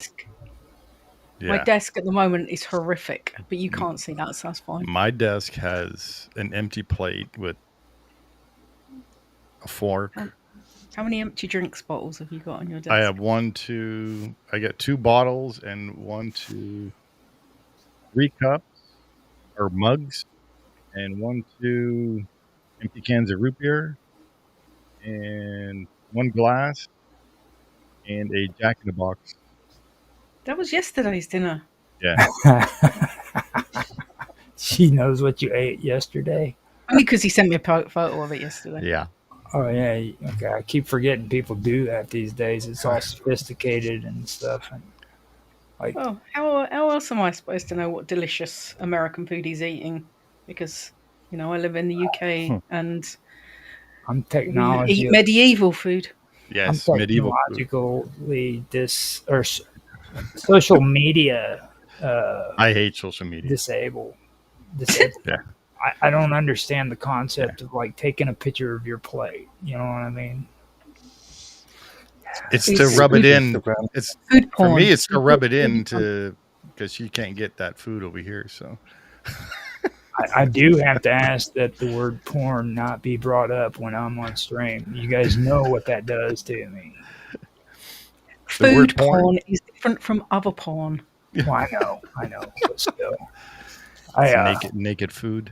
desk. Yeah. My desk at the moment is horrific, but you can't see that, so that's fine. My desk has an empty plate with a fork. How many empty drinks bottles have you got on your desk? I have I got 2 bottles and 3 cups or mugs and 2 empty cans of root beer and 1 glass and a Jack in the Box. That was yesterday's dinner. Yeah. She knows what you ate yesterday. Only because he sent me a photo of it yesterday. Yeah. Oh yeah, okay. I keep forgetting people do that these days. It's all sophisticated and stuff. And like, oh, how else am I supposed to know what delicious American food he's eating? Because I live in the UK and I'm we eat medieval food. Yes, I'm medieval technologically social media. I hate social media. Disabled. Yeah. I don't understand the concept of like taking a picture of your plate. You know what I mean? It's to rub it in. It's food porn. For me. It's to rub it in because you can't get that food over here. So I do have to ask that the word porn not be brought up when I'm on stream. You guys know what that does to me. Food porn is different from other porn. Well, I know, but still. Naked food.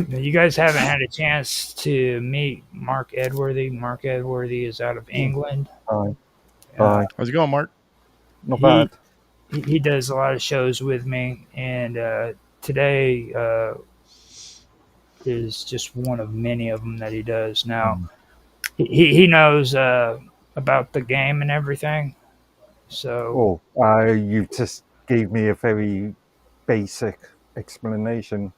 You guys haven't had a chance to meet Mark Edworthy. Mark Edworthy is out of England. Hi. How's it going, Mark? Not bad. He does a lot of shows with me, and today is just one of many of them that he does. Now, he knows about the game and everything. So, you just gave me a very basic explanation.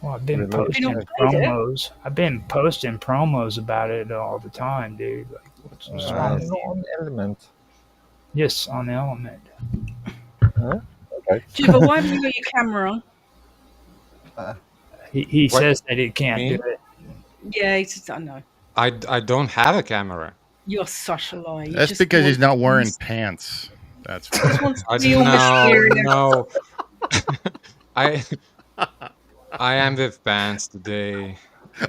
Well, I've been posting promos. I've been posting promos about it all the time, dude. Like, what's on Element? Yes, on Element. Okay. But why have you got your camera on? He says that he can't do it. Yeah, he says, I know. I don't have a camera. You're such a lie. That's because he's not wearing pants. That's right. No. I am with pants today.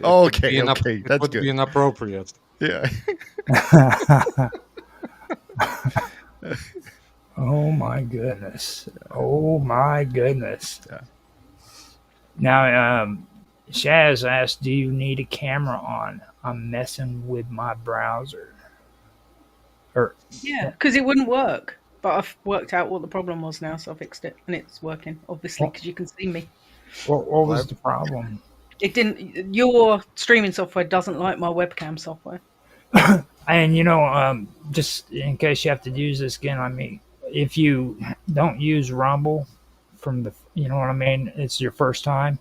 Okay, That that's would good. be inappropriate. Yeah. Oh my goodness. Yeah. Now, Shaz asked, do you need a camera on? I'm messing with my browser. Yeah, because it wouldn't work. But I've worked out what the problem was now, so I fixed it. And it's working, obviously, because you can see me. What was the problem? It didn't. Your streaming software doesn't like my webcam software. And just in case you have to use this again on me, if you don't use Rumble it's your first time,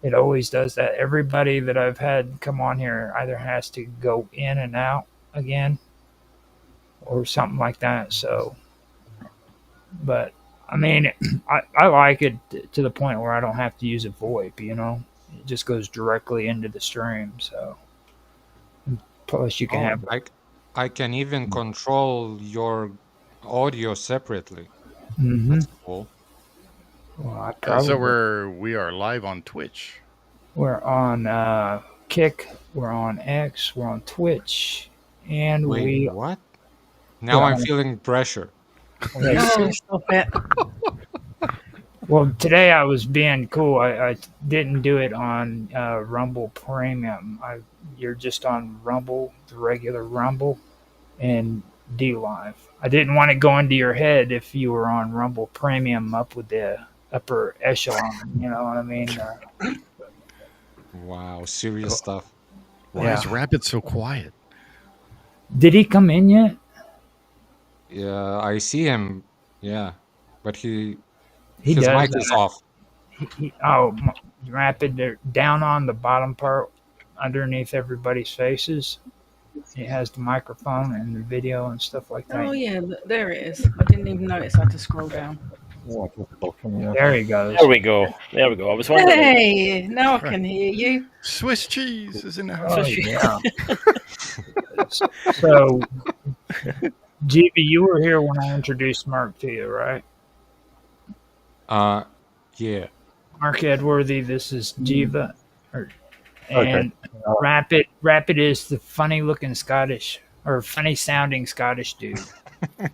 it always does that. Everybody that I've had come on here either has to go in and out again or something like that. So, but I mean, I like it to the point where I don't have to use a VoIP, it just goes directly into the stream. So, plus you can have. I can even control your audio separately. Mm-hmm. That's cool. Well, we are live on Twitch. We're on Kick. We're on X. We're on Twitch, and what? Now I'm feeling pressure. Stop it. Well, today I was being cool. I didn't do it on Rumble Premium. You're just on Rumble, the regular Rumble, and D-Live. I didn't want to go into your head if you were on Rumble Premium up with the upper echelon. You know what I mean? Wow, serious stuff. Why is Rapid so quiet? Did he come in yet? Yeah, I see him. Yeah, but his does mic is off. Rapid, they're down on the bottom part underneath everybody's faces. It has the microphone and the video and stuff like that. Oh, yeah, there it is. I didn't even notice I had to scroll down. There he goes. There we go. I was wondering. Hey, now I can hear you. Swiss cheese is in the house. Oh, yeah. So, GB, you were here when I introduced Mark to you, right? Yeah. Mark Edworthy, this is Jiva. Okay. And Rapid is the funny looking Scottish or funny sounding Scottish dude.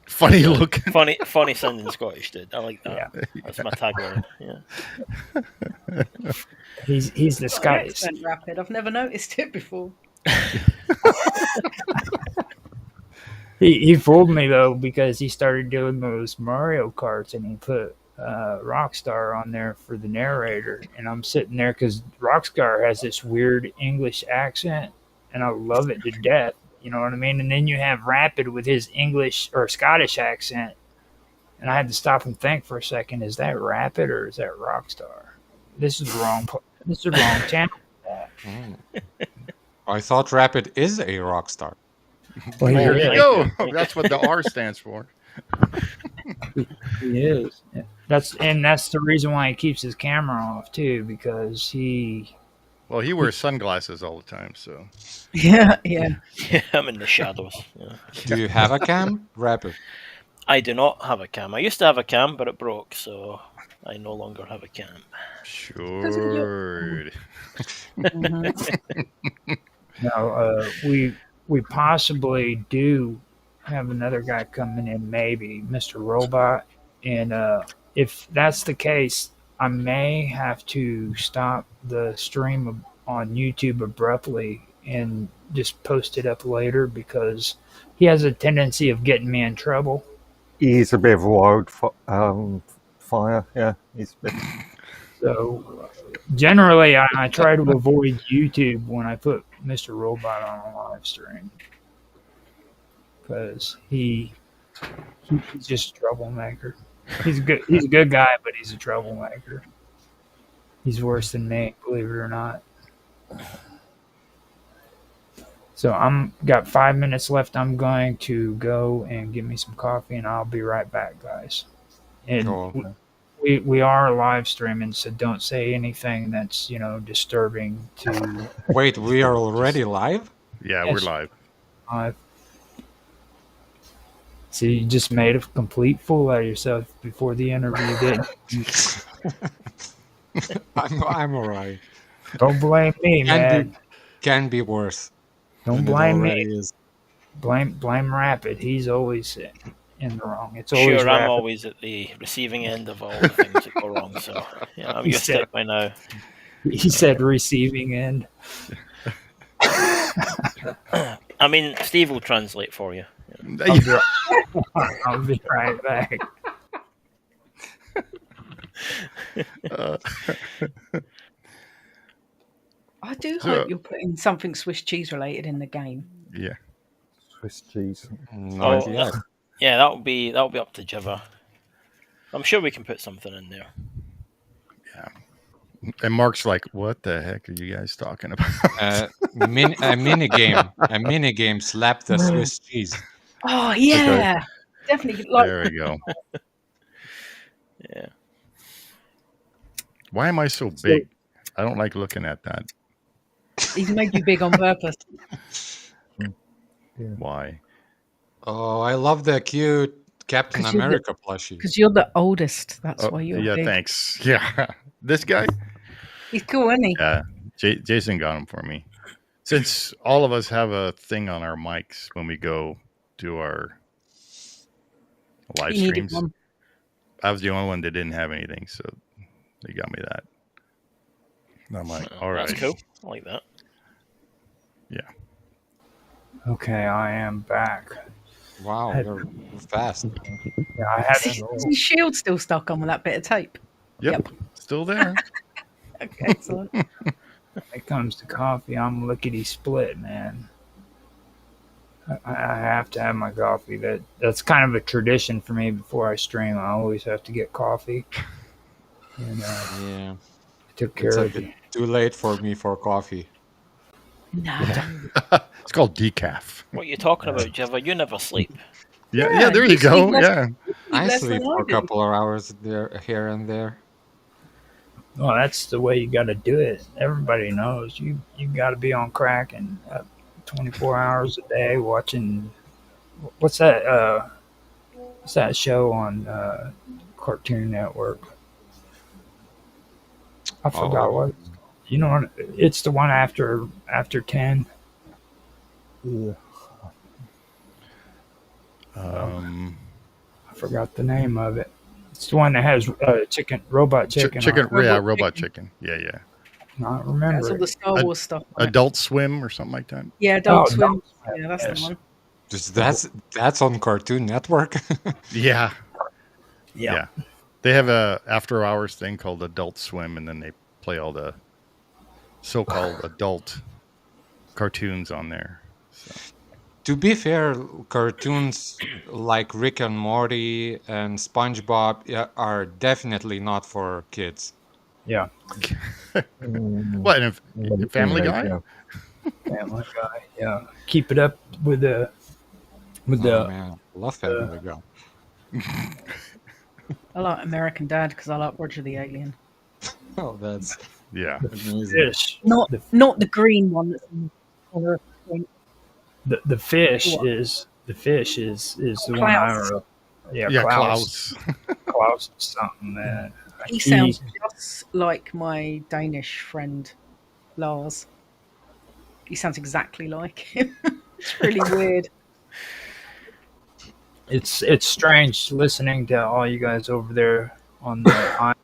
Funny looking. Funny sounding Scottish dude. I like that. Yeah. That's my tagline. Yeah. He's the Got an Scottish. accent rapid. I've never noticed it before. He fooled me though because he started doing those Mario Karts and he put Rockstar on there for the narrator, and I'm sitting there because Rockstar has this weird English accent, and I love it to death. You know what I mean? And then you have Rapid with his English or Scottish accent, and I had to stop and think for a second: is that Rapid or is that Rockstar? This is the wrong. This is the wrong channel. I thought Rapid is a rock star. Well, There he you is. go. That's what the R stands for. He is. That's the reason why he keeps his camera off too, because he. Well, he wears sunglasses all the time, so. Yeah. Yeah, I'm in the shadows. Yeah. Do you have a cam? Rapid. I do not have a cam. I used to have a cam, but it broke, so I no longer have a cam. Sure. No, we possibly do have another guy coming in, maybe Mr. Robot, and if that's the case, I may have to stop the stream on YouTube abruptly and just post it up later because he has a tendency of getting me in trouble. He's a bit of a fire. Yeah, he's a bit. So generally, I try to avoid YouTube when I put Mr. Robot on a live stream because he's just a troublemaker. He's a good guy, but he's a troublemaker. He's worse than me, believe it or not. So I'm got 5 minutes left. I'm going to go and get me some coffee, and I'll be right back, guys. And Oh. we are live streaming, so don't say anything that's disturbing to. Wait, we are already live? Yeah, Yes. we're live. So you just made a complete fool out of yourself before the interview, didn't you? I'm alright. Don't blame me, man. Can be worse. Don't than it blame already me. is. Blame Rapid. He's always in the wrong. It's always Sure, Rapid. I'm always at the receiving end of all the things that go wrong, so yeah, I'm used to it by now. He said receiving end. I mean, Steve will translate for you. I'll be right back. I do So- hope you're putting something Swiss cheese related in the game. Yeah. Swiss cheese. Not Oh, yet. Yeah, that'll be up to Jiva. I'm sure we can put something in there. And Mark's like, what the heck are you guys talking about? A mini game. Slap the Swiss cheese. Oh yeah, definitely. Like, There we go. Yeah. Why am I so big? I don't like looking at that. he's made you big on purpose. Why? Oh, I love the cute Captain 'Cause you're the- America plushie. Because you're the oldest. That's Oh, why you're yeah, big. thanks. Yeah. This guy? He's cool, isn't he? Yeah. Jason got him for me. Since all of us have a thing on our mics when we go do our live He needed streams, one. I was the only one that didn't have anything, so they got me that. And I'm like, all right. That's cool. I like that. Okay, I am back. Wow, you're fast. Yeah, I had Is his shield still stuck on with that bit of tape? Yep. Still there. Okay, excellent. When it comes to coffee, I'm lickety split, man. I have to have my coffee. That's kind of a tradition for me before I stream. I always have to get coffee. And Yeah. I took It's care a of bit it. too late for me for coffee. No, It's called decaf. What you talking about, Jiva? You never sleep. Yeah, there you go. sleep less- Yeah. I less sleep than for I a do. couple of hours here and there. Well, that's the way you got to do it. Everybody knows you got to be on crack and 24 hours a day watching what's that? What's that show on Cartoon Network? I forgot what. You know what? It's the one after 10. Yeah. I forgot the name of it. It's the one that has robot chicken. Chicken, on it. yeah, robot chicken. Yeah, yeah. Not That's remember. all the Star Wars stuff. on it. Adult Swim or something like that. Yeah, Adult Oh, Swim. Adult Yeah, that's yes. the one. That's on Cartoon Network. Yeah, Yeah. they have a after hours thing called Adult Swim, and then they play all the so-called adult cartoons on there. So. To be fair, cartoons like Rick and Morty and SpongeBob are definitely not for kids. Yeah. What? And Family Guy? Yeah. Family Guy. Yeah. Keep it up with the Oh man, love Family Guy. I like American Dad because I like Roger the Alien. Oh, that's Yeah. amazing. fish. Not the green one that's in the corner of the screen. The fish What? is the one I Klaus. wrote. Yeah, Yeah, Klaus. Klaus. Klaus is something that He sounds just like my Danish friend Lars. He sounds exactly like him. It's really weird. It's strange listening to all you guys over there on the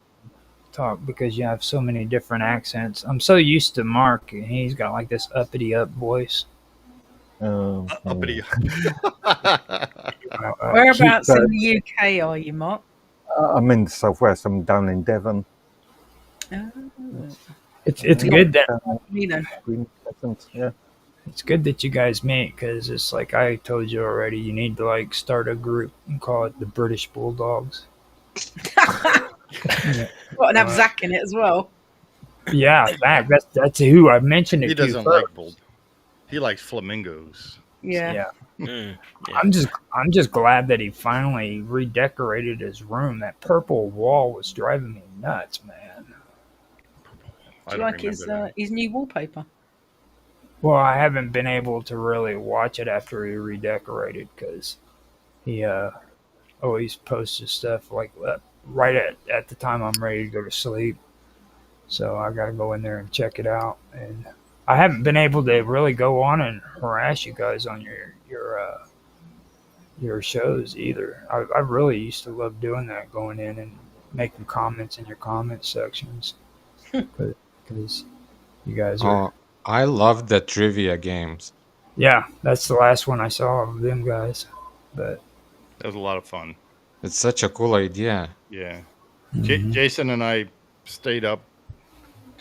talk because you have so many different accents. I'm so used to Mark, and he's got like this uppity up voice. Uppity. Whereabouts in the UK are you, Mark? I'm in the southwest. I'm down in Devon. Oh, It's good that me then. Yeah. it's good that you guys meet because it's like I told you already. You need to like start a group and call it the British Bulldogs. Got an have Zach in it as well. Yeah, that's who I mentioned it He to doesn't first. like bull. He likes flamingos. Yeah. Yeah. Yeah. I'm just glad that he finally redecorated his room. That purple wall was driving me nuts, man. I Do you don't like remember his new wallpaper? Well, I haven't been able to really watch it after he redecorated because he always posts his stuff like right at the time I'm ready to go to sleep. So I got to go in there and check it out. And I haven't been able to really go on and harass you guys on your shows either. I really used to love doing that, going in and making comments in your comment sections because you guys are. Oh, I love the trivia games. Yeah, that's the last one I saw of them guys. But That was a lot of fun. It's such a cool idea. Yeah. Mhm. Jason and I stayed up,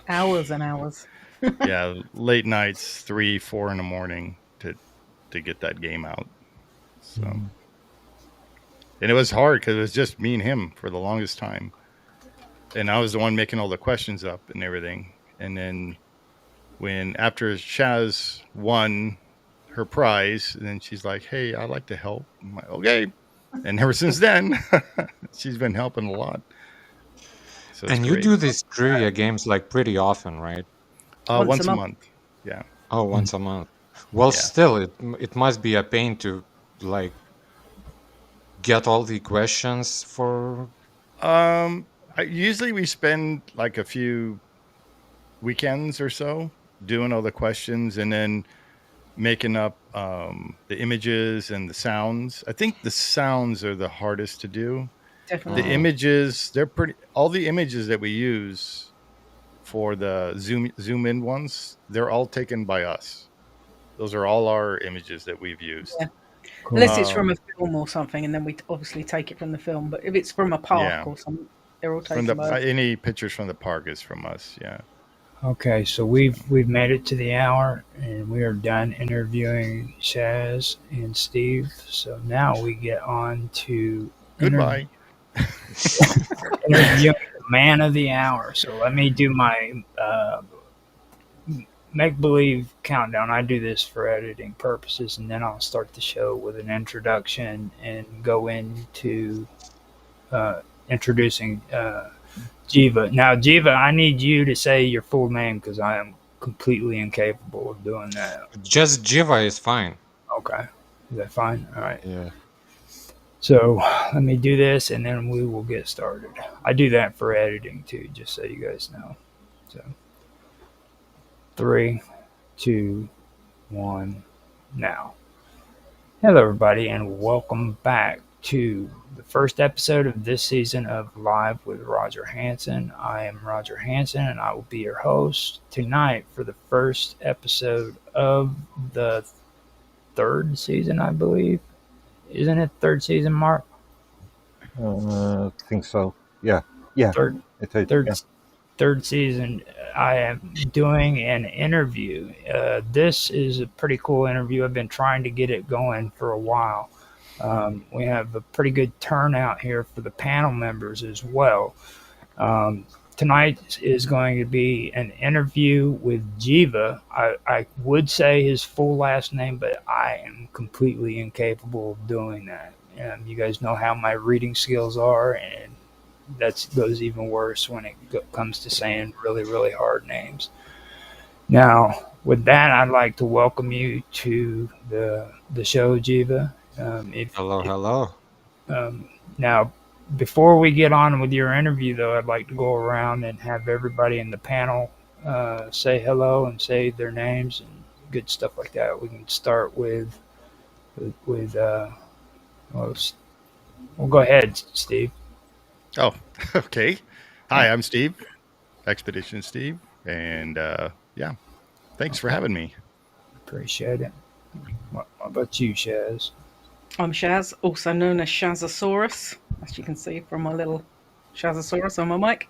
Hours and hours. yeah, late nights, 3, 4 in the morning to get that game out. So, and it was hard because it was just me and him for the longest time, and I was the one making all the questions up and everything. And then after Shaz won her prize, and then she's like, "Hey, I'd like to help." I'm like, "Okay," and ever since then, she's been helping a lot. So it's And you great. do these trivia games like pretty often, right? Once a month. Yeah. Oh, once a month. Well, Yeah. still, it must be a pain to like get all the questions for. Usually we spend like a few weekends or so doing all the questions and then making up the images and the sounds. I think the sounds are the hardest to do. Definitely. The images, all the images that we use for the zoom in ones, they're all taken by us. Those are all our images that we've used. Yeah. Unless it's from a film or something, and then we obviously take it from the film. But if it's from a park Yeah. or something, they're all From taken by us. any pictures from the park is from us. Yeah. Okay, so we've made it to the hour, and we are done interviewing Shaz and Steve. So now we get on to Goodbye. interviewing the man of the hour. So let me do my make believe countdown. I do this for editing purposes, and then I'll start the show with an introduction and go into introducing Jiva. Now, Jiva, I need you to say your full name because I am completely incapable of doing that. Just Jiva is fine. Okay. Is that fine? All right. Yeah. So let me do this, and then we will get started. I do that for editing too, just so you guys know. So 3, 2, 1, now. Hello, everybody, and welcome back to the first episode of this season of Live with Roger Hanson. I am Roger Hanson, and I will be your host tonight for the first episode of the third season, I believe. Isn't it third season, Mark? I think so. Yeah. Third, It is. third, Yeah. third season. I am doing an interview. This is a pretty cool interview. I've been trying to get it going for a while. We have a pretty good turnout here for the panel members as well. Tonight is going to be an interview with Jiva. I would say his full last name, but I am completely incapable of doing that. You guys know how my reading skills are, and that goes even worse when it comes to saying really, really hard names. Now, with that, I'd like to welcome you to the show, Jiva. Hello. Now, before we get on with your interview, though, I'd like to go around and have everybody in the panel say hello and say their names and good stuff like that. We can start with well, go ahead, Steve. Oh, okay. Hi, I'm Steve, Expedition Steve, and yeah, thanks for having me. Appreciate it. What about you, Shaz? I'm Shaz, also known as Shazasaurus, as you can see from my little Shazasaurus on my mic.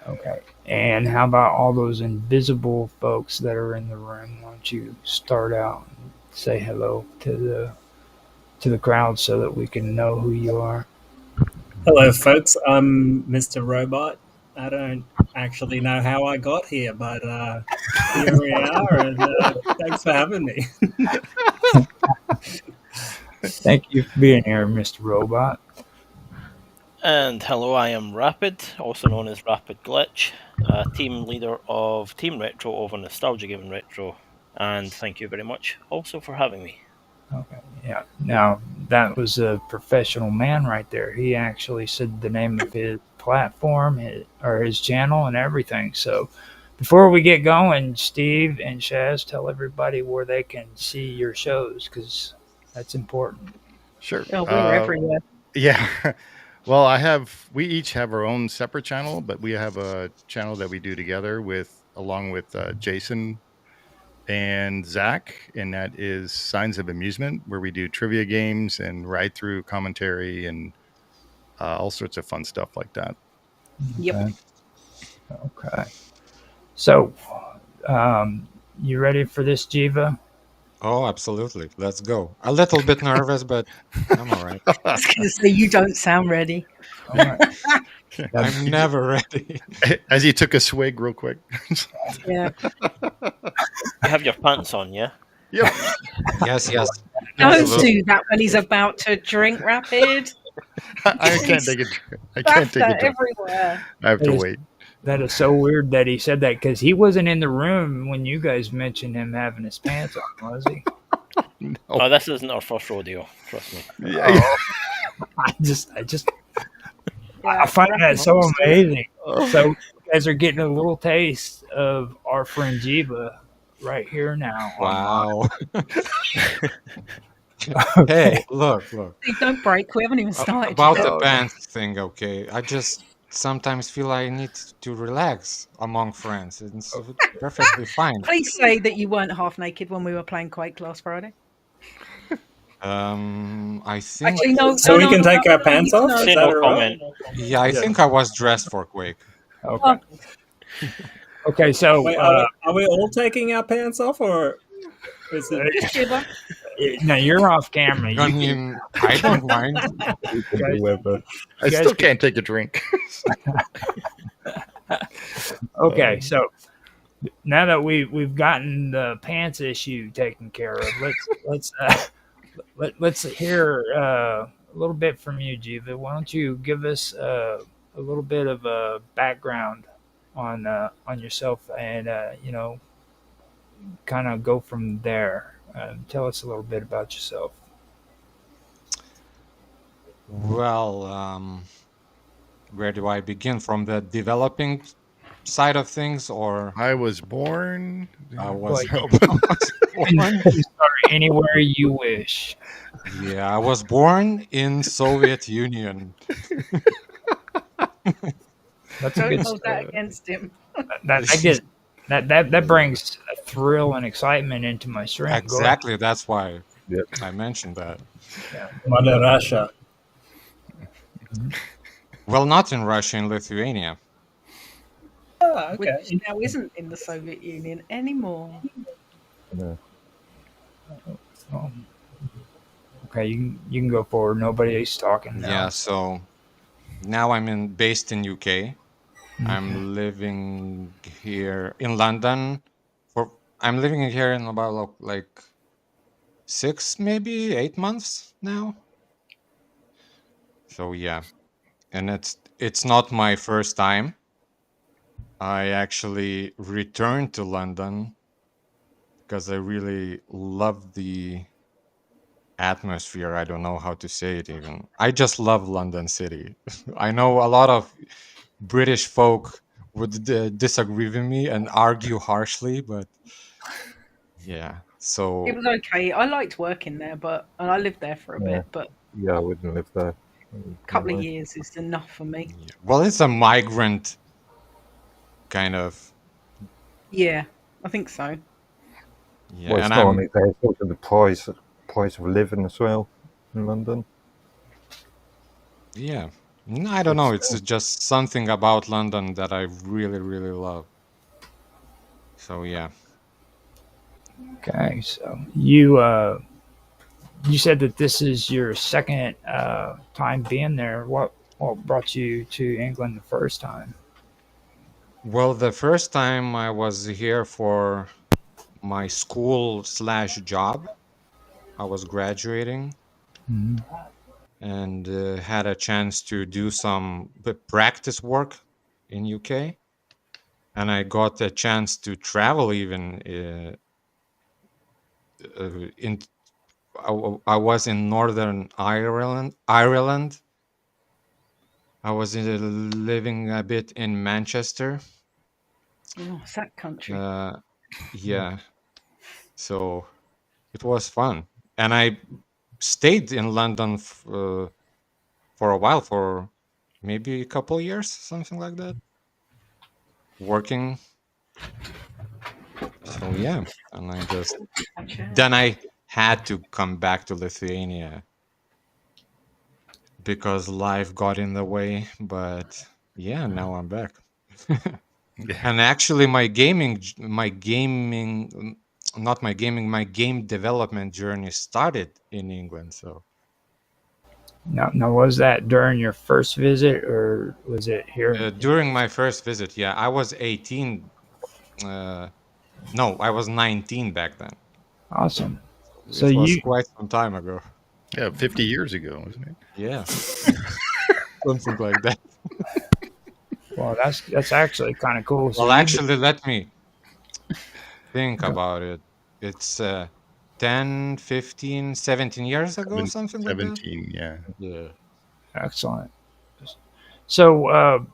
Okay. And how about all those invisible folks that are in the room? Why don't you start out and say hello to the crowd so that we can know who you are? Hello, folks. I'm Mr. Robot. I don't actually know how I got here, but here we are, and thanks for having me. Thank you for being here, Mr. Robot. And hello, I am Rapid, also known as Rapid Glitch, team leader of Team Retro over Nostalgia Gaming Retro. And thank you very much also for having me. Okay, yeah. Now, that was a professional man right there. He actually said the name of his platform or his channel and everything. So before we get going, Steve and Shaz, tell everybody where they can see your shows, because that's important. Sure. Oh, we're everywhere. Yeah. Well, we each have our own separate channel, but we have a channel that we do together along with Jason and Zach, and that is Signs of Amusement, where we do trivia games and ride through commentary and all sorts of fun stuff like that. Yep. Okay. So, you ready for this, Jiva? Oh, absolutely. Let's go. A little bit nervous, but I'm all right. I was going to say, you don't sound ready. All right. I'm never ready. As he took a swig real quick. Yeah. You have your pants on, yeah? Yep. Yes. Don't Absolutely. do that when he's about to drink, Rapid. I can't take it. I can't take That it. everywhere. I have to Yes. wait. That is so weird that he said that, because he wasn't in the room when you guys mentioned him having his pants on, was he? No. Oh, this isn't our first rodeo, trust me. Yeah. I Yeah, find that so amazing. Oh. So you guys are getting a little taste of our friend Jiva right here now. Wow. Hey, look. Steve, don't break. We haven't even started. About yet. the pants thing, okay. I just sometimes feel I need to relax among friends. It's perfectly fine. Please say that you weren't half naked when we were playing Quake last Friday. I think. Actually, no. So we can take our pants off? No. Is Say that no all right? comment. Yeah, I think I was dressed for Quake. Okay. Okay, so Wait, are we all taking our pants off, or is it? Shiver. now you're off camera. I You mean, I don't mind. You can do whatever. I guys still can't take a drink. okay, so now that we've gotten the pants issue taken care of, let's hear a little bit from you, Jiva. Why don't you give us a little bit of a background on yourself, and kind of go from there. Tell us a little bit about yourself. Well, where do I begin? From the developing side of things, or I was born. I Well, was, No. I was born? you can start anywhere you wish. Yeah, I was born in Soviet Union. That's a Don't good hold that story. against him. That gets that brings a thrill and excitement into my stream. Go ahead. Exactly, that's why Yep. I mentioned that. Yeah. Mother Russia. Well, not in Russia, in Lithuania. Oh, Which okay. now isn't in the Soviet Union anymore. Yeah. Um, okay, you can go forward. Nobody's talking now. Yeah, so now based in UK. Okay. I'm living here in London. I'm living here in about like 6, maybe 8 months now. So yeah, and it's not my first time. I actually returned to London because I really love the atmosphere. I don't know how to say it even. I just love London City. I know a lot of British folk would disagree with me and argue harshly, but yeah. It So was okay. I liked working there, and I lived there for a Yeah. bit, but Yeah, I wouldn't live there. a couple of No way. years is enough for me. yeah. Well, it's a migrant kind of, Yeah, I think so. yeah, Well, it's and not only there, it's also the price of living as well in London. yeah. No, I don't know. It's It's just something about London that I really, really love. So yeah. Okay, so you said that this is your second time being there. What brought you to England the first time? Well, the first time I was here for my school/job, I was graduating Mhm. and had a chance to do some practice work in UK, and I got a chance to travel even in. I was in Northern Ireland. I was living a bit in Manchester. Oh, it's that country. Yeah, so it was fun, and I stayed in London for a while, for maybe a couple years, something like that, working. So yeah, and then I had to come back to Lithuania because life got in the way. But yeah, now I'm back. Yeah. And actually, my game development journey started in England. So Now, was that during your first visit or was it here? during my first visit, yeah, I was 18. No, I was 19 back then. Awesome. So It was you quite some time ago. Yeah, 50 years ago, wasn't it? Yeah, something like that. well, that's actually kind of cool. So Well, you actually, let me think about it. It's 10, 15, 17 years ago, something like that. 17, yeah. Yeah. excellent. So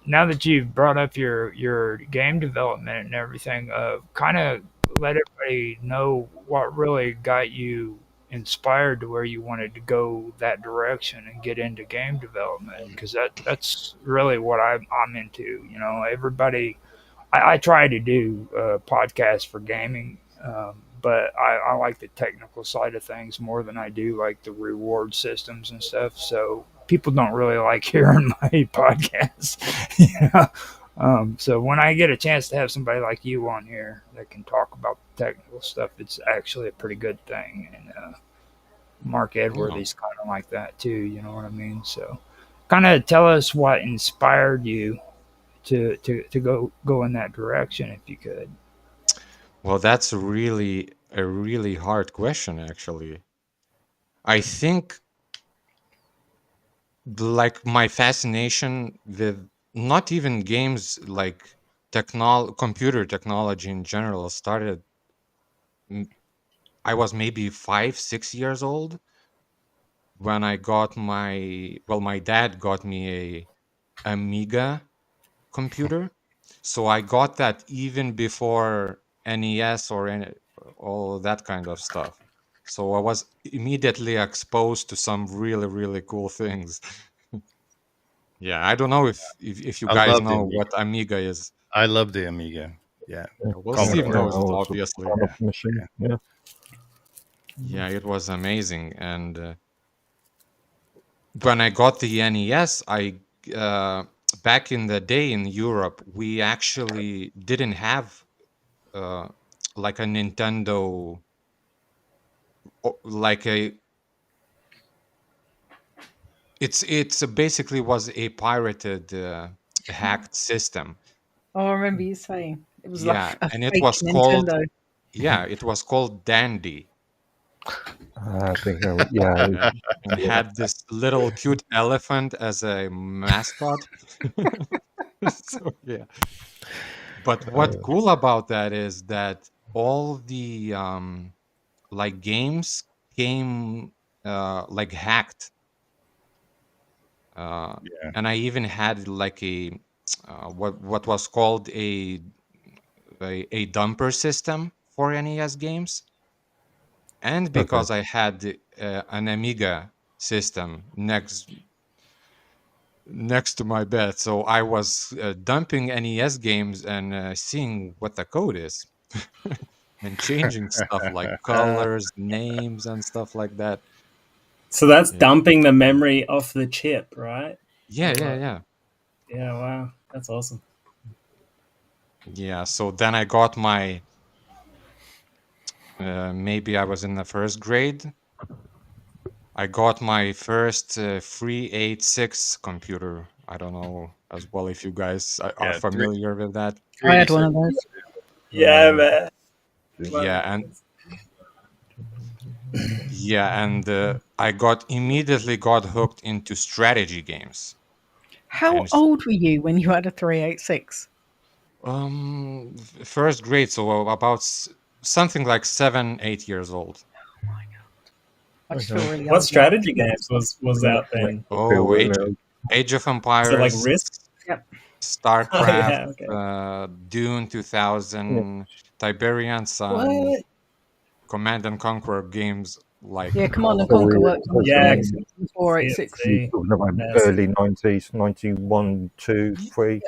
now that you've brought up your game development and everything, kind of let everybody know what really got you inspired to where you wanted to go that direction and get into game development because that's really what I'm into. You know, everybody. I try to do podcasts for gaming, but I like the technical side of things more than I do like the reward systems and stuff. So people don't really like hearing my podcasts. you know? So when I get a chance to have somebody like you on here that can talk about the technical stuff, it's actually a pretty good thing. And Mark Edward, Oh. he's kind of like that too. You know what I mean? So kind of tell us what inspired you to go in that direction if you could. Well, that's a really hard question, actually. I think like my fascination with not even games, like computer technology in general started I was maybe 5, 6 years old when I got my dad got me a Amiga computer. So I got that even before NES or all that kind of stuff. So I was immediately exposed to some really, really cool things. Yeah, I don't know if you I guys love the know Amiga. what Amiga is. I love the Amiga. Yeah. Well, Commodore. Steve knows it, Also obviously. kind of machine. Yeah. Yeah, it was amazing. And when I got the NES, uh, back in the day in Europe, we actually didn't have uh, like a Nintendo, like it's basically was a pirated, hacked system. Oh, I remember you saying it was like Yeah, a and it fake was called Nintendo. Dandy. I think, yeah. Yeah, and had this little cute elephant as a mascot. So yeah. But what cool about that is that all the like games came like hacked. Yeah. And I even had like a what was called a dumper system for NES games. And Okay. because I had an Amiga system next to my bed, so I was dumping NES games and seeing what the code is and changing stuff like colors, names, and stuff like that. So that's Yeah, dumping the memory off the chip, right? yeah, Or yeah, what? yeah. Yeah, wow. That's awesome. Yeah, so then I got my maybe I was in the first grade. I got my first 386 computer. I don't know as well if you guys are Yeah. familiar with that. I had 386. one of those. Yeah, man. Yeah, and I immediately got hooked into strategy games. How And old were you when you had a 386? first grade, so about something like 7, 8 years old. Oh my god! I just Okay. feel really What old. strategy games was out Yeah. then? Oh, Age of Is it like Empires, Risk? Yep. Oh StarCraft, yeah, okay. Dune 2000, Tiberian Sun, What? Command and Conquer games like Yeah, Command and So Conquer we worked on the Yeah, 386 and 486. CFC. talking about Yes. early 90s, 91, 2, 3,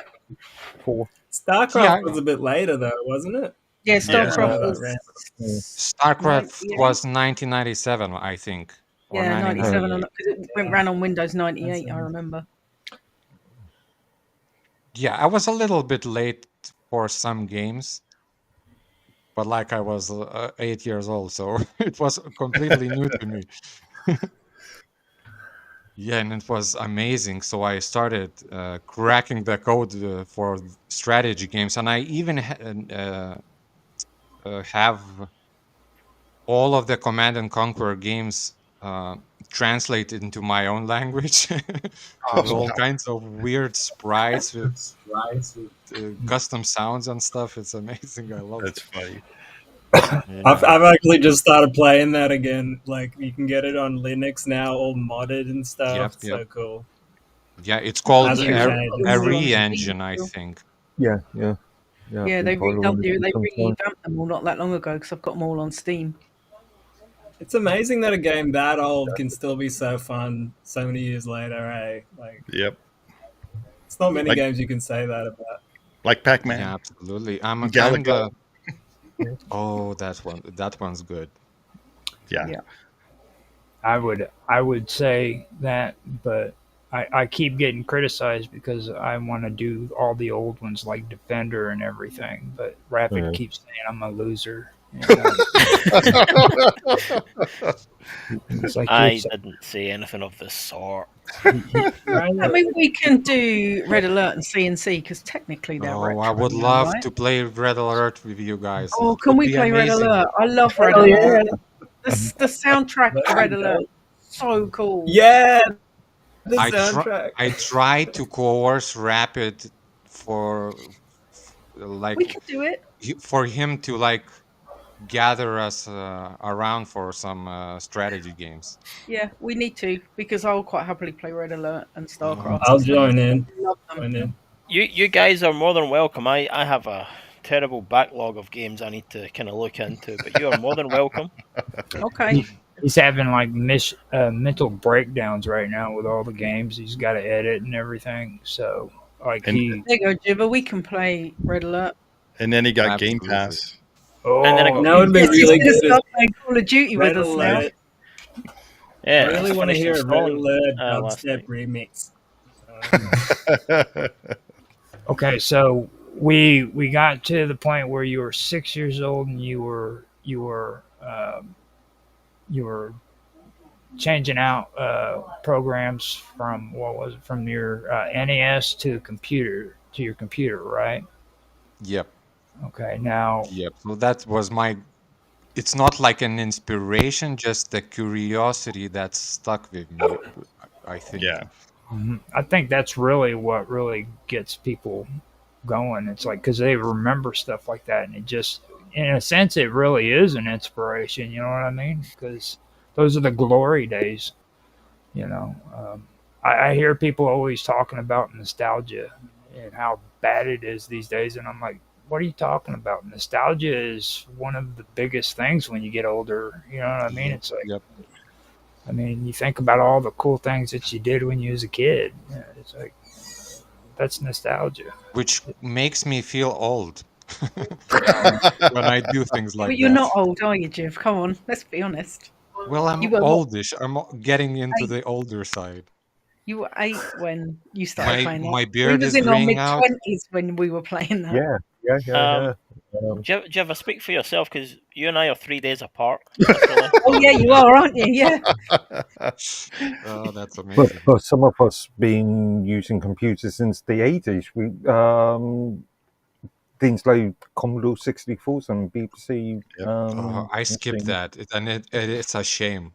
4. StarCraft Yeah, was a bit later though, wasn't it? Yeah, I don't StarCraft know was that random. StarCraft 98. was 1997, I think, or Yeah, 97 1998. because it ran on Windows 98. That's I right. remember. Yeah, I was a little bit late for some games, but like I was 8 years old, so it was completely new to me. Yeah, and it was amazing. So I started cracking the code for strategy games, and I even have all of the Command and Conquer games translated into my own language with Oh, all kinds of weird sprites with custom sounds and stuff. It's amazing. I love that's it. funny. Yeah. I've actually just started playing that again. Like you can get it on Linux now, all modded and stuff. Yep. It's so cool. Yeah, it's called Hasn't changed. It a was on Steam re-engine, I still. think. Yeah. Yeah, they following it sometimes. revamped them all not that long ago because I've got them all on Steam. It's amazing that a game that old can still be so fun so many years later, eh? Like Yep. it's not many Like- games you can say that about. Like Pac-Man. Yeah, absolutely. I'm a kind Galaga. of. Oh, that one's good. Yeah. Yeah. I would say that, but I keep getting criticized because I want to do all the old ones like Defender and everything. But Rapid Yeah. keeps saying I'm a loser. And, it's like I you're saying- didn't say anything of the sort. I mean, we can do Red Alert and CNC because technically they're retro. I would now, love right? to play Red Alert with you guys. Oh, It can would we be play Red amazing. Alert? I love Red Oh, Alert. yeah. The soundtrack to Red Alert, so cool. Yeah, the I soundtrack. I tried to coerce Rapid for like We can do it. for him to like gather us around for some strategy games. Yeah, we need to because I'll quite happily play Red Alert and Mhm. StarCraft I'll and stuff. join in. Love them. Join in. You guys are more than welcome. I have a terrible backlog of games I need to kind of look into, but you are more than welcome. Okay. He's having like mental breakdowns right now with all the games he's got to edit and everything. So like And he, There you go, Jibber. We can play Red Alert. and then he got Game Absolutely. Pass. And then I oh, got Now it'd be Yes, he's really going to good. start playing Call of Duty with Red us now. Alert. yeah, I really want to finished hear a Red installing, Alert last dubstep night. remix. okay. So we got to the point where you were 6 years old and you were changing out programs from what was it from your NES to your computer, right? Yep. Okay, now Yep. So that was my. It's not like an inspiration, just the curiosity that stuck with me. I think. Yeah. I think that's really what really gets people going. It's like because they remember stuff like that, and it just, in a sense, it really is an inspiration. You know what I mean? Because those are the glory days. You know, I hear people always talking about nostalgia and how bad it is these days, and I'm like, what are you talking about? Nostalgia is one of the biggest things when you get older. You know what I mean? Yep. It's like, Yep. I mean, you think about all the cool things that you did when you was a kid. Yeah, it's like that's nostalgia. Which makes me feel old Yeah. when I do things But like you're that. not old, are you, Jiv? Come on, let's be honest. Well, I'm You were what, oldish. I'm getting into 8? the older side. You were 8 when you started playing that. My We beard was is in our graying mid out. 20s when we were playing that. Yeah. Jeff, speak for yourself because you and I are 3 days apart. Literally. Oh yeah, you are, aren't you? Yeah. Oh, that's But, amazing. but some of us been using computers since the 80s. We things like Commodore 64s and BBC. Yep. I skipped machines. that, and it's a shame.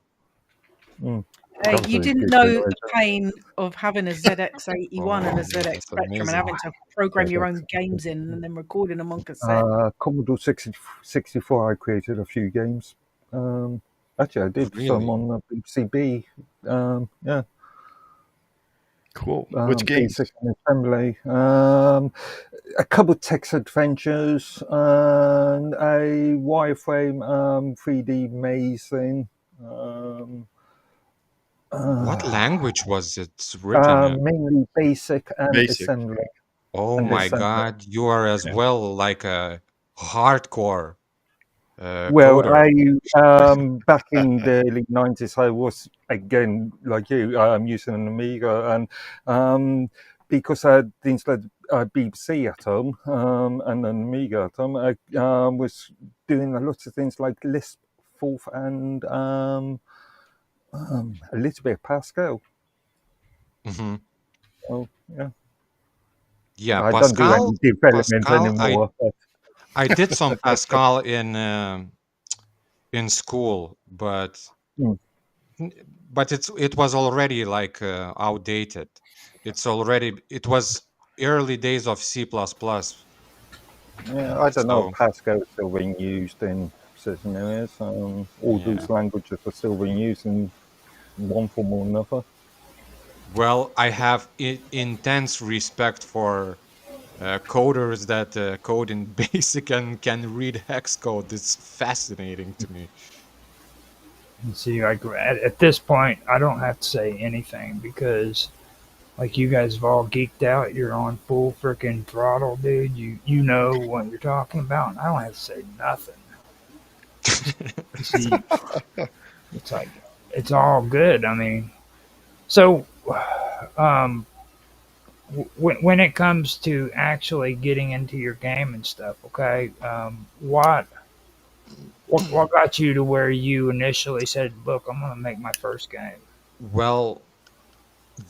You Obviously, didn't good know generation. the pain of having a ZX81 and a Oh, ZX that's Spectrum and amazing. having to program your own games in and then recording them on cassette. Commodore 64, I created a few games. Actually, I did Really? some on the BBC. Yeah, Cool. Which games? basic and assembly. A couple of text adventures and a wireframe 3D maze thing. What language was it written in? Mainly basic and Basic. assembly. Oh and my assembly. God, you are as Yeah. well like a hardcore Well, coder. back in the early 90s, I was, again, like you, using an Amiga, and because I had things like BBC at home and an Amiga at home, I was doing a lot of things like Lisp, Forth, and a little bit of Pascal. hmm Oh, yeah. Yeah, I don't do any development Pascal, anymore. I did some Pascal in school, but Hmm. it was already like outdated. It was early days of C++. Yeah, I don't know So if Pascal is still being used in certain areas. All yeah. those languages are still being used in one form or another. Well, I have intense respect for coders that code in BASIC and can read hex code. It's fascinating to me. And see, like at this point, I don't have to say anything because, like, you guys have all geeked out. You're on full freaking throttle, dude. You know what you're talking about. I don't have to say nothing. See, it's like it's all good. I mean, so when it comes to actually getting into your game and stuff, okay, what got you to where you initially said, "Look, I'm going to make my first game"? Well,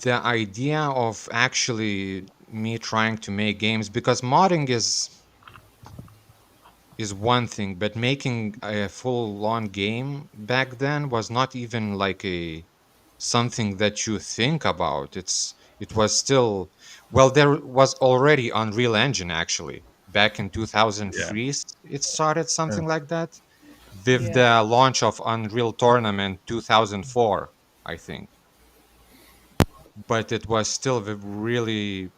the idea of actually me trying to make games, because modding is one thing, but making a full-on game back then was not even like a something that you think about. It was still, well, there was already Unreal Engine actually back in Yeah. 2003. It started Yeah. something like that. with Yeah. the launch of Unreal Tournament 2004, I think. But it was still really,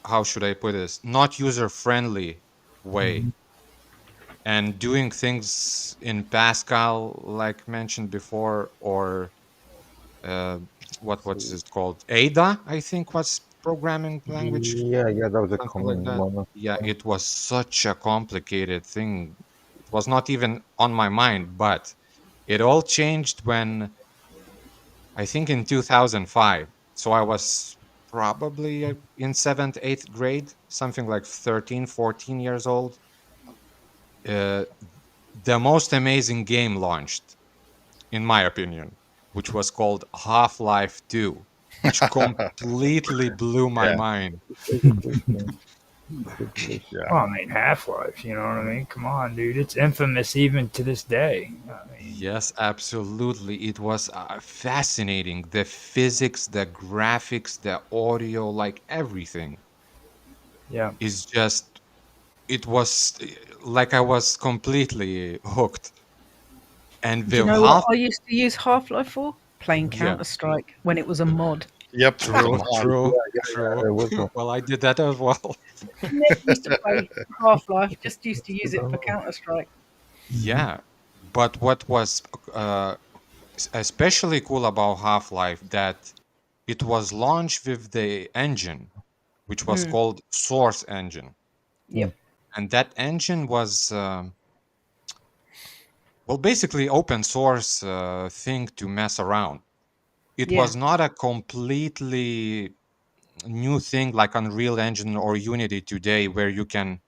how should I put this? Not user friendly way. And doing things in Pascal, like mentioned before, or uh, what's it called? Ada, I think, was programming language, Yeah, that was a something like common that. one. Yeah, it was such a complicated thing. It was not even on my mind, but it all changed when I think in 2005. So I was probably in seventh, eighth grade, something like 13, 14 years old. Uh, the most amazing game launched, in my opinion, which was called Half-Life 2, which completely blew my Yeah. mind. Yeah. Well, I mean, Half Life, you know what I mean? Come on, dude. It's infamous even to this day. I mean, Yes, absolutely. It was fascinating. The physics, the graphics, the audio, like everything yeah. is just, it was like I was completely hooked. And Do you with know what half, I used to use Half Life for? Playing yeah, Counter Strike when it was a mod. Yep. As a true, mod. true, Yeah, true. there was a Well, I did that as well. Never used to play Half Life, just used to use it for Counter Strike. Yeah, but what was uh, especially cool about Half-Life that it was launched with the engine, which was Mm, called Source Engine, yep. and that engine was well, basically open source thing to mess around. It Yeah. was not a completely new thing like Unreal Engine or Unity today, where you can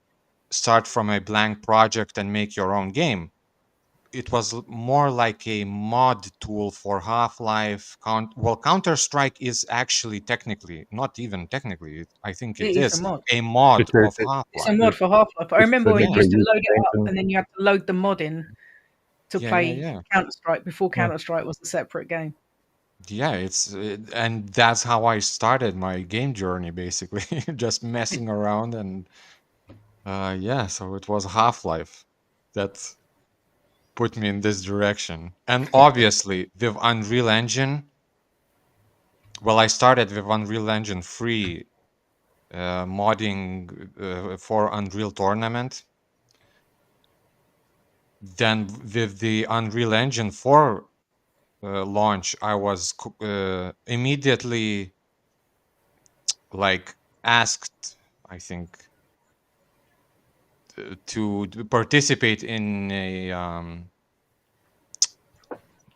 start from a blank project and make your own game. It was more like a mod tool for Half-Life. Well, Counter-Strike is actually technically, not even technically, I think It it is a is mod. a mod it's a, of It's a Half-Life. mod for Half Life. I it's remember when you Yeah, used to technically load it up engine. and then you had to load the mod in to yeah, yeah, play yeah. Counter Strike before Yeah. Counter Strike was a separate game. Yeah, and that's how I started my game journey, basically, just messing around. And yeah, so it was Half-Life that put me in this direction. And obviously, with Unreal Engine, well, I started with Unreal Engine 3 modding for Unreal Tournament. Then with the Unreal Engine 4 launch, I was immediately like asked, I think, to participate in a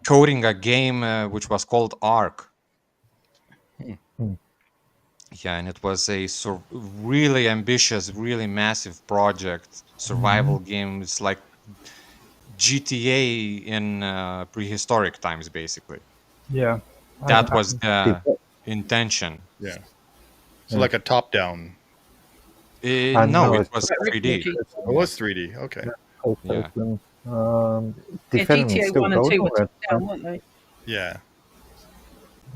coding a game which was called Arc. Hmm. Yeah, and it was a really ambitious, really massive project, survival game. It's like GTA in prehistoric times, basically. Yeah. That I, was the intention. Yeah. So Yeah. like a top down. And No, now it it's was Like original 3D. G- It was 3D. Okay. post Yeah. open. yeah, Development's GTA still 1 and going 2 were on top it. down, weren't they? Yeah.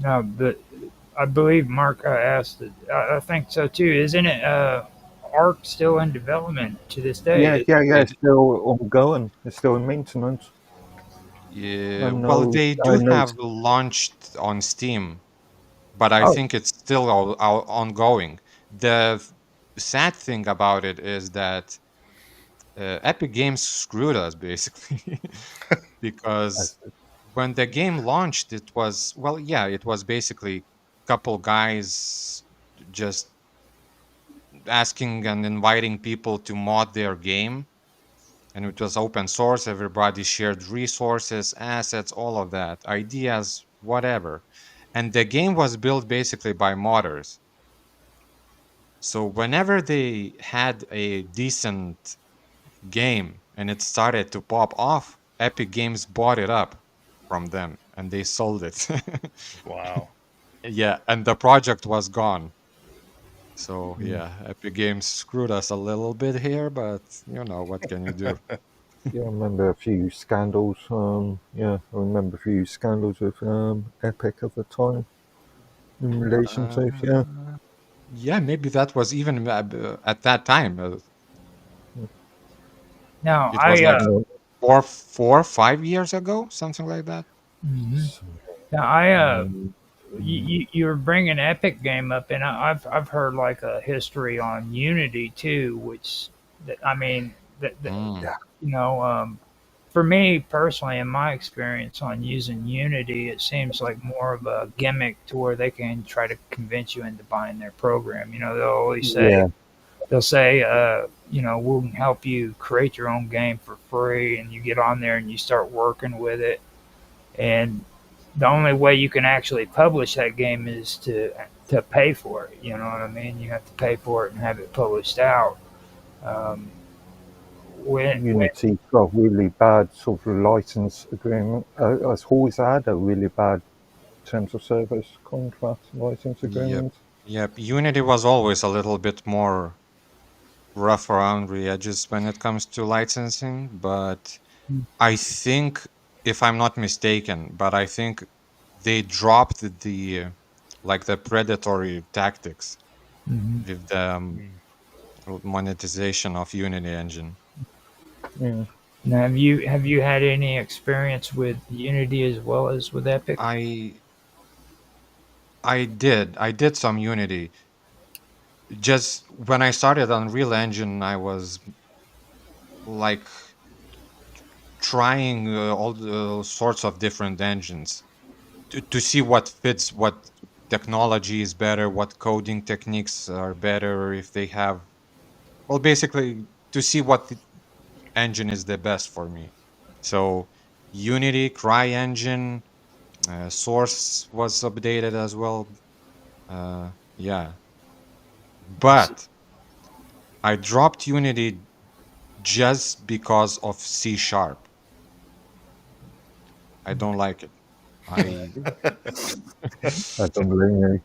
no, but I believe Mark asked it. I think so too. Isn't it Arc still in development to this Yeah, day? yeah, It, it's still ongoing. It's still in maintenance. yeah. I Well, know, they I do know. have launched on Steam, but I Oh, think it's still ongoing. The sad thing about it is that Epic Games screwed us basically because when the game launched, it was, well, yeah, it was basically couple guys just asking and inviting people to mod their game, and it was open source. Everybody shared resources, assets, all of that, ideas, whatever. And the game was built basically by modders. So whenever they had a decent game and it started to pop off, Epic Games bought it up from them and they sold it. Wow. Yeah, and the project was gone. So Mm. yeah, Epic Games screwed us a little bit here, but what can you do? Yeah, I remember a few scandals. Yeah, I remember a few scandals with Epic at the time in relation to, yeah. Yeah, maybe that was even at that time. now It was like I Uh, 4, 5 years ago, something like that. Hmm. So, Yeah, I um, you were bringing Epic game up, and I've heard like a history on Unity too, which I mean that Mm, you know for me personally, in my experience on using Unity, it seems like more of a gimmick to where they can try to convince you into buying their program. You know, yeah, they'll say, we'll help you create your own game for free, and you get on there and you start working with it, and the only way you can actually publish that game is to pay for it. You know what I mean? You have to pay for it and have it published out. Um, when Unity's got really bad sort of license agreement. Has always had a really bad terms of service contract license yep. agreement. Yep. Unity was always a little bit more rough around the edges when it comes to licensing, but I think, if I'm not mistaken, but I think they dropped the like the predatory tactics Mhm. with the Mm. monetization of Unity engine. Yeah. Now, have you had any experience with Unity as well as with Epic? I I did some Unity. Just when I started Unreal Engine, I was like trying all the sorts of different engines to see what fits, what technology is better, what coding techniques are better, if they have, well, basically to see what engine is the best for me. So Unity, CryEngine, Source was updated as well. Yeah, Let's see. but I dropped Unity just because of C sharp. I don't like it. I I don't blame you.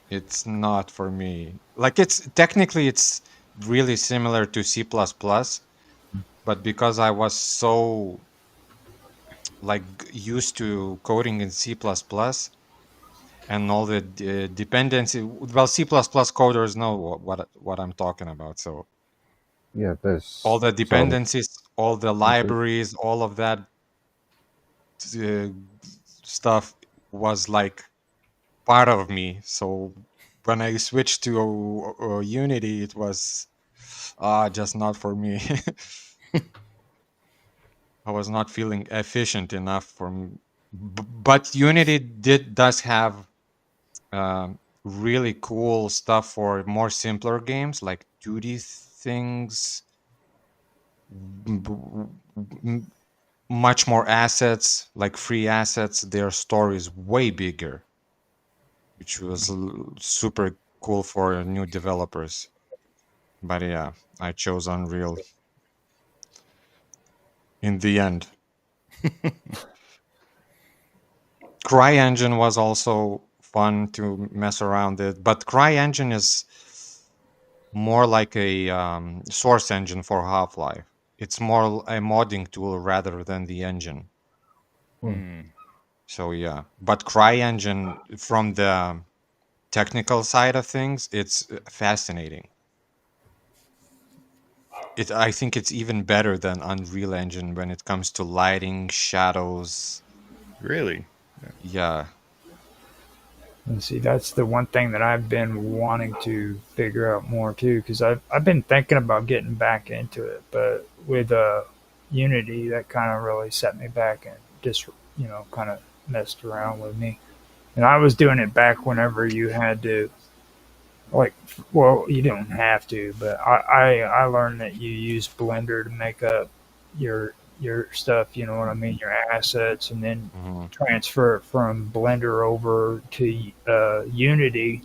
It's not for me. Like, it's technically it's really similar to C++, but because I was so like used to coding in C++ and all the dependency, well, C++ coders know what I'm talking about. So Yeah, all there's the some. dependencies, all the libraries, all of that uh, stuff was like part of me. So when I switched to Unity, it was just not for me. I was not feeling efficient enough for me. But Unity does have really cool stuff for more simpler games, like 2D things, m- much more assets, like free assets. Their story is way bigger, which was super cool for new developers. But yeah, I chose Unreal in the end. CryEngine was also fun to mess around with, but CryEngine is more like a source engine for Half-Life. It's more a modding tool rather than the engine. Hmm. Mm. So yeah, but CryEngine, from the technical side of things, it's fascinating. I think it's even better than Unreal Engine when it comes to lighting, shadows. Really? Yeah. And see, that's the one thing that I've been wanting to figure out more too, because I've been thinking about getting back into it, but with Unity, that kind of really set me back and just kind of messed around with me. And I was doing it back whenever you had to, like, well, you don't have to, but I learned that you use Blender to make up your stuff. You know what I mean? Your assets, and then Mhm. transfer it from Blender over to Unity.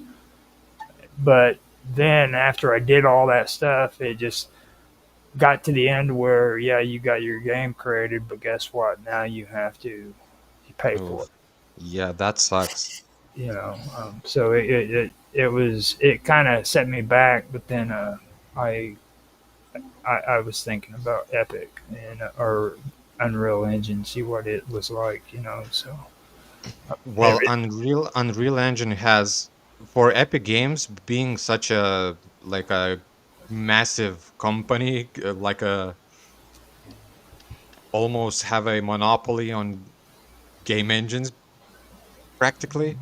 But then after I did all that stuff, it just got to the end where, yeah, you got your game created, but guess what? Now you pay for it. Oof. Yeah, that sucks. So it kind of set me back, but then I I was thinking about Epic and or Unreal Engine, see what it was like, so Well, every Unreal Engine has, for Epic Games being such a like a massive company, like a almost have a monopoly on game engines practically.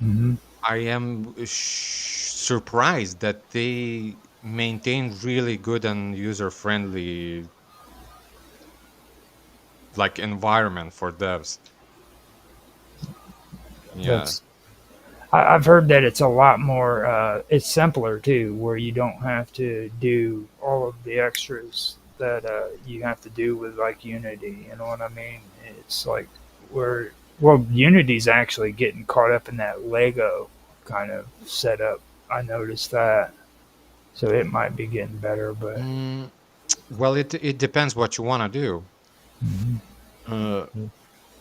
Mm-hmm. I am surprised that they maintain really good and user friendly like environment for devs. Yeah. That's I've heard that it's a lot more. It's simpler too, where you don't have to do all of the extras that you have to do with like Unity. You know what I mean? It's like where Unity's actually getting caught up in that Lego kind of setup. I noticed that, so it might be getting better, but Mm, well, it depends what you want to do. Mhm. Uh,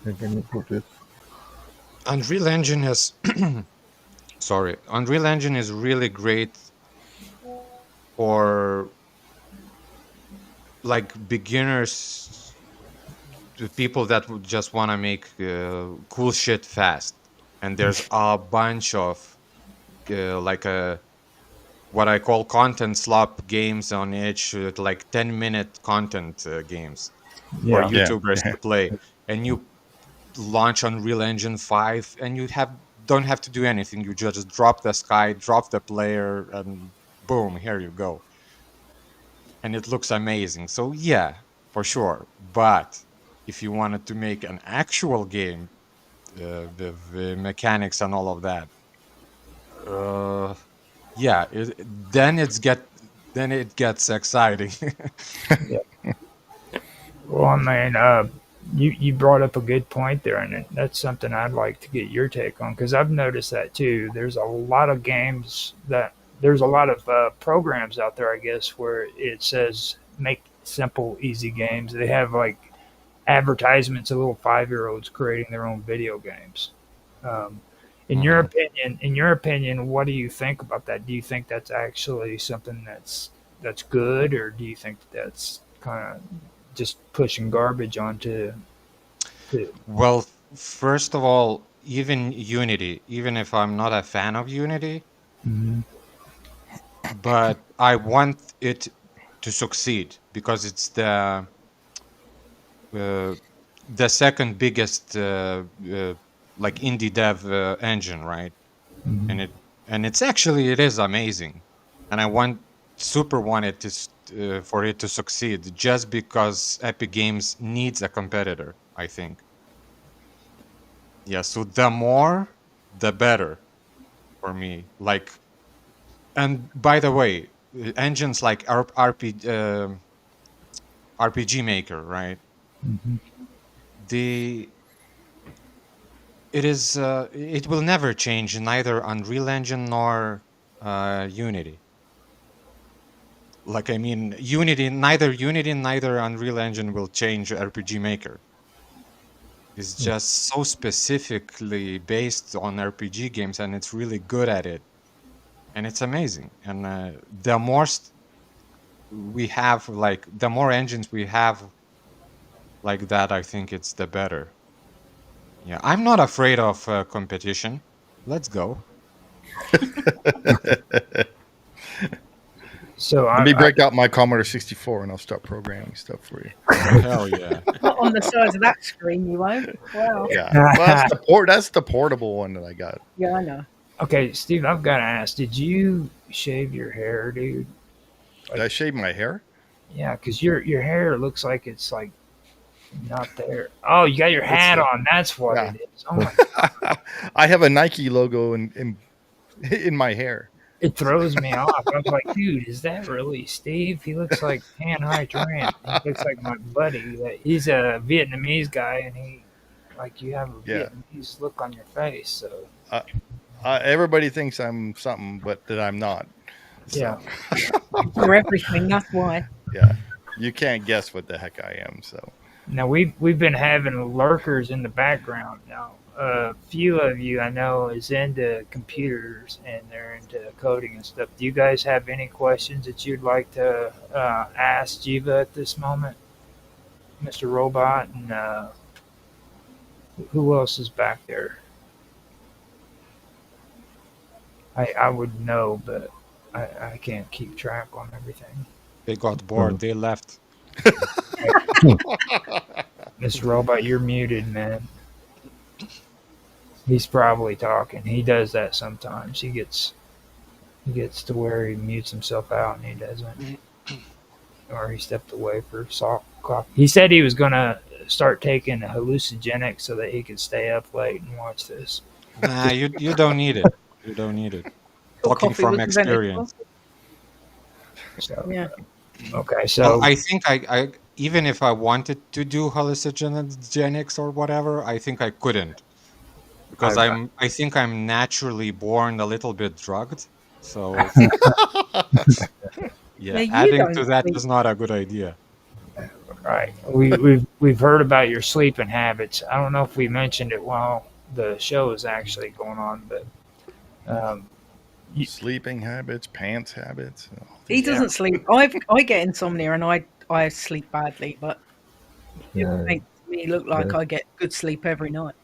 They're going to put it. Unreal Engine is sorry, Unreal Engine is really great for like beginners, to people that would just want to make cool shit fast. And there's a bunch of like what I call content slop games on itch, like 10-minute content games for Yeah. Yeah. YouTubers to play. And you launch Unreal Engine 5 and you don't have to do anything. You just drop the sky, drop the player, and boom, here you go. And it looks amazing. So yeah, for sure. But if you wanted to make an actual game with mechanics and all of that, uh, yeah, then it gets exciting. Well, I mean, you brought up a good point there, and that's something I'd like to get your take on because I've noticed that too. There's a lot of games that there's a lot of programs out there, I guess, where it says make simple, easy games. They have like advertisements of little 5-year-olds creating their own video games. Um, Mhm. in your opinion, what do you think about that? Do you think that's actually something that's good, or do you think that's kind of just pushing garbage onto? Well, first of all, even Unity, even if I'm not a fan of Unity, Mhm. but I want it to succeed because it's uh, the second biggest like indie dev engine, right? Mhm. And it's actually it is amazing, and I want it to for it to succeed just because Epic Games needs a competitor. I think. Yeah. So the more, the better for me. Like, and by the way, engines like RPG Maker, right? Mhm. The it will never change neither Unreal Engine nor Unity. Like I mean, Unity, neither Unreal Engine will change RPG Maker. It's just so specifically based on RPG games, and it's really good at it, and it's amazing. And the more we have, like the more engines we have like that, I think it's the better. Yeah, I'm not afraid of competition. Let's go. So Let me break out my Commodore 64 and I'll start programming stuff for you. Hell yeah. Not on the size of that screen, you won't. Wow. Yeah. Well, that's the portable one that I got. Yeah, I know. okay, Steve, I've got to ask: did you shave your hair, dude? Did I shave my hair? Yeah, because your hair looks like it's like not there. Oh, you got your hat It's, on. That's what yeah. it is. Oh my! I have a Nike logo in my hair. It throws me off. I was like, dude, is that really Steve? He looks like Han Hai Tran. He looks like my buddy. He's a Vietnamese guy, and you have a Yeah. Vietnamese look on your face. So Everybody thinks I'm something, but that I'm not. So, yeah. You're everything, that's why. yeah. You can't guess what the heck I am. So Now we've been having lurkers in the background. Now a few of you I know is into computers and they're into coding and stuff. Do you guys have any questions that you'd like to ask Jiva at this moment, Mr. Robot, and who else is back there? I would know, but I can't keep track on everything. They got bored. They left. Mr. Robot, you're muted, man. He's probably talking. He does that sometimes. He gets to where he mutes himself out and he doesn't, or he stepped away for soft coffee. He said he was gonna start taking hallucinogenics so that he could stay up late and watch this. Nah, you don't need it. You don't need it. Your Talking coffee from was invented for. experience. So Yeah. okay, Well, so I think I even if I wanted to do hallucinogenics or whatever, I think I couldn't because I- I think I'm naturally born a little bit drugged. So Yeah, yeah, you adding to don't that sleep. is not a good idea. right, we've heard about your sleeping habits. I don't know if we mentioned it while the show is actually going on, but um, Sleeping habits, pants habits. He yeah. doesn't sleep. I get insomnia and I sleep badly, but it Yeah. makes me look like I get good sleep every night.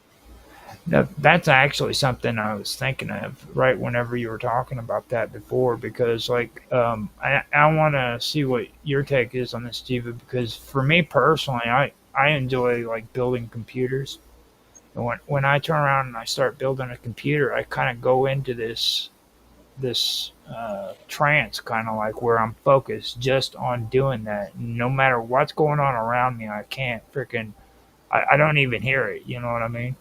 That's actually something I was thinking of right whenever you were talking about that before, because I want to see what your take is on this, Jiva, because for me personally, I enjoy like building computers. And when I turn around and I start building a computer, I kind of go into this trance, kind of like where I'm focused just on doing that. No matter what's going on around me, I can't freaking I don't even hear it. You know what I mean?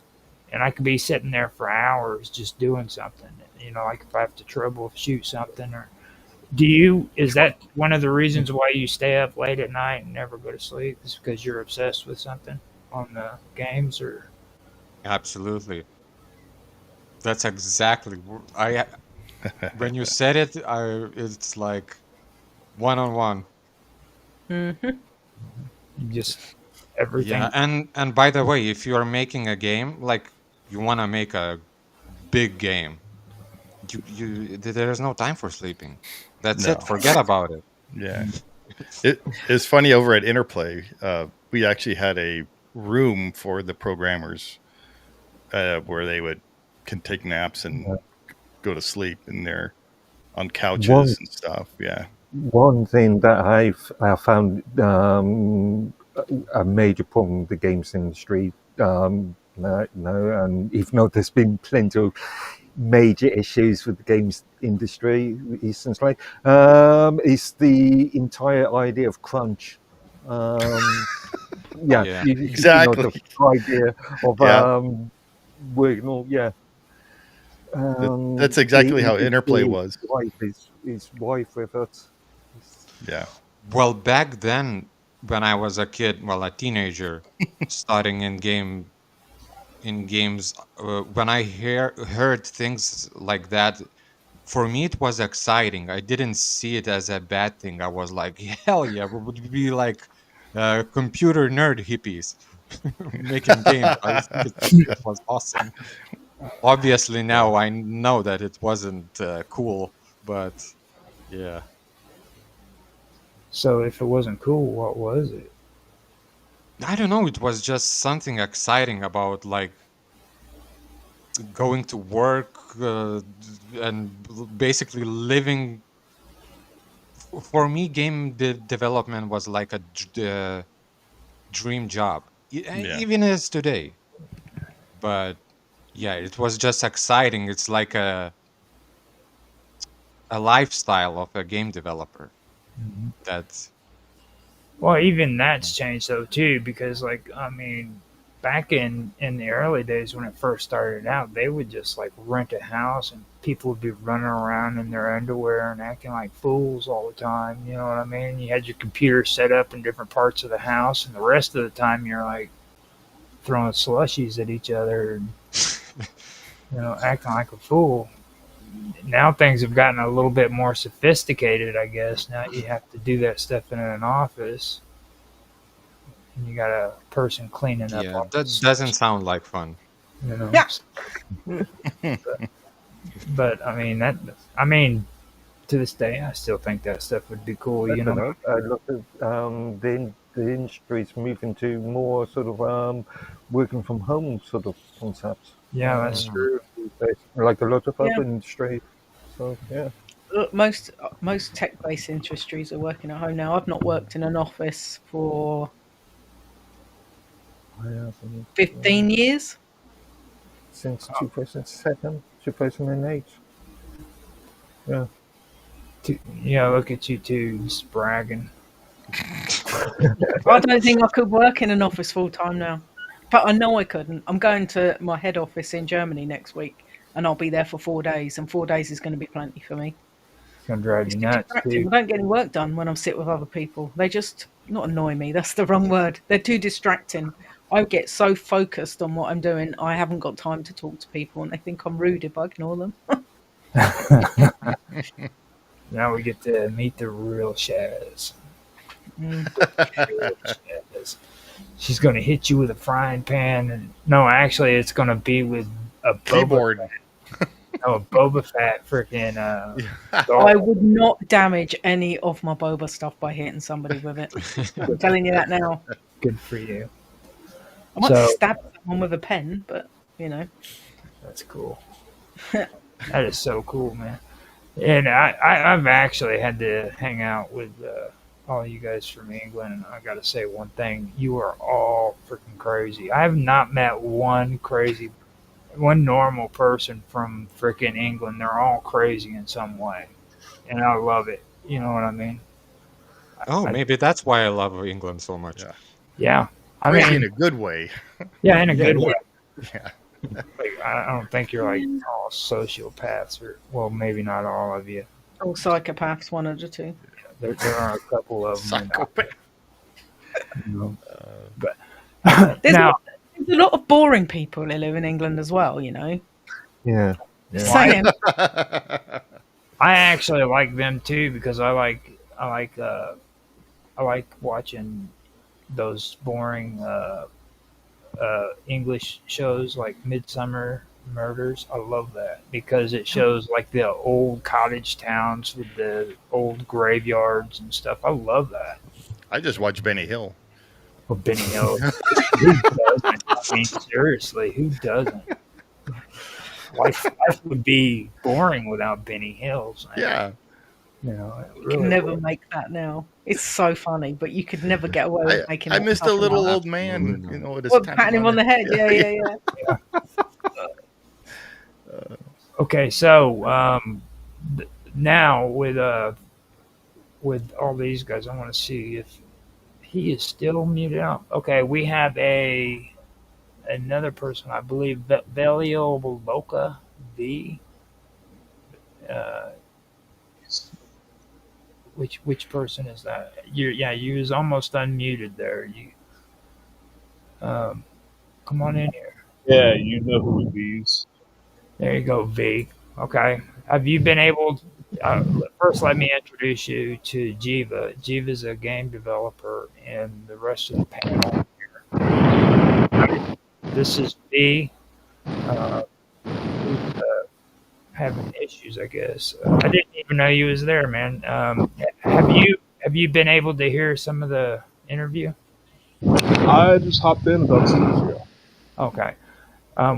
And I could be sitting there for hours just doing something. You know, like if I have to troubleshoot something, or is that one of the reasons why you stay up late at night and never go to sleep? Is because you're obsessed with something on the games, or Absolutely, that's exactly I. When you said it, it's like one on one. Mm-hmm. just everything? Yeah, and by the way, if you are making a game, like you want to make a big game, there's no time for sleeping. That's No. it. Forget about it. Yeah. It's funny over at Interplay. We actually had a room for the programmers where they can take naps and go to sleep in there on couches and stuff. Yeah. One thing that I found a major problem with the games industry, and even though there's been plenty of major issues with the games industry recently, is the entire idea of crunch. Yeah. Exactly. The idea of Yeah. working all, That's exactly how Interplay was. His wife with it. Yeah. Well, back then, when I was a kid, well, a teenager, starting in games, when I heard things like that, for me it was exciting. I didn't see it as a bad thing. I was like, hell yeah, we would be like computer nerd hippies making games. I think it was awesome. Obviously, now I know that it wasn't cool, but yeah. So if it wasn't cool, what was it? I don't know. It was just something exciting about like going to work and basically living. For me, game development was like a dream job, Yeah. even as today. But yeah, it was just exciting. It's like a lifestyle of a game developer. That's Well, even that's changed though too, because like I mean, back in the early days when it first started out, they would just like rent a house and people would be running around in their underwear and acting like fools all the time. You know what I mean? You had your computer set up in different parts of the house, and the rest of the time you're like throwing slushies at each other and acting like a fool. Now things have gotten a little bit more sophisticated, I guess. Now you have to do that stuff in an office. And you got a person cleaning up yeah. all That this, doesn't sound like fun. you know. Yeah. But I mean, to this day, I still think that stuff would be cool. I You don't know, know. A lot of the industry is moving to more sort of working from home sort of concepts. yeah, that's true. Like a lot of Yeah. other industry. So yeah. Look, most tech-based industries are working at home now. I've not worked in an office for Yeah, 15 years. since 2007, 2008. Yeah. Look at you two just bragging. I don't think I could work in an office full time now. But I know I couldn't. I'm going to my head office in Germany next week, and I'll be there for 4 days, and 4 days is going to be plenty for me. It's gonna drive It's you too nuts, distracting. dude. I don't get any work done when I'm sit with other people. They just not annoy me. That's the wrong word. They're too distracting. I get so focused on what I'm doing, I haven't got time to talk to people, and they think I'm rude if I ignore them. Now we get to meet the real Shaz. She's gonna hit you with a frying pan, and no, actually, it's gonna be with a Keyboard. a Boba Fett freaking. I would not damage any of my boba stuff by hitting somebody with it. I'm telling you that now. Good for you. I might So- stab someone with a pen, but That's cool. That is so cool, man. And I've actually had to hang out with all you guys from England, and I got to say one thing: you are all freaking crazy. I have not met one normal person from freaking England. They're all crazy in some way, and I love it. You know what I mean? Oh, maybe that's why I love England so much. Yeah. Yeah. I Crazy mean, in a good way. yeah, in a good way. Yeah. Like, I don't think you're like all sociopaths, or well, maybe not all of you. all psychopaths, one at a two. There are a couple of them. Psychopath. But There's now, a lot of boring people who live in England as well, you know. Yeah. Saying, I actually like them too because I like watching those boring English shows like Midsummer Murders. I love that because it shows like the old cottage towns with the old graveyards and stuff. I love that. I just watched Benny Hill. Well, Benny Hill. Who doesn't? I mean, seriously, who doesn't? Life would be boring without Benny Hills. Man. Yeah. You know, it you really can never would. make that now. It's so funny, but you could never get away with making I it missed a something little like old man, you know, with his that. Well, patting him on the head. Yeah. Okay, so now with all these guys, I want to see if he is still muted out. Okay, we have another person, I believe, Velio Loca V. Which person is that? You was almost unmuted there. You come on in here. Yeah, you know who it is. There you go, V. Okay. Have you been able? First, let me introduce you to Jiva. Jiva's a game developer, and the rest of the panel here. This is V. Who's having issues, I guess. I didn't even know you was there, man. Have you been able to hear some of the interview? I just hopped in about 2 years ago. Okay.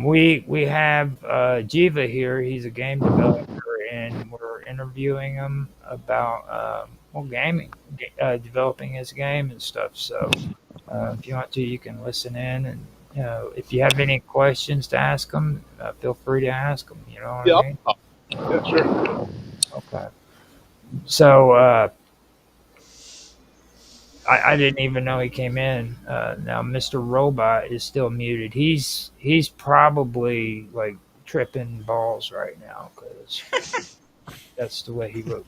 We have Jiva here. He's a game developer, and we're interviewing him about gaming, developing his game and stuff. So if you want to, you can listen in, and if you have any questions to ask him, feel free to ask him. You know what I mean? Yeah, sure. Okay. So I didn't even know he came in. Now Mr. Robot is still muted. He's probably like tripping balls right now because that's the way he wrote.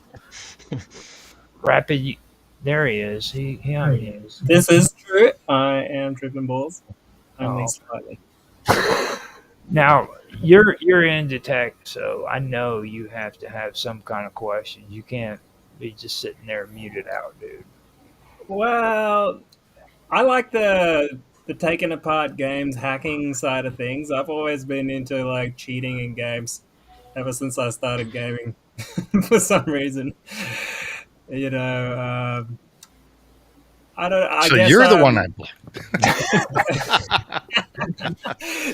Rapid, there he is. He unmuted. This is true. I am tripping balls. Only Oh. slightly. Now you're into tech, so I know you have to have some kind of questions. You can't be just sitting there muted out, dude. Well, I like the taking apart games, hacking side of things. I've always been into like cheating in games ever since I started gaming for some reason. You know, I So guess you're the one I blame.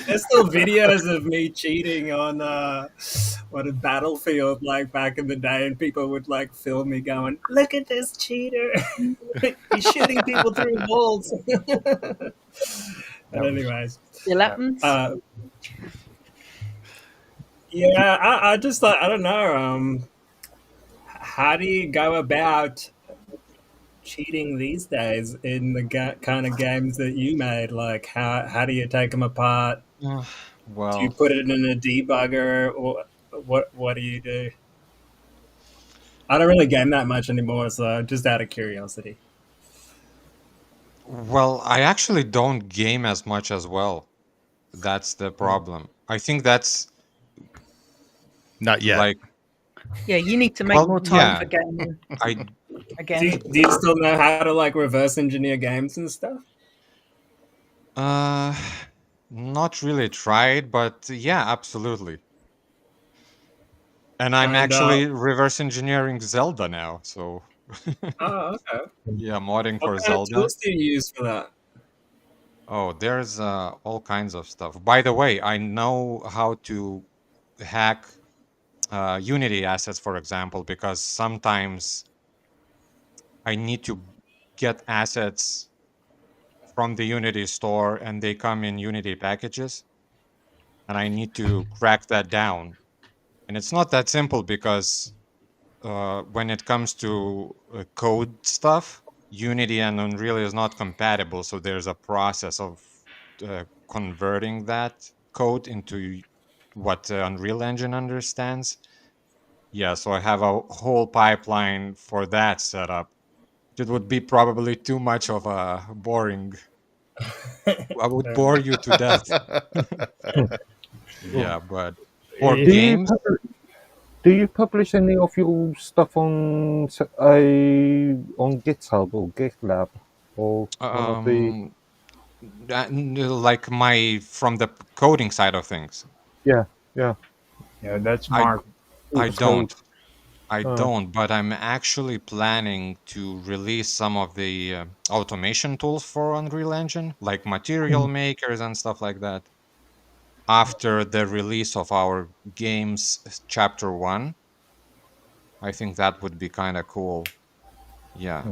there's still videos of me cheating on a Battlefield like back in the day, and people would like film me going, "Look at this cheater! He's shooting people through walls." But anyways, It happens. Yeah, I just thought I don't know. How do you go about cheating these days in the kind of games that you made? Like, how do you take them apart? Do you Well, put it in a debugger, or what do you do? I don't really game that much anymore, so just out of curiosity. I actually don't game as much as well. That's the problem. I think that's Not yet. like, Yeah, you need to make more time yeah, for gaming I Do again. do you still know how to like reverse engineer games and stuff? uh not really tried, but yeah, absolutely. And I'm And actually reverse engineering Zelda now, so oh, okay. yeah, modding What for kind of Zelda. tools do you use for that? Oh, there's all kinds of stuff. By the way, I know how to hack Unity assets, for example, because sometimes I need to get assets from the Unity store and they come in Unity packages, and I need to crack that down. And it's not that simple because when it comes to code stuff, Unity and Unreal is not compatible. So there's a process of converting that code into what Unreal Engine understands. Yeah, so I have a whole pipeline for that set up. It would be probably too much of a boring. I would bore you to death. Yeah, but for Eh, Do you games, do you publish any of your stuff on on GitHub or GitLab or one of the? um, like my from the coding side of things, Yeah, yeah. Yeah, that's I Mark. I So don't. I don't, but I'm actually planning to release some of the automation tools for Unreal Engine, like material makers and stuff like that, after the release of our games chapter 1. I think that would be kind of cool. Yeah.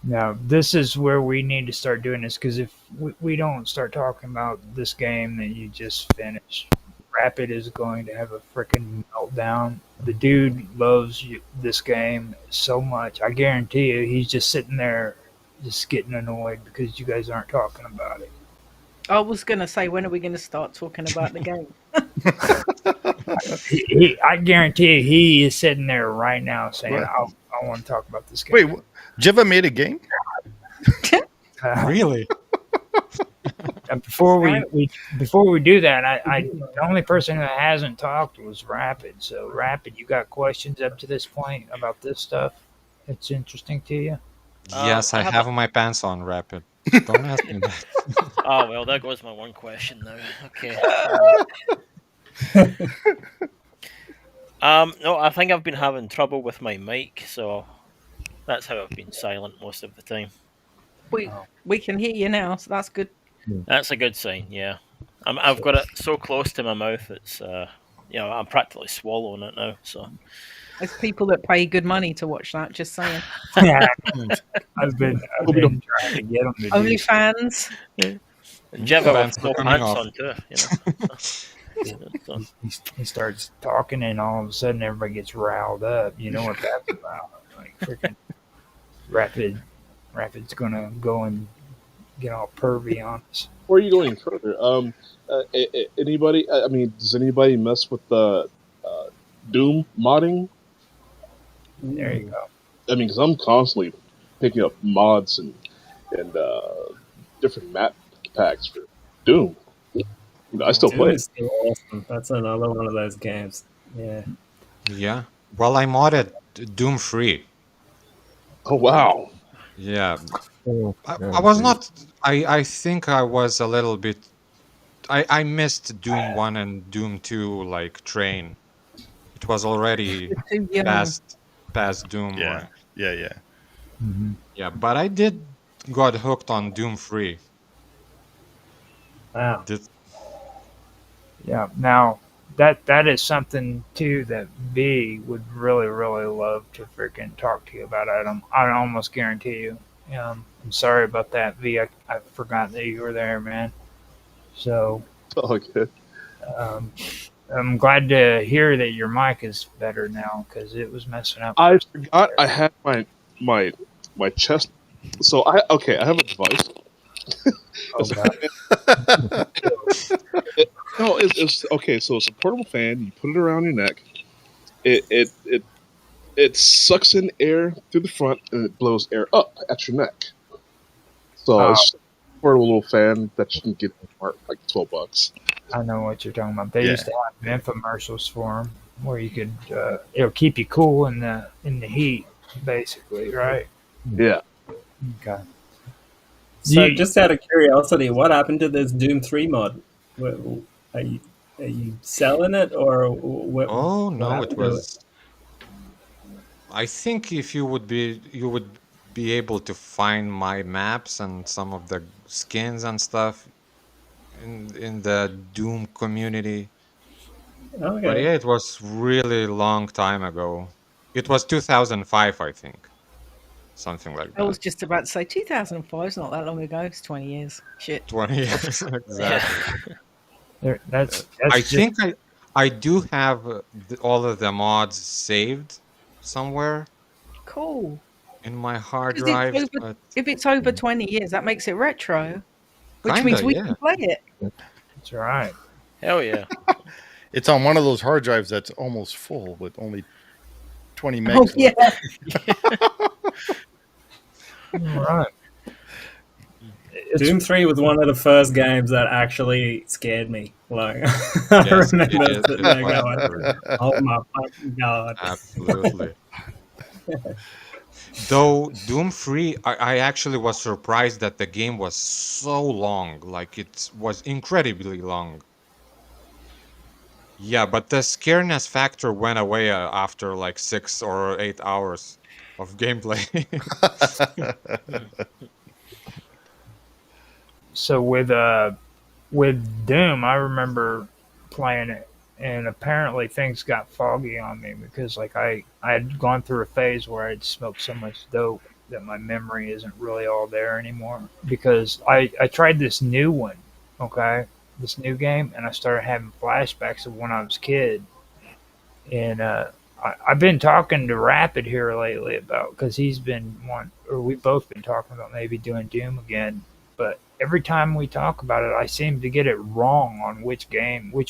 Now, this is where we need to start doing this because if we don't start talking about this game that you just finished, Rapid is going to have a freaking meltdown. The dude loves this game so much. I guarantee you, he's just sitting there, just getting annoyed because you guys aren't talking about it. I was going to say, when are we going to start talking about the game? I guarantee you, he is sitting there right now saying, What? I want to talk about this game. Wait, Jiva made a game? Really? And before we do that, I the only person who hasn't talked was Rapid. So Rapid, you got questions up to this point about this stuff? It's interesting to you? Yes, I I have have my pants on, Rapid. Don't ask me that. Oh, well, there goes my one question now. Okay. No, I think I've been having trouble with my mic, so that's how I've been silent most of the time. We can hear you now, so that's good. That's a good sign, yeah. I've got it so close to my mouth, it's, I'm practically swallowing it now, so. There's people that pay good money to watch that, just saying. Yeah, I've been trying to get them to do OnlyFans. And Jeff has Fans no are coming pants off. on too, So. he starts talking and all of a sudden everybody gets riled up. You know what that's about. Like freaking Rapid's gonna go and get all pervy on us. Where are you going further? Anybody? I mean, does anybody mess with the Doom modding? There you go. I mean, because I'm constantly picking up mods and different map packs for Doom. I still Doom play is still awesome. That's another one of those games. Yeah. Yeah. Well, I modded Doom Free. Oh wow! Yeah. Oh, I was not. I think I was a little bit. I missed Doom 1 and Doom 2 like train. It was already Too young. past Doom. Yeah. Yeah. Mm-hmm. Yeah, but I did got hooked on Doom Free. Wow. Yeah. Now that is something too that V would really love to freaking talk to you about. I almost guarantee you. I'm sorry about that, V. I forgot that you were there, man. So Oh, good. um, I'm glad to hear that your mic is better now because it was messing up. I forgot I had my my chest. So I have a device. Oh, It's, God. no, it's okay. So it's a portable fan. You put it around your neck. It sucks in air through the front and it blows air up at your neck. So Oh, it's a portable little fan that you can get for like $12. I know what you're talking about. They Yeah. used to have infomercials for them where you could it'll keep you cool in the heat, basically, right? Yeah. Okay. So, You- just out of curiosity, what happened to this Doom 3 mod? Are you, are you selling it, or Oh what no, it happened to it? was. I think if you would be able to find my maps and some of the skins and stuff in the Doom community. But Okay. yeah, it was really long time ago. It was 2005, I think. Something like I was that. just about to say 2005 is not that long ago. It's 20 years. Shit. 20 years exactly. that's I just think I do have all of the mods saved somewhere Cool. in my hard Because it's drives, over, but if it's over 20 years, that makes it retro, which means kinda, we yeah. can play it. that's right. Hell yeah. It's on one of those hard drives that's almost full with only 20 Oh, megs yeah. left. All right. It's, Doom 3 was one of the first games that actually scared me. Like, I Yes, remember it is. sitting It there was going, true. oh my fucking god. Absolutely. Though Doom 3, I actually was surprised that the game was so long. Like, it was incredibly long. Yeah, but the scareness factor went away after like 6 or 8 hours of gameplay. so with Doom, I remember playing it, and apparently things got foggy on me because like I had gone through a phase where I'd smoked so much dope that my memory isn't really all there anymore. Because I tried this new one, okay, this new game, and I started having flashbacks of when I was a kid, and I've been talking to Rapid here lately about because he's been we've both been talking about maybe doing Doom again, but every time we talk about it, I seem to get it wrong on which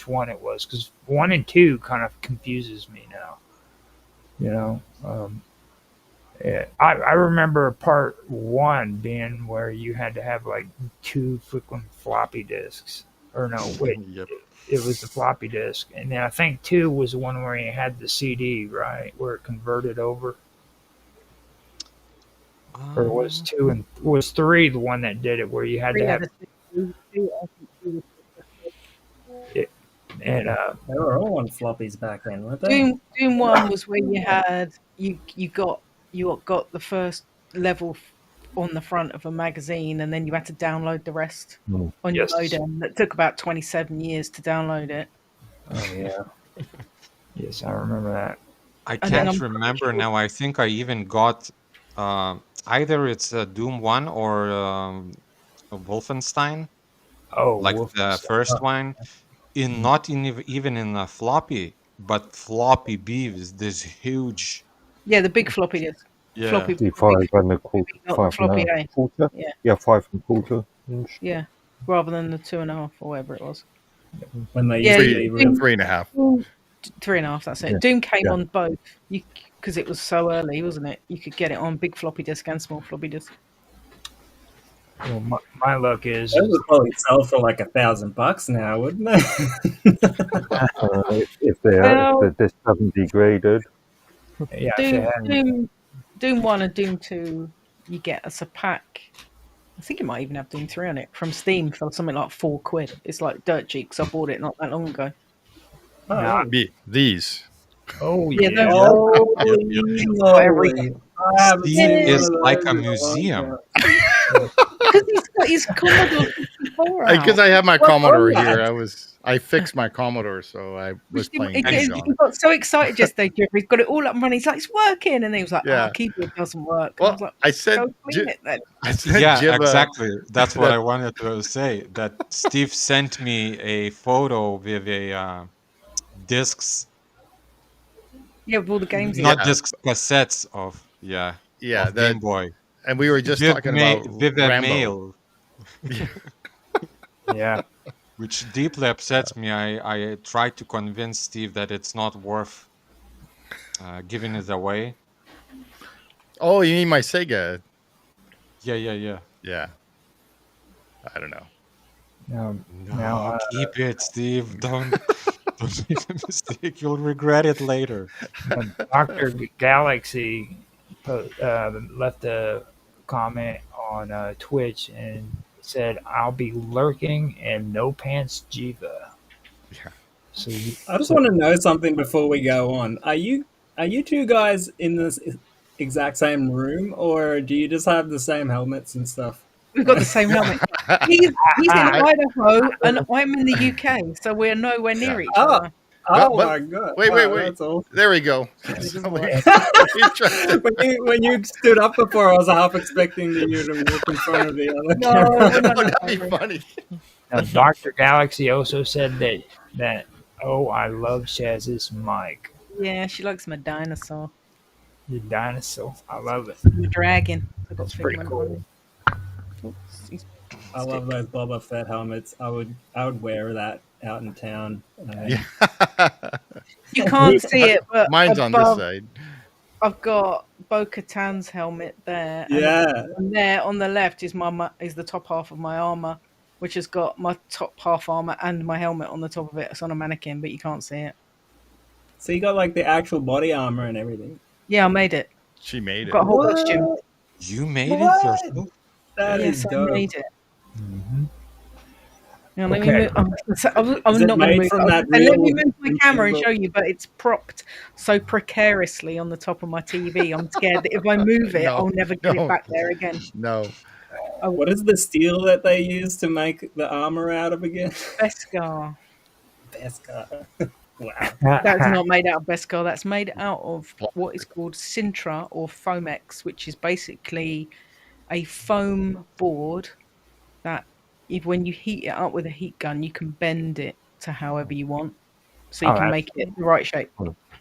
one it was, because 1 and 2 kind of confuses me now. You know, yeah, I remember part 1 being where you had to have like 2 freaking floppy disks, or no, wait, Yep. it was the floppy disk, and then I think 2 was the one where you had the CD, right, where it converted over. Or was 2 and was 3 the one that did it, where you had to have it, and They were all on floppies back then, weren't they? Doom 1 was where you had you got the first level on the front of a magazine, and then you had to download the rest on your Yes. modem. That took about 27 years to download it. oh yeah, yes, I remember that. I And then can't I'm remember now. I think I even got either it's Doom 1 or Wolfenstein, Oh, like the Wolfenstein. first one, even in a floppy, but floppy B is this huge. yeah, the big floppy disk. Yeah. Floppy, The 5.25, not the floppy A. quarter. Yeah. Yeah, 5.25 inch. Yeah, rather than the 2.5 or whatever it was. When they Yeah, used to be Doom- 3.5. 3.5. That's it. Yeah. Doom came Yeah. on both. Because it was so early, wasn't it? You could get it on big floppy disk and small floppy disk. Well, my luck is Those would probably sell for like $1,000 now, wouldn't they? If the disc hasn't degraded. yeah, if they hadn't- Doom 1 and Doom 2, you get as a pack. I think it might even have Doom 3 on it from Steam for something like £4. It's like dirt cheap because I bought it not that long ago. Oh, These. oh Yeah, yeah, holy got everything. moly. I haven't Steam seen one is of like those a in long museum. time. Because got his Commodore 64 out. Because I have my What Commodore was here. that? I fixed my Commodore, so I was playing games on He it. got so excited yesterday, Jim. He's got it all up and running. He's like, it's working. And then he was like, Yeah. oh, keyboard doesn't work. And I Well, was like, I said, go clean it then. I said, Yeah, Jim, exactly. That's what that- I wanted to say. That Steve sent me a photo with a discs, Yeah, with all the games. not Yeah. discs, cassettes of yeah, of that, Game Boy. and we were just talking about with a Rambo. mail, Yeah. which deeply upsets me. I tried to convince Steve that it's not worth giving it away. Oh, you mean my Sega? Yeah. Yeah. I don't know. No, No, keep it, Steve. Don't make a mistake. You'll regret it later. Dr. Galaxy left a comment on Twitch and said, "I'll be lurking in No Pants Jiva." Yeah. So I just want to know something before we go on. Are you two guys in this exact same room, or do you just have the same helmets and stuff? We've got the same helmet. He's in Idaho and I'm in the UK, so we're nowhere near each other. Oh But- my god! wait. That's all. There we go. when you stood up before, I was half expecting you to walk in front of the other. No, camera. no, That'd be funny. Dr. Galaxy also said that I love Shaz's mic. Yeah, she likes my dinosaur. The dinosaur. I love it. The dragon. I've got It's pretty figment cool. on it. Oops, he's- I love those Boba Fett helmets. I would wear that out in town. Yeah. You can't see it, but Mine's on this above, side. I've got Bo-Katan's helmet there. Yeah. And there on the left is the top half of my armor, which has got my top half armor and my helmet on the top of it. It's on a mannequin, but you can't see it. So you got like the actual body armor and everything. Yeah, I made it. She made it. Got a whole costume. You made What? it yourself? That is Yes, I dope. made it. Mm-hmm. Now, let Okay. me move. I'm Is not it going to made move. from that Let me real move my camera and real- show you, but it's propped so precariously on the top of my TV. I'm scared that if I move it, No, I'll never get no. it back there again. No. What is the steel that they use to make the armor out of again? Beskar. Beskar. Wow. That's not made out of Beskar. That's made out of what is called Sintra or Foamex, which is basically a foam board that when you heat it up with a heat gun, you can bend it to however you want. So you Oh, can that's make it the right shape.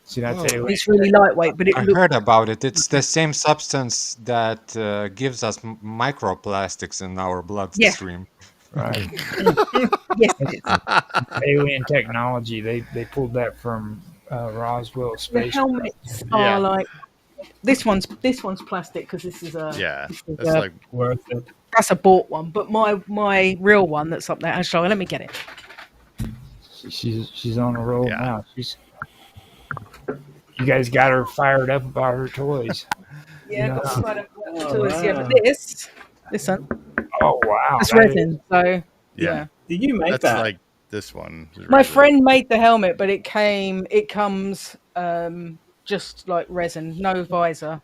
See, that's Oh. it. It's really lightweight, but it I looks heard about it. It's the same substance that gives us microplastics in our bloodstream. Right. yes, it is. Alien technology. They pulled that from Roswell The space. helmets Yeah. are like this one's plastic because this is a Yeah. this is That's a- like Worth it. that's a bought one. But my real one that's up there. Actually, let me get it. She's on a roll Yeah. now. You guys got her fired up about her toys. Yeah, Yeah. I've got quite a Oh, toys here, wow. but this one, Oh wow! it's that is- resin. So yeah. yeah. Did you make That's that? like this one. is My resin. friend made the helmet, but it comes just like resin, no visor.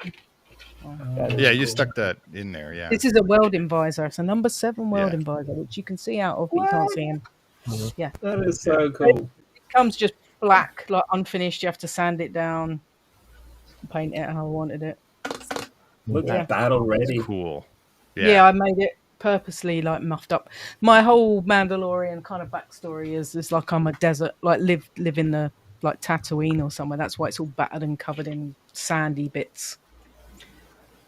that is Yeah, you cool. stuck that in there. Yeah. This is a welding visor. It's a number 7 welding visor, which you can see out of, but you can't see in. That is so cool. It comes just black, like unfinished. You have to sand it down, paint it how I wanted it. Look Yeah. at battle ready. Cool. Yeah. I made it purposely like muffed up. My whole Mandalorian kind of backstory is like I'm a desert, like live in the like Tatooine or somewhere. That's why it's all battered and covered in sandy bits.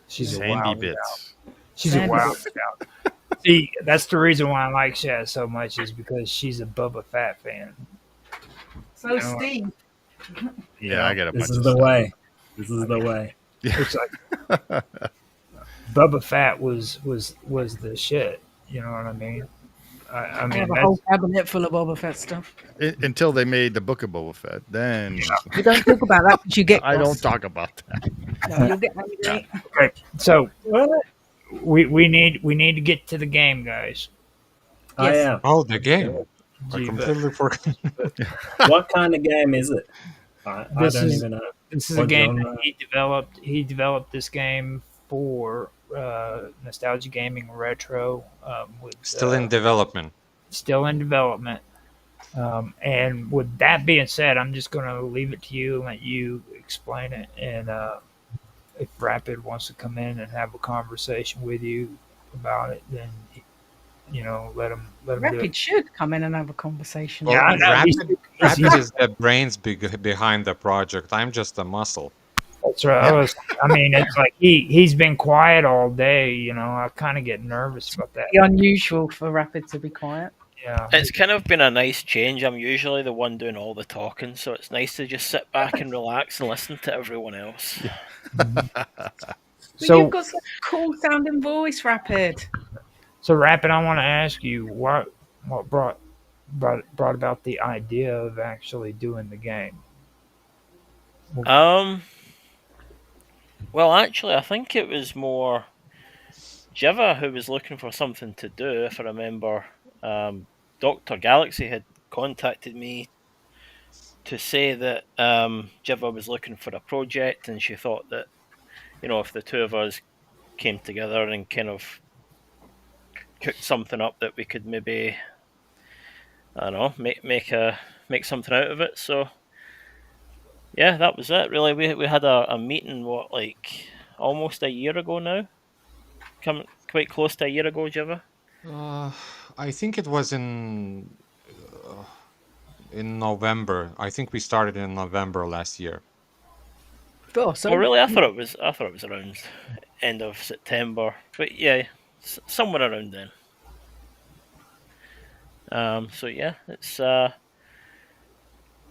She's a Sandy wild bits. She's Sandy a wild scout. See, that's the reason why I like Shaz so much is because she's a Bubba Fett fan. So You know, Steve, Yeah, I got a bunch This is of the stuff. way. This is the way. It's like Bubba Fett was the shit. You know what I mean? I I mean, have a that's, whole cabinet full of Boba Fett stuff. Until they made the Book of Boba Fett. Then We don't talk about that because you get I don't cross. talk about that. No, you'll get angry. okay. So What? we need to get to the game, guys. I Yes. am. Oh, the game. I Gee, completely forgot. What kind of game is it? I This don't is- even know. This is a What game genre? that he developed. He developed this game for Nostalgia Gaming Retro with Still in development. still in development. And with that being said, I'm just going to leave it to you and let you explain it. And if Rapid wants to come in and have a conversation with you about it, then let him do it. Rapid should come in and have a conversation. Yeah, I know. Rapid is the brains behind the project. I'm just a muscle. That's right. I mean, it's like he's been quiet all day. I kind of get nervous about that. It's unusual for Rapid to be quiet. Yeah, It's kind of been a nice change. I'm usually the one doing all the talking, so it's nice to just sit back and relax and listen to everyone else. But So you've got such a cool sounding voice, Rapid. so Rapid, I want to ask you what brought about the idea of actually doing the game. Well, actually, I think it was more Jiva who was looking for something to do. If I remember, Dr. Galaxy had contacted me to say that Jiva was looking for a project, and she thought that if the two of us came together and kind of cooked something up, that we could maybe, I don't know, make something out of it. So yeah, that was it. Really, we had a meeting almost a year ago now, quite close to a year ago, Jiva. I think it was in November. I think we started in November last year. Oh, really? I thought it was around end of September, but yeah, somewhere around then. So yeah, it's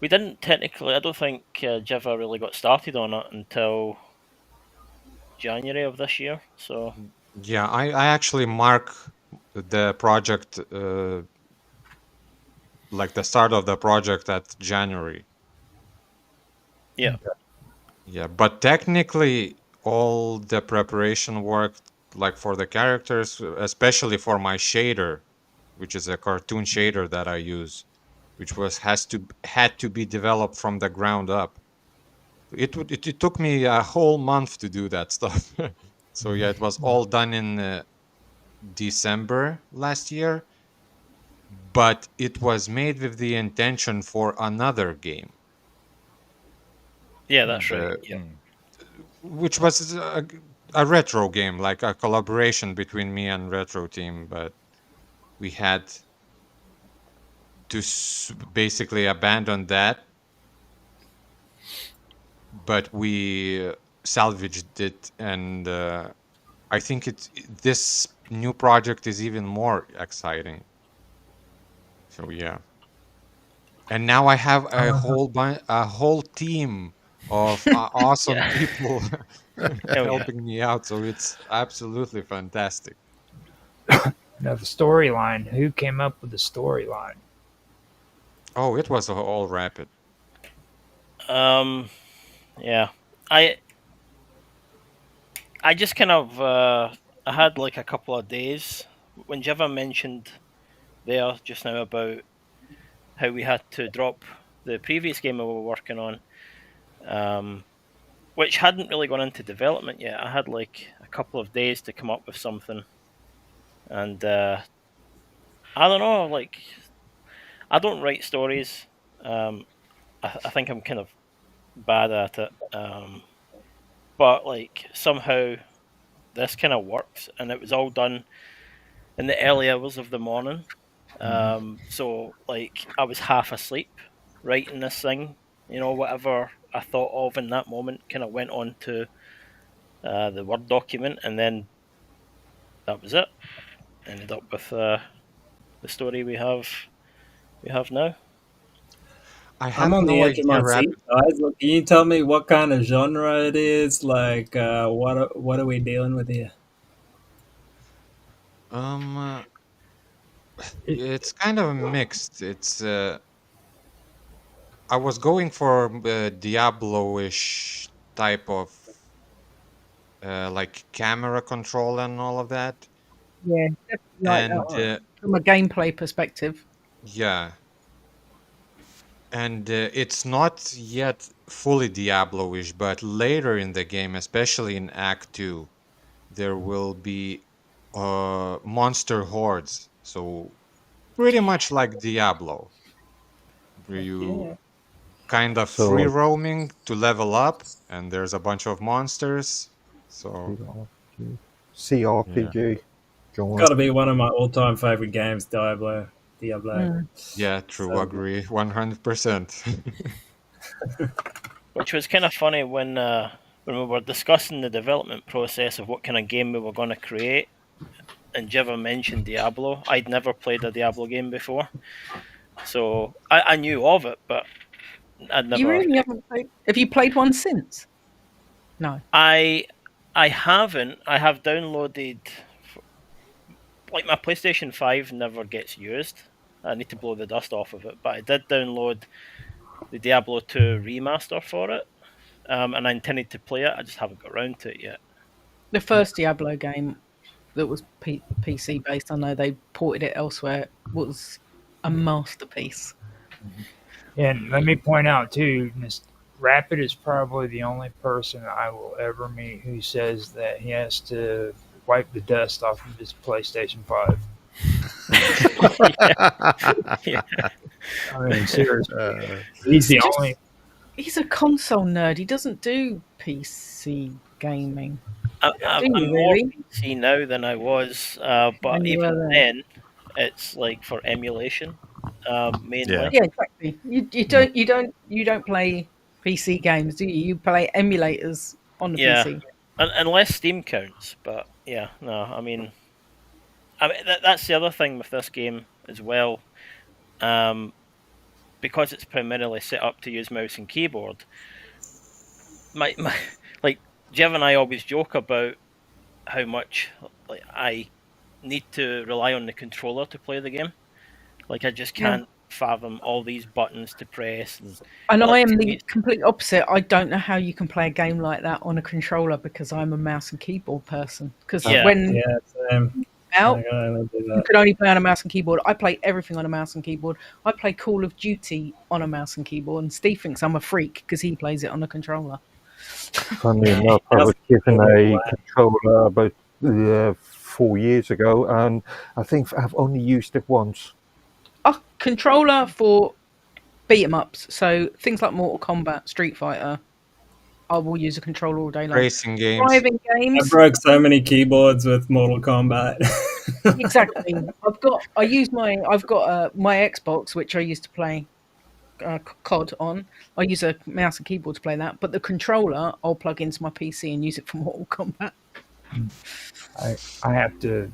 we didn't technically. I don't think Jiva really got started on it until January of this year. So yeah, I actually mark the project, like the start of the project, at January. Yeah. Yeah, but technically all the preparation work, like for the characters, especially for my shader, which is a cartoon shader that I use, which had to be developed from the ground up. It took me a whole month to do that stuff. So yeah, it was all done in December last year, but it was made with the intention for another game. Yeah, that's right. Yeah. Which was a retro game, like a collaboration between me and Retro Team, but we had to basically abandon that. But we salvaged it, and I think this new project is even more exciting. So yeah, and now I have a whole team of awesome people helping me out. So it's absolutely fantastic. Now the storyline. Who came up with the storyline? Oh, it was all Rapid. Yeah, I just kind of I had like a couple of days when Jiva mentioned there just now about how we had to drop the previous game we were working on, which hadn't really gone into development yet. I had like a couple of days to come up with something, and I don't know, like I don't write stories. I think I'm kind of bad at it, but like somehow this kind of works, and it was all done in the early hours of the morning. So like I was half asleep writing this thing, whatever I thought of in that moment kind of went on to the Word document, and then that was it. Ended up with the story we have now. I'm on the edge of my seat, guys. Look, can you tell me what kind of genre it is? Like, what are we dealing with here? It's kind of mixed. It's I was going for Diablo-ish type of like camera control and all of that. Yeah, definitely like that one. From a gameplay perspective. Yeah. And it's not yet fully Diablo-ish, but later in the game, especially in Act 2, there will be monster hordes. So pretty much like Diablo, where you Yeah. kind of So, free like, roaming to level up, and there's a bunch of monsters. So yeah, CRPG. John. Got to be one of my all-time favorite games, Diablo. Diablo. Mm. yeah, true, So agree, 100%. Which was kind of funny when we were discussing the development process of what kind of game we were going to create, and Jiva mentioned Diablo. I'd never played a Diablo game before, so I knew of it, but I'd You never. really haven't played? Have you played one since? No. I haven't. I have downloaded. Like my PlayStation 5 never gets used. I need to blow the dust off of it, but I did download the Diablo 2 remaster for it, and I intended to play it. I just haven't got around to it yet. The first Diablo game that was PC based, I know they ported it elsewhere, was a masterpiece. And let me point out too, Rapid is probably the only person I will ever meet who says that he has to wipe the dust off of his PlayStation 5. Yeah. I mean, seriously, he's the only. He's a console nerd. He doesn't do PC gaming. I'm more PC now than I was, but When you were even there. then, it's like for emulation mainly. Yeah. Yeah, exactly. You don't play PC games, do you? You play emulators on the Yeah. PC. Unless Steam counts, but yeah, no. I mean that's the other thing with this game as well. Because it's primarily set up to use mouse and keyboard. My like Jeff and I always joke about how much like I need to rely on the controller to play the game. Like I just can't fathom all these buttons to press. And I am the complete opposite. I don't know how you can play a game like that on a controller because I'm a mouse and keyboard person. Because when out, you could only play on a mouse and keyboard. I play everything on a mouse and keyboard. I play Call of Duty on a mouse and keyboard, and Steve thinks I'm a freak because he plays it on a controller. Funny enough, I was given a controller about 4 years ago, and I think I've only used it once. A controller for beat 'em ups, so things like Mortal Kombat, Street Fighter. I will use a controller all day long. Racing games. Driving games. I broke so many keyboards with Mortal Kombat. Exactly. I've got my Xbox, which I used to play COD on. I use a mouse and keyboard to play that, but the controller I'll plug into my PC and use it for Mortal Kombat. I have to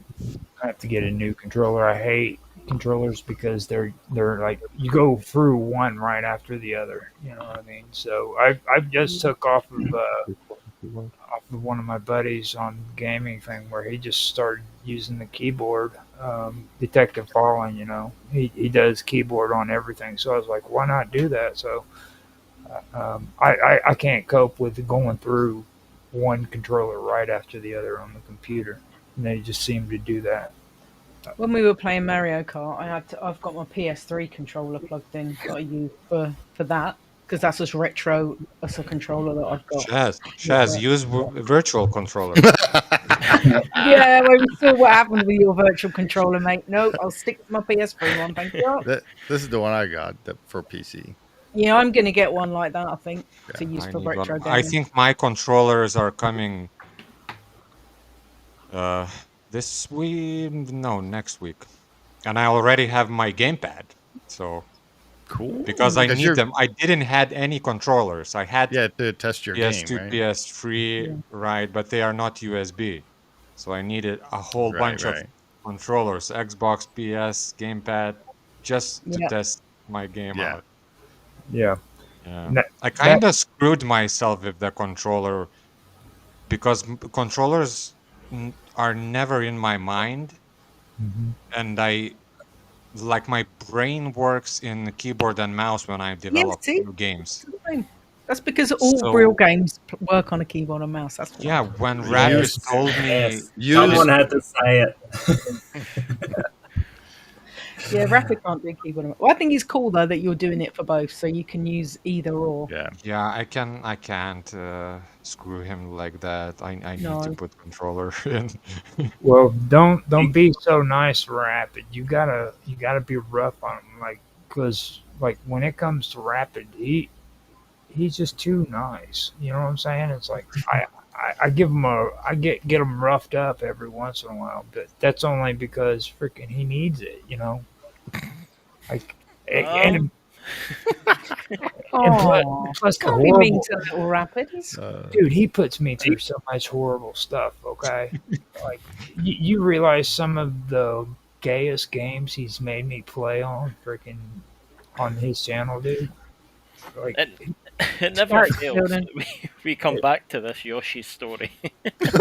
get a new controller. I hate controllers because they're like you go through one right after the other. You know what I mean? So I just took off of one of my buddies on gaming thing where he just started using the keyboard. Detective Fallen, you know, he does keyboard on everything. So I was like, why not do that? So I can't cope with going through one controller right after the other on the computer, and they just seem to do that. When we were playing Mario Kart, I've got my PS3 controller plugged in that I use for that because that's as retro as a controller that I've got. Shaz, use virtual controller. Yeah, well, we saw what happened with your virtual controller, mate. No, I'll stick with my PS3 one, thank you. This is the one I got for PC. Yeah, I'm going to get one like that, I think, to use for retro gaming. I think my controllers are coming next week. And I already have my gamepad. So cool. Because I need them. I didn't had any controllers. I had to test your PS2, game, right? PS3, right, but they are not USB. So I needed a whole bunch of controllers, Xbox, PS, gamepad, just to test my game out. Yeah. I kind of screwed myself with the controller because controllers are never in my mind. Mm-hmm. And my brain works in keyboard and mouse when I develop new games. That's because all real games work on a keyboard and mouse. That's when Rapid told me... Someone had to say it. Yeah, Rapid can't do keyboard. Well, I think it's cool though that you're doing it for both, so you can use either or. Yeah. Yeah, I can't screw him like that. I need to No. put controller in. Well, don't be so nice, Rapid. You gotta be rough on him, like, because like when it comes to Rapid, he's just too nice. You know what I'm saying? It's like I give him get him roughed up every once in a while, but that's only because freaking he needs it. You know, like and plus the Can't be mean horrible. to little Rapid. He's Dude, he puts me through so much horrible stuff, okay? Like, you realize some of the gayest games he's made me play on his channel, dude? Like, It never Character fails. building. We come back to this Yoshi story.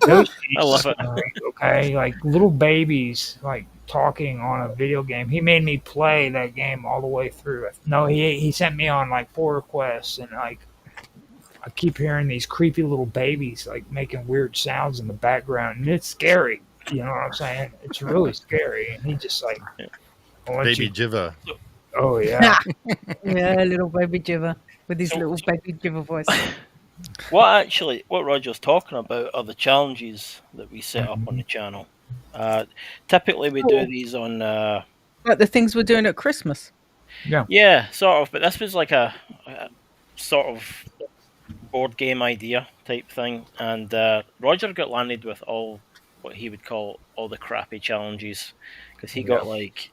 Yoshi's I love it. like, okay? Like, little babies, like, talking on a video game. He made me play that game all the way through. No, he sent me on, like, 4 requests, and, like, I keep hearing these creepy little babies like making weird sounds in the background, and it's scary. You know what I'm saying? It's really scary. And he just like, Baby Jiva. Oh yeah. yeah, little baby Jiva with his little baby Jiva voice. What Roger's talking about are the challenges that we set up on the channel. Typically, we do these on like the things we're doing at Christmas. Yeah, sort of. But this was like a sort of board game idea type thing, and Roger got landed with all what he would call all the crappy challenges because he got like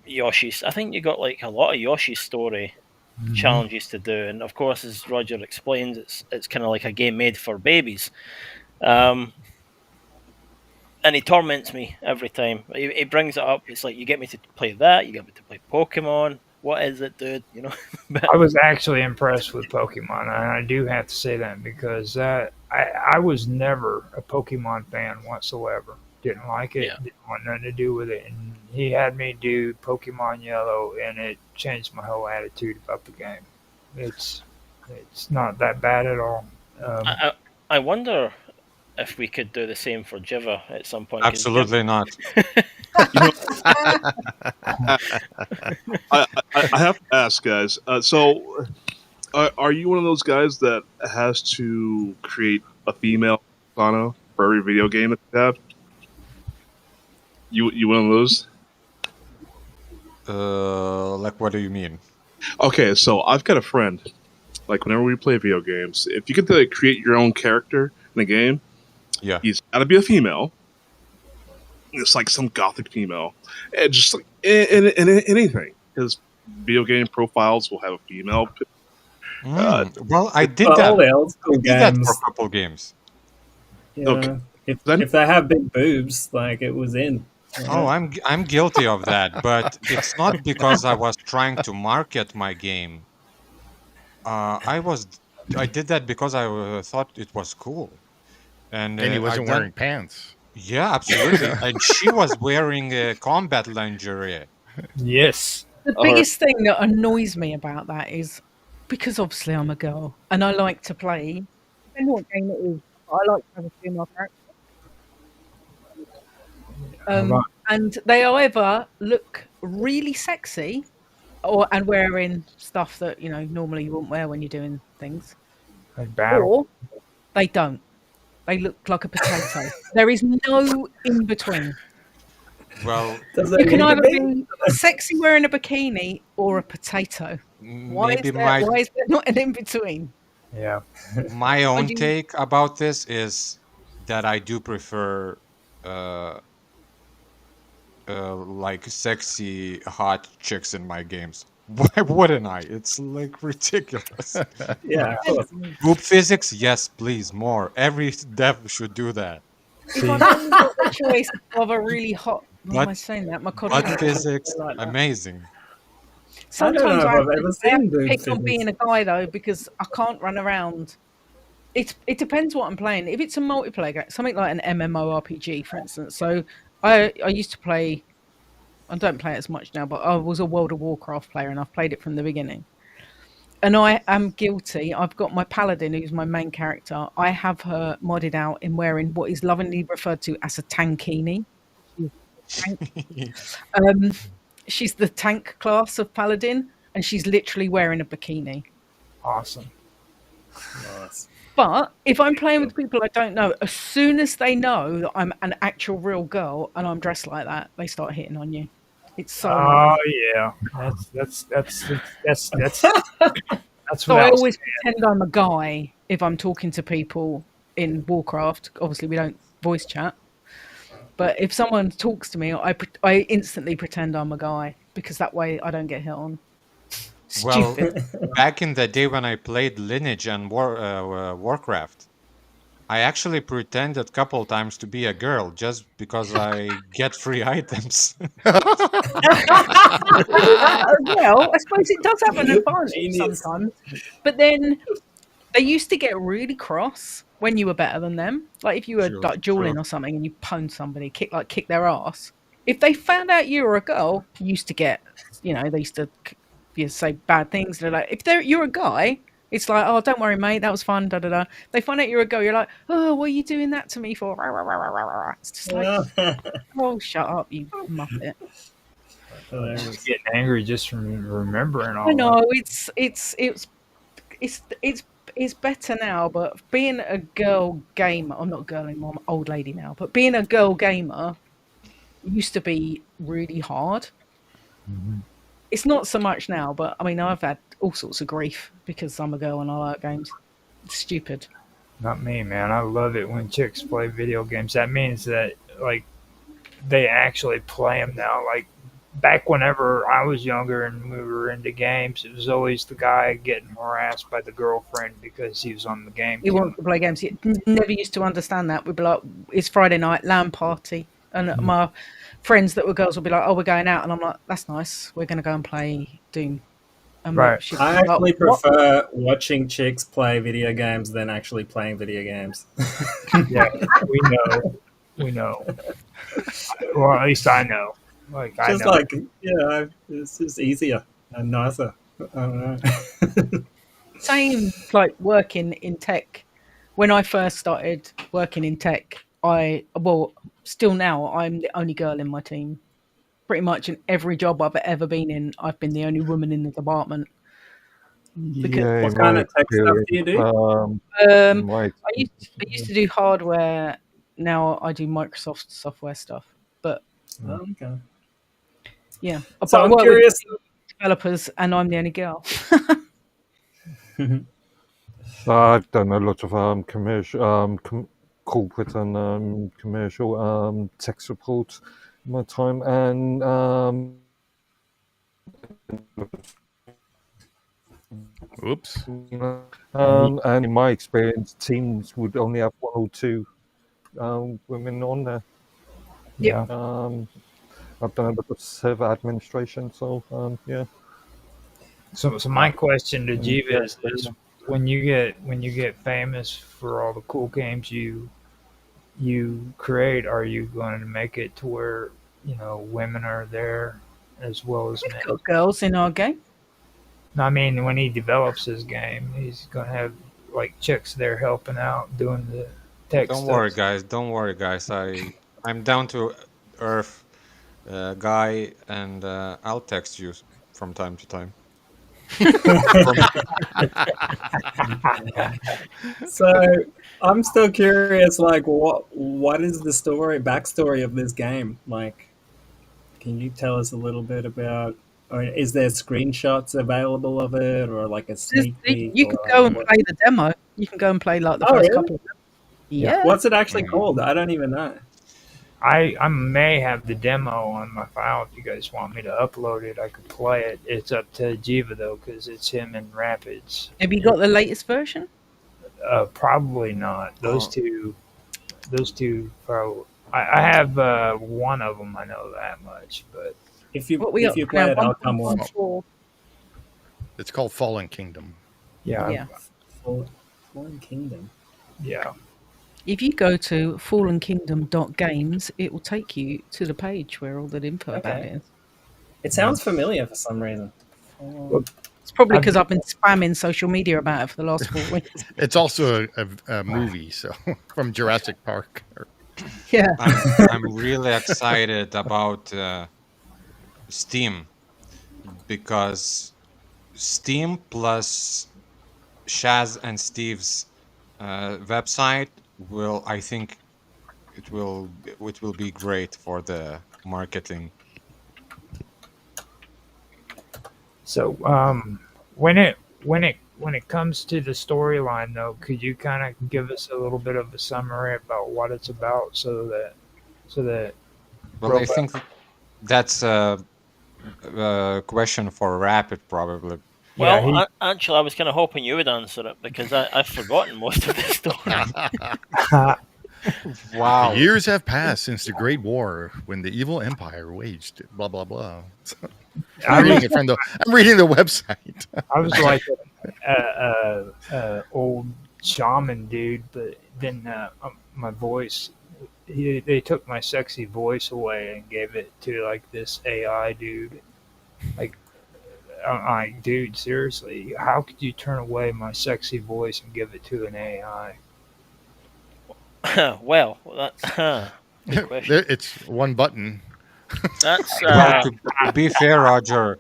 Yoshi's. I think you got like a lot of Yoshi's Story challenges to do, and of course, as Roger explains, it's kind of like a game made for babies. And he torments me every time. He brings it up. It's like, you get me to play that, you get me to play Pokemon. What is it, dude? You know. I was actually impressed with Pokemon, and I do have to say that because I was never a Pokemon fan whatsoever. Didn't like it. Yeah. Didn't want nothing to do with it. And he had me do Pokemon Yellow, and it changed my whole attitude about the game. It's not that bad at all. I wonder if we could do the same for Jiva at some point. 'cause Absolutely not. I have to ask, guys. So, are you one of those guys that has to create a female persona for every video game that you have? You one of those? Like, what do you mean? Okay, so I've got a friend. Like, whenever we play video games, if you get to create your own character in a game, he's got to be a female. It's like some gothic female, and just like in anything, because video game profiles will have a female. Well, I did all that. the old school I did that games. for a couple games. Yeah. Okay. If they have big boobs, like it was in. Oh, I'm guilty of that, but it's not because I was trying to market my game. I did that because I thought it was cool, and he wasn't wearing pants. Yeah, absolutely. And she was wearing combat lingerie. Yes. The biggest thing that annoys me about that is because obviously I'm a girl and I like to play. I don't know what game it is. But I like to have a female character. And they either look really sexy and wearing stuff that, normally you wouldn't wear when you're doing things. Or they don't. They look like a potato. There is no in between. Well, you can either be sexy wearing a bikini or a potato. Why is there not an in between? Yeah. My own take about this is that I do prefer like sexy hot chicks in my games. Why wouldn't I? It's like ridiculous. Yeah. Group physics, yes, please, more. Every dev should do that. If I've only got the choice of a really hot, why am I saying that? My Butt physics, like that. Amazing. Sometimes I have to pick on being a guy though because I can't run around. It depends what I'm playing. If it's a multiplayer game, something like an MMORPG, for instance. So I used to play. I don't play it as much now, but I was a World of Warcraft player and I've played it from the beginning. And I am guilty. I've got my paladin, who's my main character. I have her modded out in wearing what is lovingly referred to as a tankini. tank. She's the tank class of paladin, and she's literally wearing a bikini. Awesome. Nice. But if I'm playing with people I don't know, as soon as they know that I'm an actual real girl and I'm dressed like that, they start hitting on you. It's so. Oh yeah, that's So what I I was always saying. pretend I'm a guy if I'm talking to people in Warcraft. Obviously, we don't voice chat. But if someone talks to me, I instantly pretend I'm a guy because that way I don't get hit on. Well, Stupid. back in the day when I played Lineage and Warcraft, I actually pretended a couple times to be a girl just because I get free items. Well, I suppose it does have an advantage Genius. sometimes. But then they used to get really cross when you were better than them. Like if you were Sure, like dueling or something and you pwned somebody, kick their ass. If they found out you were a girl, you used to get, they used to say bad things. They're like, if you're a guy, it's like, oh, don't worry, mate, that was fun. Da da da. They find out you're a girl, you're like, oh, what are you doing that to me for? It's just like, oh, shut up, you muppet. Just getting angry just from remembering all. I know it's better now, but being a girl gamer, I'm not a girl anymore, I'm an old lady now, but being a girl gamer used to be really hard. Mm-hmm. It's not so much now, but I mean, I've had all sorts of grief because I'm a girl and I like games. It's stupid. Not me, man. I love it when chicks play video games. That means that like they actually play them now. Like back whenever I was younger and we were into games, it was always the guy getting harassed by the girlfriend because he was on the game. He wanted to play games. He never used to understand that. We'd be like, it's Friday night, LAN party. And my friends that were girls would be like, oh, we're going out. And I'm like, that's nice. We're going to go and play Doom. And Right. I actually prefer watching chicks play video games than actually playing video games. Yeah, we know. Well, at least I know. Like I Just know. like, it's just easier and nicer. I don't know. Same like working in tech. When I first started working in tech, still now, I'm the only girl in my team. Pretty much in every job I've ever been in, I've been the only woman in the department. Yeah, What kind of tech stuff do you do? I used to do hardware. Now I do Microsoft software stuff. But Okay. yeah, So I I'm work with curious. developers, and I'm the only girl. I've done a lot of commercial, corporate and commercial tech support in my time, and Oops. and in my experience, teams would only have one or two women on there. Yeah. I've done a bit of server administration, so yeah. So my question to Jiva is when you get famous for all the cool games you create, are you going to make it to where women are there as well as We've men? got girls in our game. No, I mean when he develops his game, he's going to have like chicks there helping out doing the tech Don't stuff. worry, guys. Don't worry, guys. I'm down to earth guy, and I'll text you from time to time. So I'm still curious, like, what is the backstory of this game? Like, can you tell us a little bit about, or is there screenshots available of it, or like a sneak peek? You can go and play the demo. You can go and play like the first really? couple of them. Yeah. What's it actually called? I don't even know. I may have the demo on my file if you guys want me to upload it. I could play it. It's up to Jiva though, because it's him and Rapids. Have you got the latest version? Probably not. Those two. Probably. I have one of them. I know that much, but if you play it, I'll come on. It's called Fallen Kingdom. Yeah. Fallen Kingdom. Yeah. If you go to fallenkingdom.games, it will take you to the page where all the info about it is. It sounds familiar for some reason. It's probably because I've been spamming social media about it for the last 4 weeks. It's also a movie, so from Jurassic Park. Yeah. I'm really excited about Steam, because Steam plus Shaz and Steve's website I think it will be great for the marketing. So, when it comes to the storyline, though, could you kind of give us a little bit of a summary about what it's about, so that Well, I think that's a question for Rapid, probably. Yeah, Well, actually, I was kind of hoping you would answer it, because I've forgotten most of the story. Wow. Years have passed since the Great War, when the evil empire waged blah blah blah. I'm reading it from I'm reading the website. I was like a old shaman dude, but then my voice. They took my sexy voice away and gave it to like this AI dude. Like, I'm like, dude, seriously, how could you turn away my sexy voice and give it to an AI? Well, that good question. It's one button. That's Well, to be fair, Roger,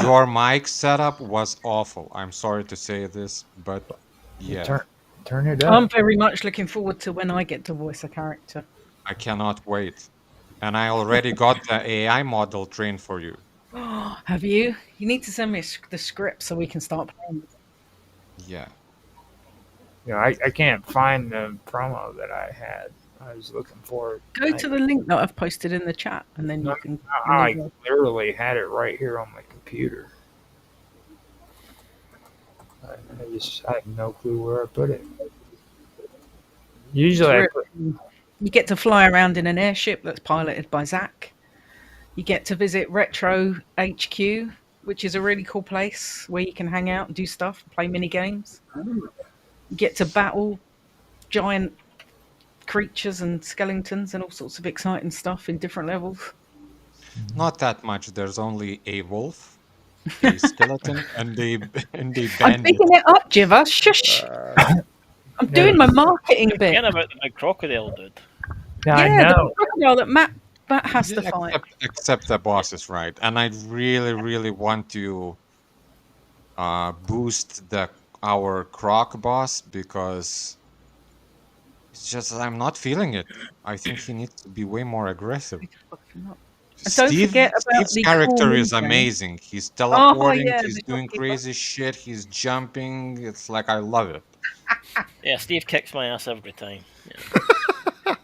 your mic setup was awful. I'm sorry to say this, but yeah, Turn it up. I'm very much looking forward to when I get to voice a character. I cannot wait. And I already got the AI model trained for you. Have you? You need to send me the script so we can start playing. Yeah. You know, I can't find the promo that I had. I was looking for it. Go to the link that I've posted in the chat, and then you can. I literally had it right here on my computer. I have no clue where I put it. Usually, you get to fly around in an airship that's piloted by Zach. You get to visit Retro HQ, which is a really cool place where you can hang out and do stuff, play mini games. You get to battle giant creatures and skeletons and all sorts of exciting stuff in different levels. Not that much. There's only a wolf, a skeleton, and a bandit. I'm picking it up, Jiva. Shush. I'm doing my marketing bit. Forget about the big crocodile dude. I know. The crocodile that Matt has to fight. Except the boss is right, and I really, really want to boost our croc boss, because it's just I'm not feeling it. I think he needs to be way more aggressive. Don't forget about Steve's the character cool is game. amazing. He's teleporting, yeah, he's the doing shopkeeper. crazy shit, he's jumping. It's like, I love it. Yeah, Steve kicks my ass every time. Yeah.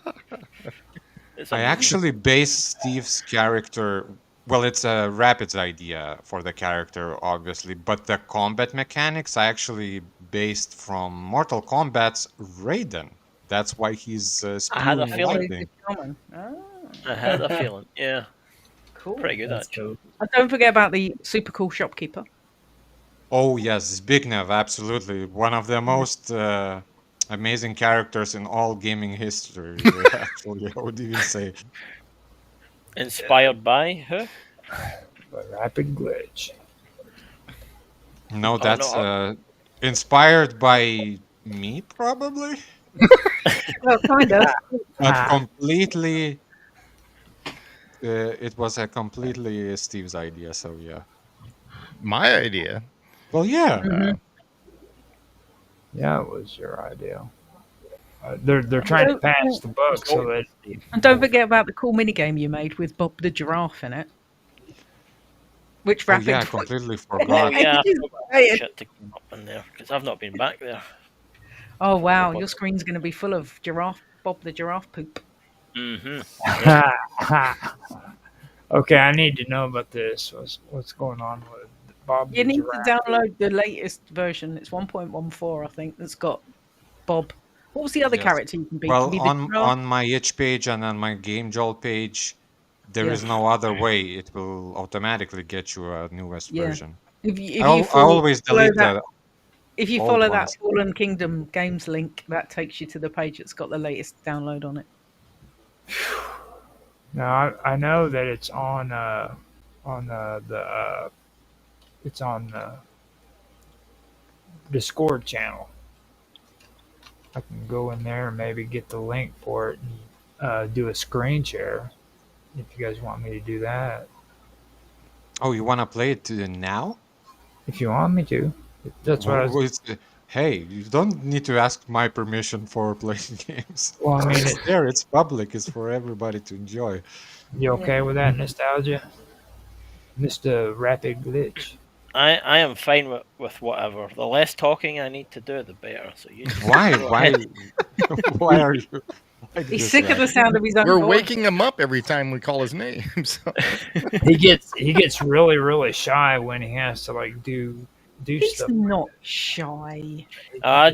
I actually based Steve's character. Well, it's a Rapid's idea for the character, obviously, but the combat mechanics I actually based from Mortal Kombat's Raiden. That's why he's I had a spewing feeling. lightning. I had a feeling. Yeah. Cool. Pretty good, actually. And don't forget about the super cool shopkeeper. Oh yes, Zbigniew, absolutely. One of the most amazing characters in all gaming history, actually, I would even say. Inspired by who? By Rapid Glitch. No, that's inspired by me, probably. Well, kind of. But completely, it was a completely Steve's idea, so yeah. My idea. Well, yeah. Yeah, it was your idea. They're trying to pass the buck so that. And don't forget about the cool minigame you made with Bob the Giraffe in it. Which Rapid. Yeah, I completely forgot. Yeah, shit to come up in there, because I've not been back there. Oh wow, your screen's going to be full of Bob the Giraffe poop. Okay, I need to know about this. What's going on with Bob? You need to download the latest version. It's 1.14, I think. That's got Bob. What was the other character you can be? Well, can be on my itch page and on my game joel page, there is no other way. It will automatically get you a newest version. I always delete that. If you follow that Fallen Kingdom games link, that takes you to the page that's got the latest download on it. Now I know that it's on it's on the Discord channel. I can go in there and maybe get the link for it do a screen share if you guys want me to do that. Oh, you want to play it now? If you want me to. That's what I was. Hey, you don't need to ask my permission for playing games. Well, I mean, it's there. It's public. It's for everybody to enjoy. You okay with that, Nostalgia? Mr. Rapid Glitch. I am fine with whatever. The less talking I need to do, the better. So you. Why? Why are you? He's sick of the sound of his own We're voice. waking him up every time we call his name. So. He gets really shy when he has to like do He's stuff. He's not shy. And I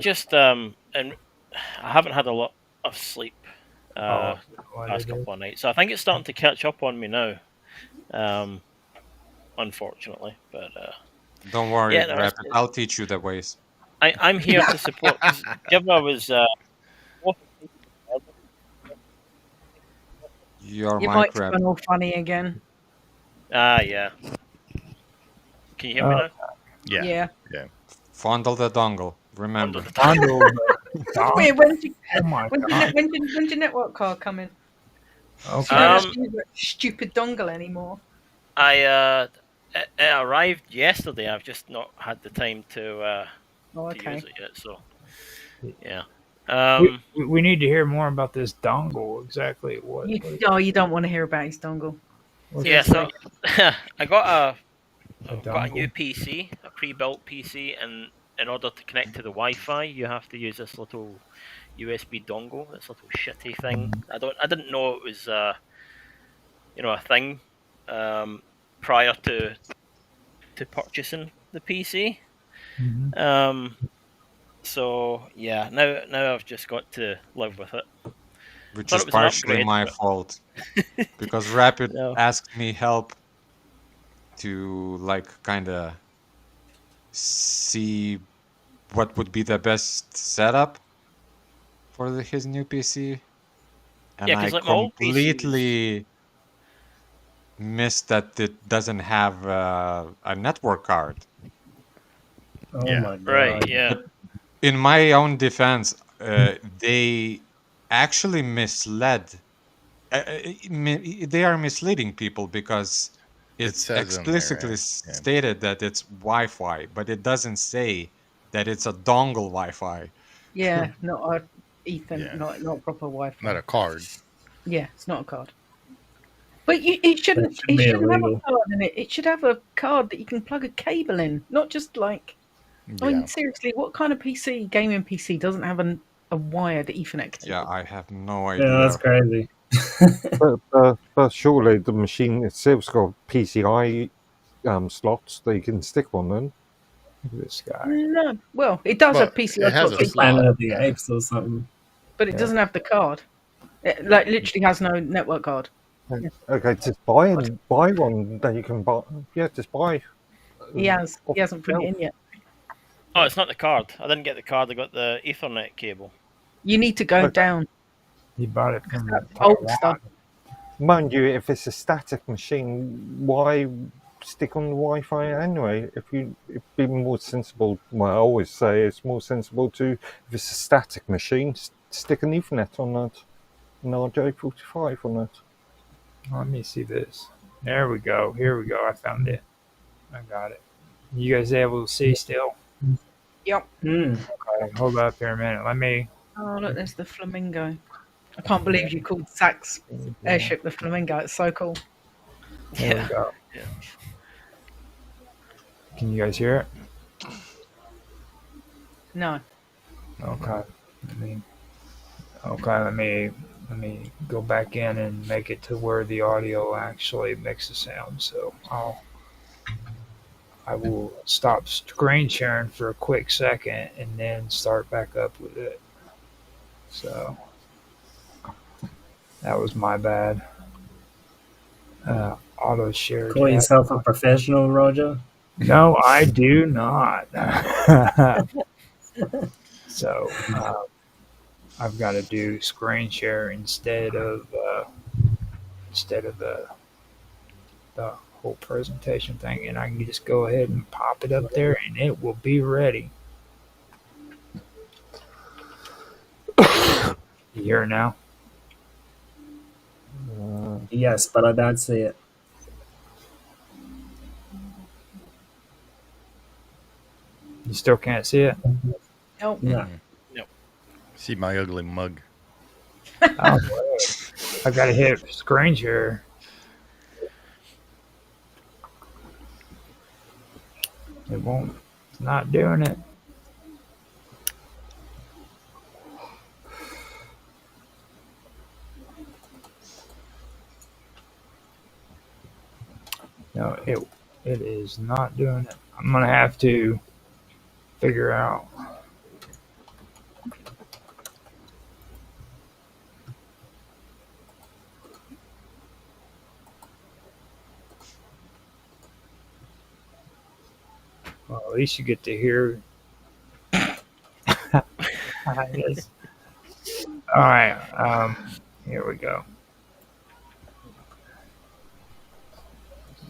haven't had a lot of sleep last couple of nights, so I think it's starting to catch up on me now. Unfortunately, but don't worry, Rapid. I'll teach you the ways. I'm here to support. Giver was. Your mic's gone all funny again. Yeah. Can you hear me now? Yeah. Fondle the dongle. Remember. Wait, when's your network card coming? Okay. You don't use that stupid dongle anymore. It arrived yesterday. I've just not had the time to use it yet. So, yeah. We need to hear more about this dongle. Exactly what? You don't want to hear about his dongle. Yeah, so I got a new PC, a pre-built PC, and in order to connect to the Wi-Fi, you have to use this little USB dongle. This little shitty thing. I didn't know it was a thing prior to purchasing the PC. Mm-hmm. So yeah, now I've just got to live with it. Which is partially my fault, because Rapid asked me help to kind of see what would be the best setup for his new PC, and I completely missed that it doesn't have a network card. Oh my God! Right, yeah. But in my own defense, they actually misled. They are misleading people because it's explicitly stated that it's Wi-Fi, but it doesn't say that it's a dongle Wi-Fi. Yeah, not a Ethan, not proper Wi-Fi. Not a card. Yeah, it's not a card. But it shouldn't have a card in it. It should have a card that you can plug a cable in, not just like. I mean, seriously, what kind of gaming PC doesn't have a wired Ethernet cable? Yeah, I have no idea. Yeah, that's crazy. but surely the machine itself's got PCI slots that you can stick on them. This guy. No, well, it does have PCI. It has a Planet of the Apes or something. But it doesn't have the card. It literally has no network card. Okay, just buy one that you can buy. Yeah, just buy. He hasn't put it in yet. Oh, it's not the card. I didn't get the card. I got the Ethernet cable. You need to go down. You bought it from old stuff. Mind you, if it's a static machine, why stick on the Wi-Fi anyway? It'd be more sensible. Well, I always say it's more sensible to, if it's a static machine, stick an Ethernet on that, an RJ45 on that. Let me see this. There we go. Here we go. I found it. I got it. You guys able to see still? Yep. Okay, hold up here a minute. Let me. Oh, look, there's the flamingo. I can't believe you called Zach's airship the flamingo. It's so cool. There we go. Yeah. Can you guys hear it? No. Okay. Let me go back in and make it to where the audio actually makes a sound. So I will stop screen sharing for a quick second and then start back up with it. So that was my bad. Auto share. Call yourself a professional, Roger? No, I do not. So I've got to do screen share instead of the whole presentation thing, and I can just go ahead and pop it up there, and it will be ready. You hear it now? Yes, but I don't see it. You still can't see it? Nope. No. See my ugly mug. Oh, I gotta hit screen share. It won't. It's not doing it. No, it is not doing it. I'm gonna have to figure out. Well, at least you get to hear. Yes. All right. Here we go.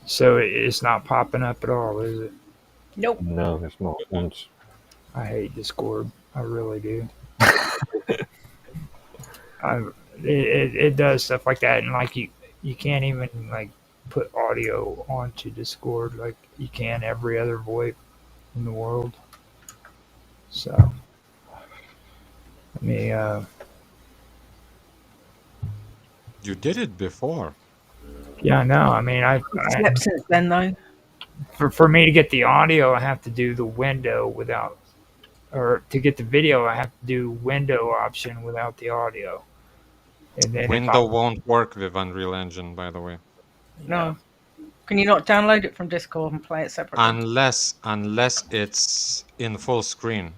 So it's not popping up at all, is it? Nope. No, it's not once. I hate Discord. I really do. It does stuff like that, and like you can't even like put audio onto Discord like you can every other VoIP in the world. So let me. You did it before. Yeah, I know. I mean, Slept since then though. for me to get the audio, I have to do the window without, or to get the video, I have to do window option without the audio. And then Window won't work with Unreal Engine, by the way. No. Can you not download it from Discord and play it separately? Unless it's in full screen.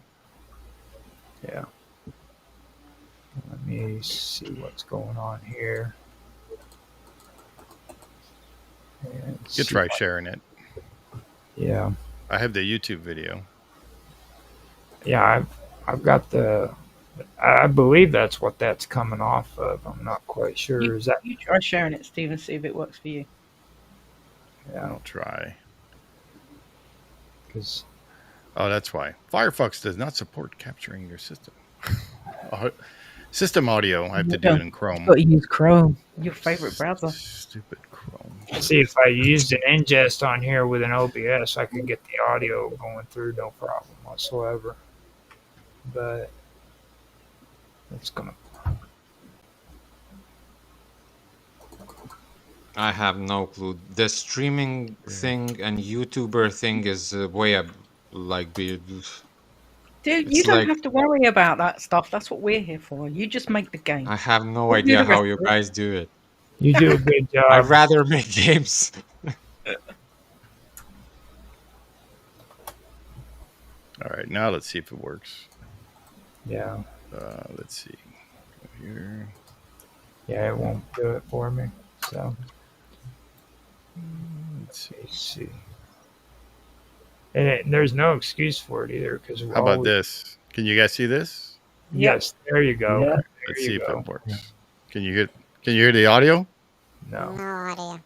Yeah. Let me see what's going on here. You try sharing it. Yeah. I have the YouTube video. Yeah, I've got the. I believe that's what that's coming off of. I'm not quite sure. Is that you try sharing it, Stephen, see if it works for you. Yeah, I'll try. Because that's why Firefox does not support capturing your system. System audio. I have to do it in Chrome. Got to use Chrome, your favorite browser. Stupid Chrome. see if I used an ingest on here with an OBS, I could get the audio going through no problem whatsoever. But it's gonna. I have no clue. The streaming thing and YouTuber thing is way up, like Dude, it's you don't like- have to worry about that stuff. That's what we're here for. You just make the game. I have no We'll do idea the how rest you of it. guys do it. You do a good job. I'd rather make games. All right, now let's see if it works. Yeah. Let's see. Go here. Yeah, it won't do it for me. So Let's let's see. And there's no excuse for it either, because How about this? Can you guys see this? Yes, there you go. Yeah. There Let's you see if go. it works. Can you hear the audio? No.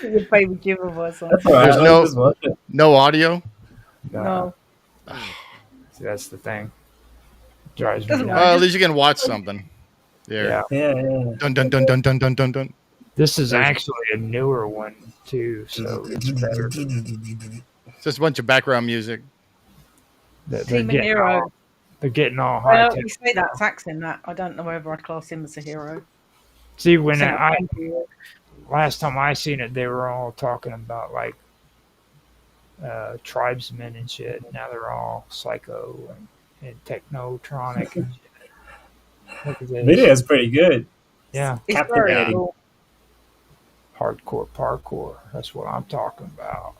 Your favorite Jimmy voice on. That's all right. There's I no- was just watching. No audio? No. See, that's the thing. Drives me Doesn't nuts. matter. Well, at least you can watch something. There. Yeah. Yeah. Dun dun dun dun dun dun dun dun. This is actually a newer one too, so it's better. It's just a bunch of background music. They're Team getting hero. all, they're getting all high Well, tech. you say that Zach's in that. I don't know whether I'd class him as a hero. See, when So- last time I seen it, they were all talking about like tribesmen and shit. Now they're all psycho and technotronic and shit. Look at this. Video's pretty good. Yeah, It's very Captivating. cool. hardcore parkour. That's what I'm talking about.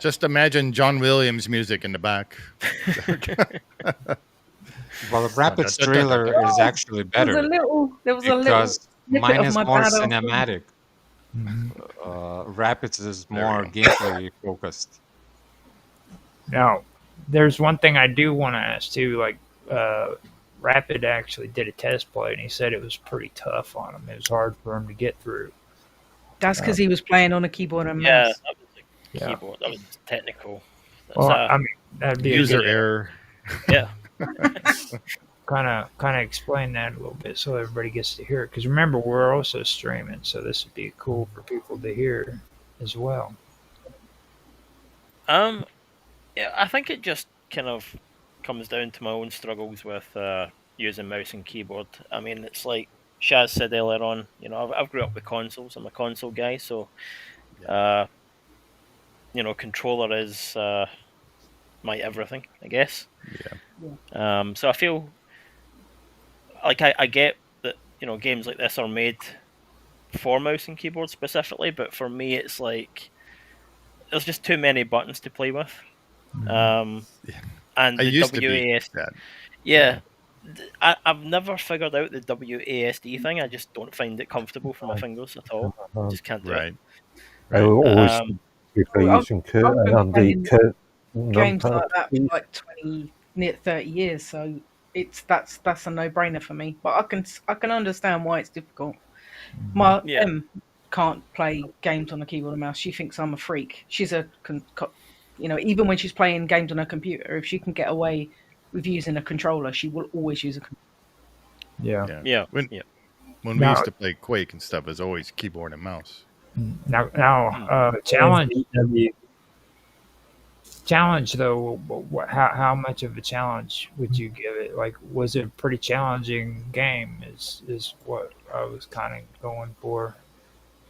Just imagine John Williams music in the back. Well, Rapid's trailer is actually There was better a little because snippet mine of is my more bad old cinematic. Rapids is more gameplay focused. Now, there's one thing I do want to ask too. Like, Rapid actually did a test play, and he said it was pretty tough on him. It was hard for him to get through. That's because he was playing on a keyboard and Yeah, mouse. that was the Yeah. keyboard. That was technical. That's, Well, I mean, that'd be a User good- error. yeah. kind of explain that a little bit so everybody gets to hear it. Because remember, we're also streaming, so this would be cool for people to hear as well. Yeah, I think it just kind of comes down to my own struggles with using mouse and keyboard. I mean, it's like Shaz said earlier on. You know, I've grew up with consoles. I'm a console guy, so you know, controller is my everything, I guess. Yeah. So I feel like I get that, you know, games like this are made for mouse and keyboard specifically, but for me, it's like there's just too many buttons to play with. And I the used to be WASD, that. yeah, I've never figured out the WASD thing. I just don't find it comfortable for my fingers at all. Just can't do Right. I always if they're Well, using I've been playing the games like numpad. that for like 20, near 30 years, so that's a no-brainer for me. But I can understand why it's difficult. My Em can't play games on a keyboard and mouse. She thinks I'm a freak. She's you know, even when she's playing games on her computer, if she can get away with using a controller, she will always use a controller. Yeah. When we used to play Quake and stuff, it was always keyboard and mouse. Now, challenge though. How much of a challenge would you give it? Like, was it a pretty challenging game? Is what I was kind of going for.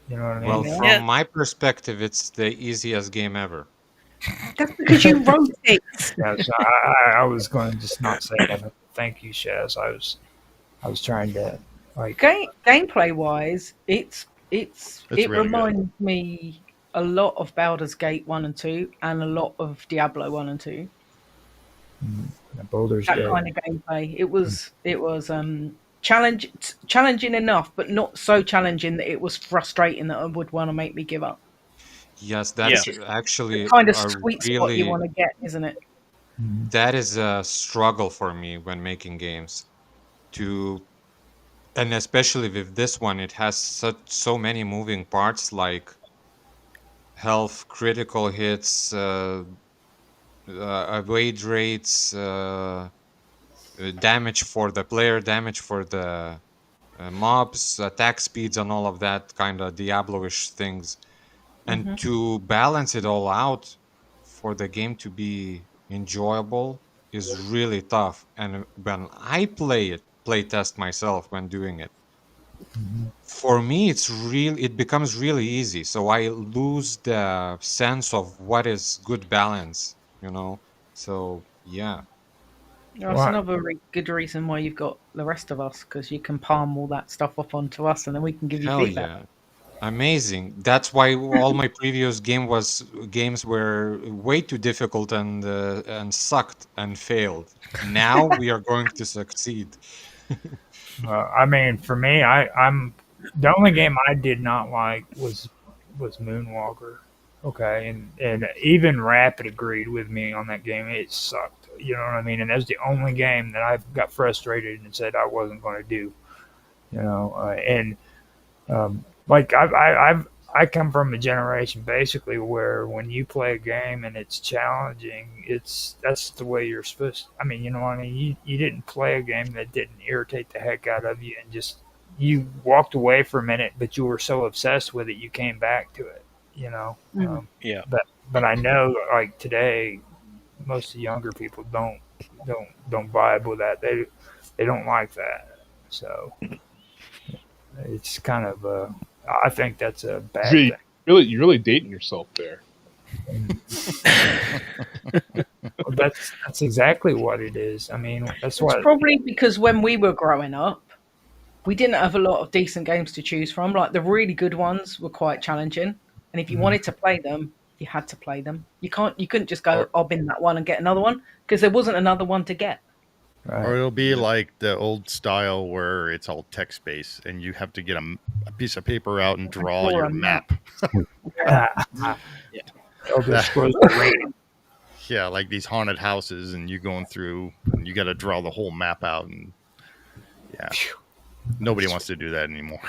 You know what I mean? Well, from my perspective, it's the easiest game ever. That's because you wrote it. Yeah, so I was going to just not say that. Thank you, Shaz. I was trying to like gameplay wise, it really reminds me a lot of Baldur's Gate 1 and 2 and a lot of Diablo 1 and 2. Baldur's That Gate. kind of gameplay. It was challenging enough, but not so challenging that it was frustrating that it would want to make me give up. Yes, that's actually the kind of sweet spot you want to get, isn't it? That is a struggle for me when making games. And especially with this one, it has so many moving parts like health, critical hits, evade rates, damage for the player, damage for the mobs, attack speeds, and all of that kind of Diablo-ish things. And to balance it all out for the game to be enjoyable is really tough. And when I play test myself when doing it, for me it becomes really easy. So I lose the sense of what is good balance, you know. So yeah. That's another good reason why you've got the rest of us, because you can palm all that stuff up onto us and then we can give you feedback. Yeah. Amazing. That's why all my previous games were way too difficult and sucked and failed. Now we are going to succeed. I mean, for me, I'm the only game I did not like was Moonwalker. Okay, and even Rapid agreed with me on that game. It sucked. You know what I mean? And that's the only game that I got frustrated and said I wasn't going to do. You know, like I come from a generation basically where when you play a game and it's challenging, that's the way you're supposed to. I mean, you know what I mean? You didn't play a game that didn't irritate the heck out of you and just you walked away for a minute, but you were so obsessed with it you came back to it. You know? But I know like today, most of the younger people don't vibe with that. They don't like that. So it's kind of I think that's a bad thing. You're really dating yourself there. Well, that's exactly what it is. I mean, that's it's probably because when we were growing up, we didn't have a lot of decent games to choose from. Like the really good ones were quite challenging, and if you wanted to play them, you had to play them. You couldn't just go bin that one and get another one because there wasn't another one to get. Right. Or it'll be like the old style where it's all text based and you have to get a piece of paper out and draw your map. Yeah, like these haunted houses and you going through and you got to draw the whole map out. And yeah, nobody wants to do that anymore.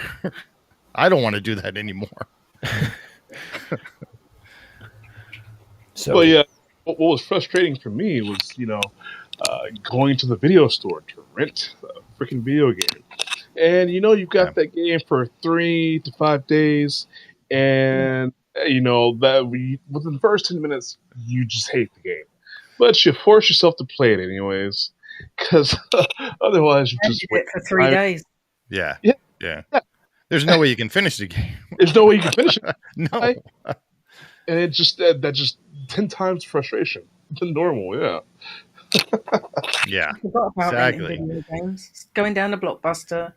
I don't want to do that anymore. So, well, yeah, what was frustrating for me was, you know, going to the video store to rent a freaking video game. And you've got that game for 3 to 5 days, and that within the first 10 minutes you just hate the game, but you force yourself to play it anyways, because otherwise you just wait for 3 days. Yeah. Yeah. Yeah. There's no way you can finish the game. There's no way you can finish it. No. Right? And it just that just 10 times frustration than normal. Yeah. Yeah. I forgot about Exactly. renting video games. Going down to Blockbuster,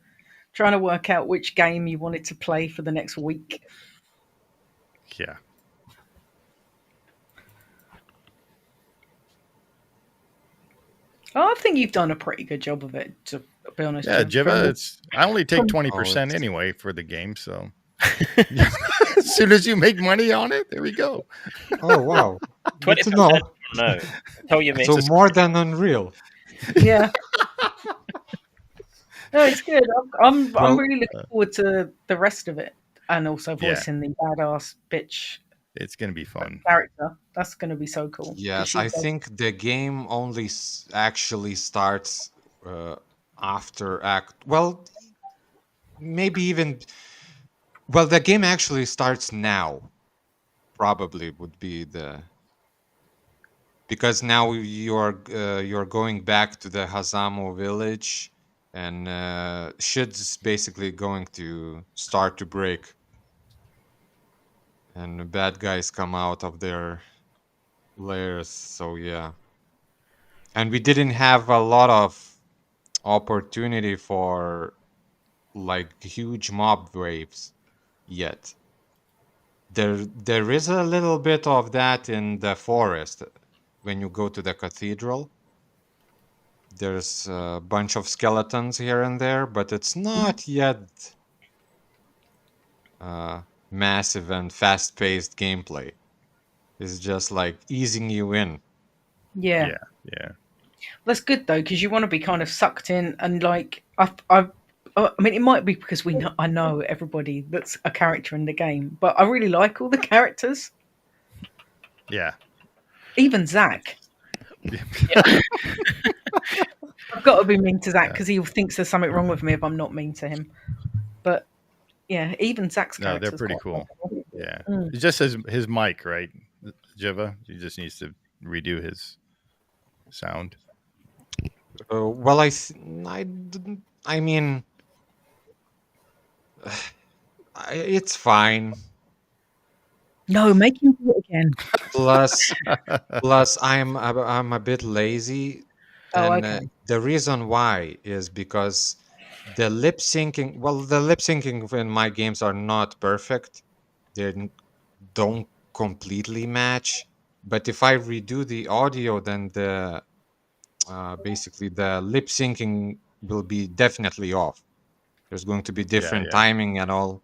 trying to work out which game you wanted to play for the next week. Yeah. Oh, I think you've done a pretty good job of it, to be honest. Yeah, Jim. Jiva, I only take 20% anyway for the game, so as soon as you make money on it, there we go. Oh wow. 20% no. Tell you, mate. So more than Unreal. Yeah. No, it's good. I'm really looking forward to the rest of it, and also voicing the badass bitch. It's gonna be fun. Character. That's gonna be so cool. Yes, I think the game only actually starts after act. Well, maybe even. Well, the game actually starts now. Probably would be because now you're going back to the Hazamo village, and shit's basically going to start to break, and the bad guys come out of their lairs. So yeah, and we didn't have a lot of opportunity for like huge mob waves yet. There is a little bit of that in the forest. When you go to the cathedral, there's a bunch of skeletons here and there, but it's not yet massive and fast-paced gameplay. It's just like easing you in. Yeah. Yeah. That's good though, because you want to be kind of sucked in, and like I mean, it might be because I know everybody that's a character in the game, but I really like all the characters. Yeah. Even Zach. Yeah. I've got to be mean to Zach because he thinks there's something wrong with me if I'm not mean to him. But yeah, even Zach's character. No, they're pretty cool. Yeah. It's just his mic, right, Jiva? He just needs to redo his sound. Well, I mean, it's fine. No, make him do it again. Plus, I'm a bit lazy, and the reason why is because the lip syncing. Well, the lip syncing in my games are not perfect; they don't completely match. But if I redo the audio, then basically the lip syncing will be definitely off. There's going to be different timing and all.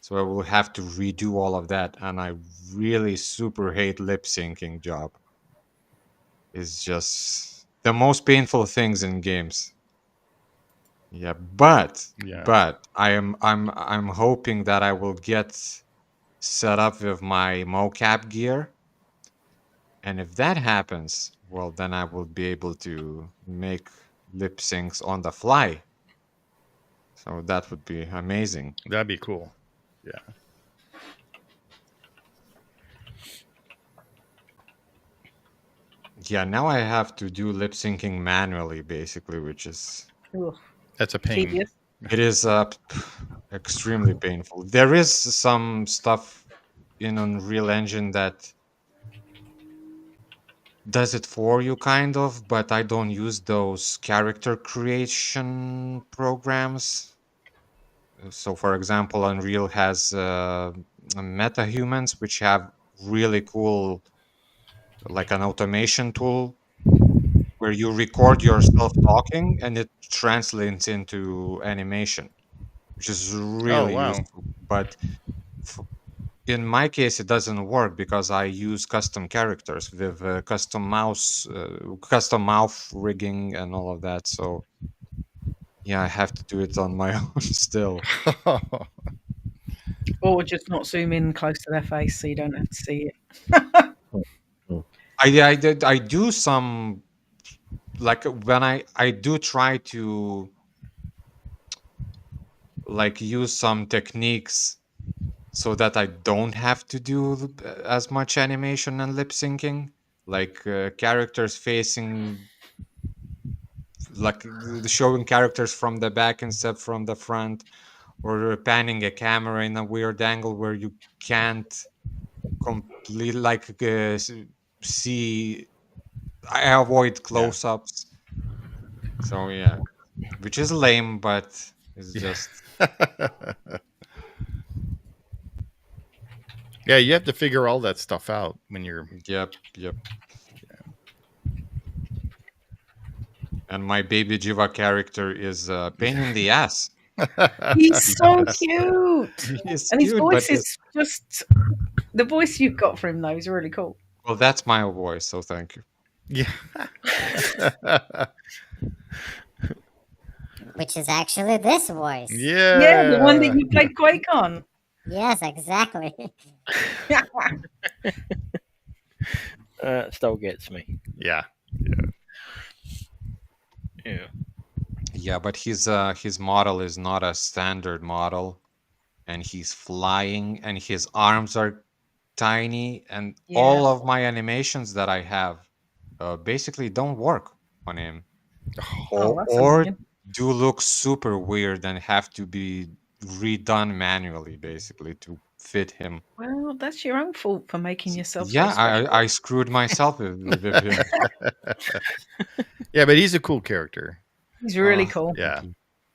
So I will have to redo all of that, and I really super hate lip syncing job. It's just the most painful things in games. Yeah, but I'm hoping that I will get set up with my mocap gear, and if that happens, well, then I will be able to make lip syncs on the fly. So that would be amazing. That'd be cool. Yeah. Yeah, now I have to do lip syncing manually, basically, which is... That's a pain. Tedious. It is extremely painful. There is some stuff in Unreal Engine that does it for you, kind of, but I don't use those character creation programs. So, for example, Unreal has meta-humans, which have really cool, like an automation tool, where you record yourself talking and it translates into animation, which is really useful. But in my case, it doesn't work because I use custom characters with custom mouth rigging and all of that. So yeah, I have to do it on my own still. Or just not zoom in close to their face so you don't have to see it. I do some like when I do try to like use some techniques so that I don't have to do as much animation and lip syncing, like characters facing, like showing characters from the back instead from the front, or panning a camera in a weird angle where you can't complete like see. I avoid close-ups. So yeah, which is lame, but it's just Yeah, you have to figure all that stuff out when you're. yep. And my baby Jiva character is a pain in the ass. He's so Because cute, he's and his cute, but voice is just the voice you've got for him though is really cool. well, that's my voice, so thank you. Yeah. Which is actually this voice. Yeah, the one that you played Quake on. Yes, exactly. Still gets me. Yeah. Yeah, but his model is not a standard model, and he's flying, and his arms are tiny, and all of my animations that I have basically don't work on him, or do look super weird and have to be redone manually, basically to fit him. Well, that's your own fault for making yourself. Yeah, so I screwed myself with him. Yeah, but he's a cool character. He's really cool. Yeah,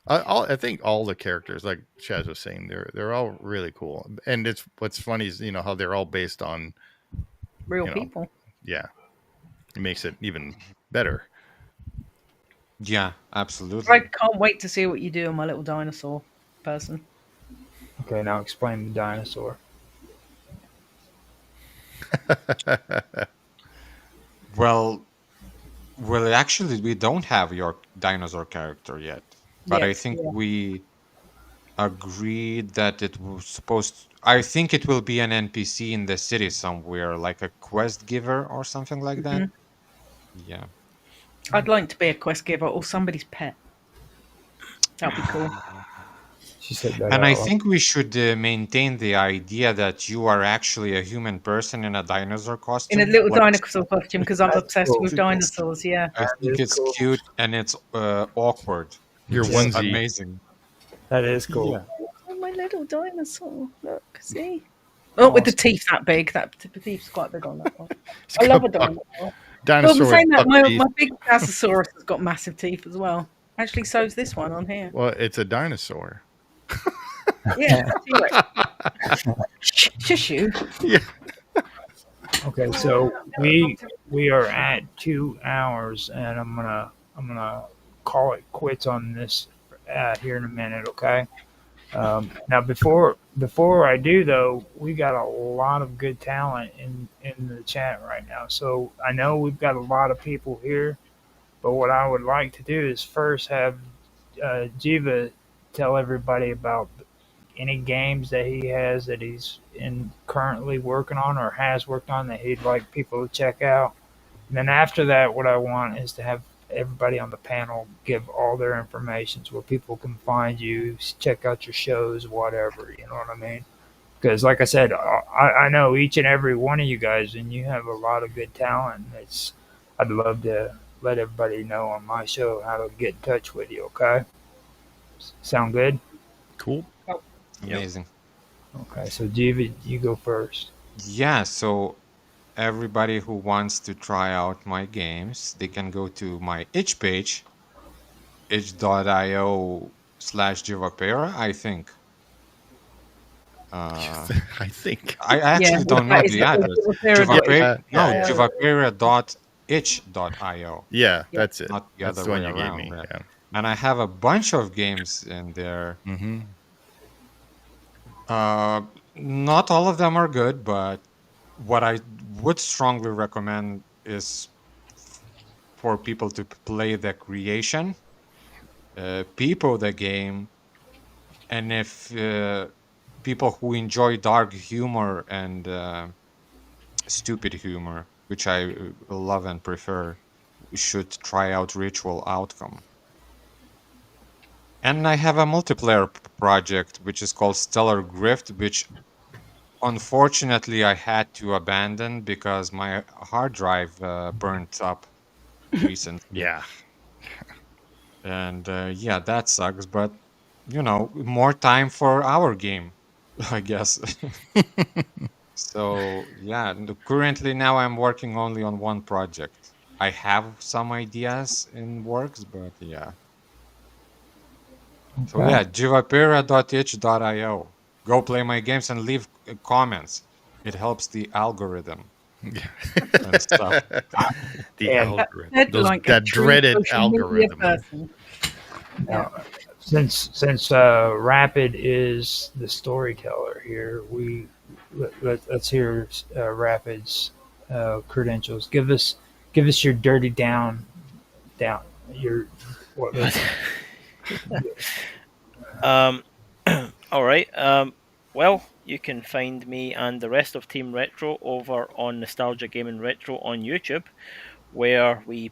I think all the characters, like Chaz was saying, they're all really cool. And it's what's funny is how they're all based on real people. Yeah, it makes it even better. Yeah, absolutely. I can't wait to see what you do on my little dinosaur person. Okay, now explain the dinosaur. Well, actually, we don't have your dinosaur character yet, but I think we agreed that it was supposed. I think it will be an NPC in the city somewhere, like a quest giver or something like that. Yeah, I'd like to be a quest giver or somebody's pet. That'd be cool. She said that. And I think we should maintain the idea that you are actually a human person in a dinosaur costume. In a little dinosaur costume, because I'm obsessed with dinosaurs. Yeah, I think it's cute and it's awkward. Your onesie, amazing. That is cool. Yeah. Oh, my little dinosaur! Look, see. Oh, with the teeth that big. That the teeth's quite big on that one. I love a dinosaur. Dinosaur. Well, saying that, my big Basisaurus has got massive teeth as well. Actually, so's this one on here. Well, it's a dinosaur. Yeah. Shush you. Yeah. Okay, so we are at 2 hours, and I'm gonna call it quits on this here in a minute. Okay. Now before I do though, we got a lot of good talent in the chat right now. So I know we've got a lot of people here, but what I would like to do is first have Jiva tell everybody about any games that he has that he's currently working on or has worked on that he'd like people to check out. And then after that, what I want is to have everybody on the panel give all their information where people can find you, check out your shows, whatever, you know what I mean? Because like I said, I know each and every one of you guys, and you have a lot of good talent. I'd love to let everybody know on my show how to get in touch with you, okay? Sound good? Cool. Amazing. Okay, so Jiva, you go first. Yeah, so everybody who wants to try out my games, they can go to my itch page, itch.io/Jivapera, I think. I think. I actually don't know the address. Jivapera.itch.io. Yeah, that's it. Not the that's other the way one you around. gave me. Yeah. And I have a bunch of games in there. Mm-hmm. Not all of them are good, but what I would strongly recommend is for people to play the creation, people the game, and if people who enjoy dark humor and stupid humor, which I love and prefer, should try out Ritual Outcome. And I have a multiplayer project which is called Stellar Grift, which unfortunately I had to abandon because my hard drive burnt up recently. Yeah. And yeah, that sucks, but more time for our game, I guess. So yeah, currently now I'm working only on one project. I have some ideas in works, but yeah. So Okay. yeah, jivapira.itch.io. Go play my games and leave comments. It helps the algorithm and stuff. The And algorithm. That's Those, like a that true dreaded social media algorithm. person. now, since Rapid is the storyteller here, let's hear Rapid's credentials. Give us your dirty down your what All right. Well, you can find me and the rest of Team Retro over on Nostalgia Gaming Retro on YouTube, where we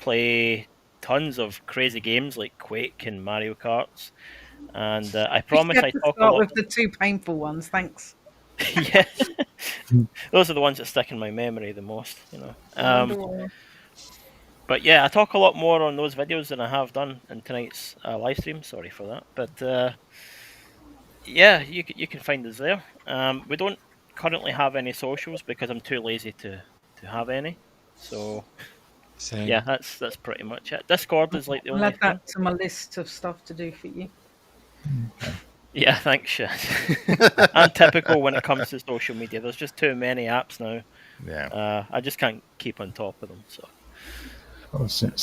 play tons of crazy games like Quake and Mario Karts. And I promise You I have to talk a start lot. with the two painful ones. Thanks. Yeah, those are the ones that stick in my memory the most. But yeah, I talk a lot more on those videos than I have done in tonight's live stream. Sorry for that, but yeah, you can find us there. We don't currently have any socials because I'm too lazy to have any. So Same. yeah, that's pretty much it. Discord is like the I'll only add thing. that to my list of stuff to do for you. Yeah, thanks, shit. I'm typical when it comes to social media. There's just too many apps now. Yeah. I just can't keep on top of them. So Well, since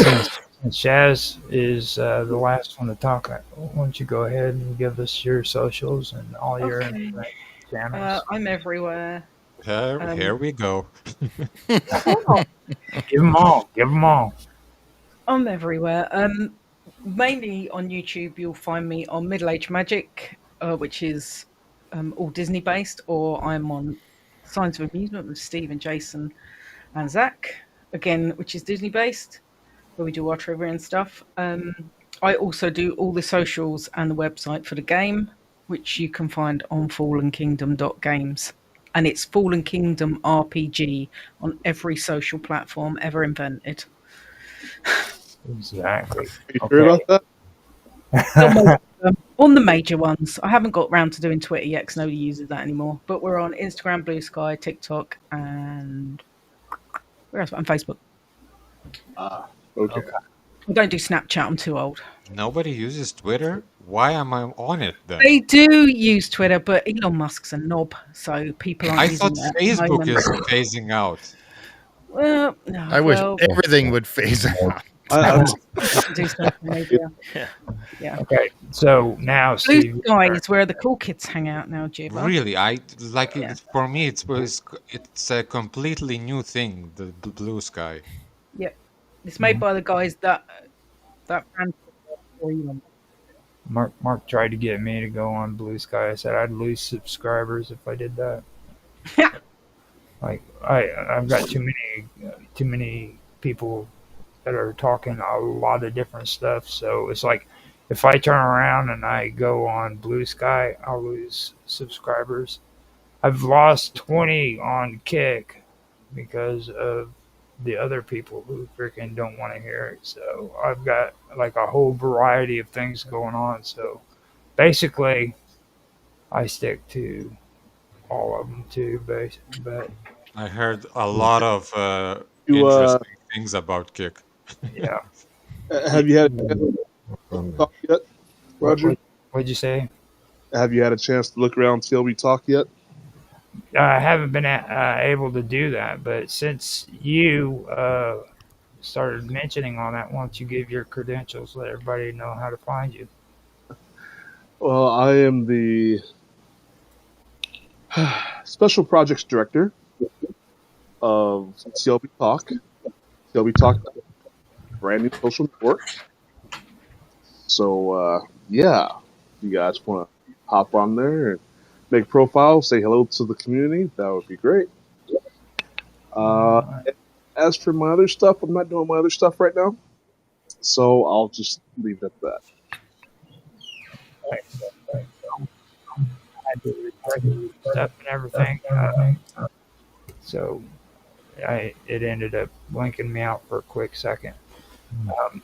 Shaz is the last one to talk, why don't you go ahead and give us your socials and all your Okay. internet channels? I'm everywhere. Here we go. Oh, Give them all. Give them all. I'm everywhere. Mainly on YouTube, you'll find me on Middle Age Magic, which is all Disney based, or I'm on Science of Amusement with Steve and Jason and Zach, again, which is Disney based, where we do our trivia and stuff. I also do all the socials and the website for the game, which you can find on fallenkingdom.games. And it's Fallen Kingdom RPG on every social platform ever invented. Exactly. Are you sure about that? On the major ones. I haven't got round to doing Twitter yet because nobody uses that anymore. But we're on Instagram, Blue Sky, TikTok, and where else? And Facebook. Okay. I don't do Snapchat. I'm too old. Nobody uses Twitter? Why am I on it then? They do use Twitter, but Elon Musk's a knob, so people aren't I using thought that at the Facebook moment. is phasing out. Well, no, I wish everything would phase out. do social media. Yeah. Okay, so now, Blue Steve. Sky is where the cool kids hang out now, Jibba. Really, I like Yeah. it. For me, it's a completely new thing. The Blue Sky. Yep. It's made by the guys that ran for Elon. Mark tried to get me to go on Blue Sky. I said I'd lose subscribers if I did that. Like I've got too many people that are talking a lot of different stuff. So it's like if I turn around and I go on Blue Sky, I'll lose subscribers. I've lost 20 on Kick because of the other people who freaking don't want to hear it. So I've got like a whole variety of things going on. So basically, I stick to all of them too. But I heard a lot of You, interesting things about Kick. yeah. Have you had a chance to talk yet, Roger? What'd you say? Have you had a chance to look around TLB Talk yet? I haven't been able to do that, but since you started mentioning all that, why don't you give your credentials, let everybody know how to find you? Well, I am the Special Projects Director of TLB Talk. TLB Talk, brand new social network. So, yeah, you guys want to hop on there and make profiles, say hello to the community, that would be great. As for my other stuff, I'm not doing my other stuff right now, so I'll just leave it at that. I do stuff and everything. So it ended up blinking me out for a quick second.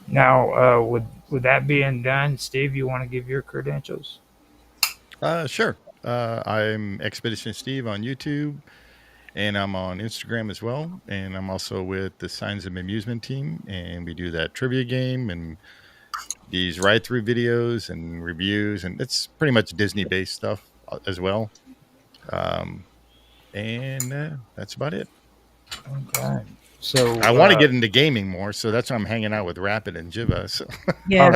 Now, with that being done, Steve, you want to give your credentials? Sure. I'm Expedition Steve on YouTube, and I'm on Instagram as well. And I'm also with the Signs of Amusement team, and we do that trivia game and these ride-through videos and reviews, and it's pretty much Disney-based stuff as well. And that's about it. Okay. So I want to get into gaming more, so that's why I'm hanging out with Rapid and Jiva. So. Yeah.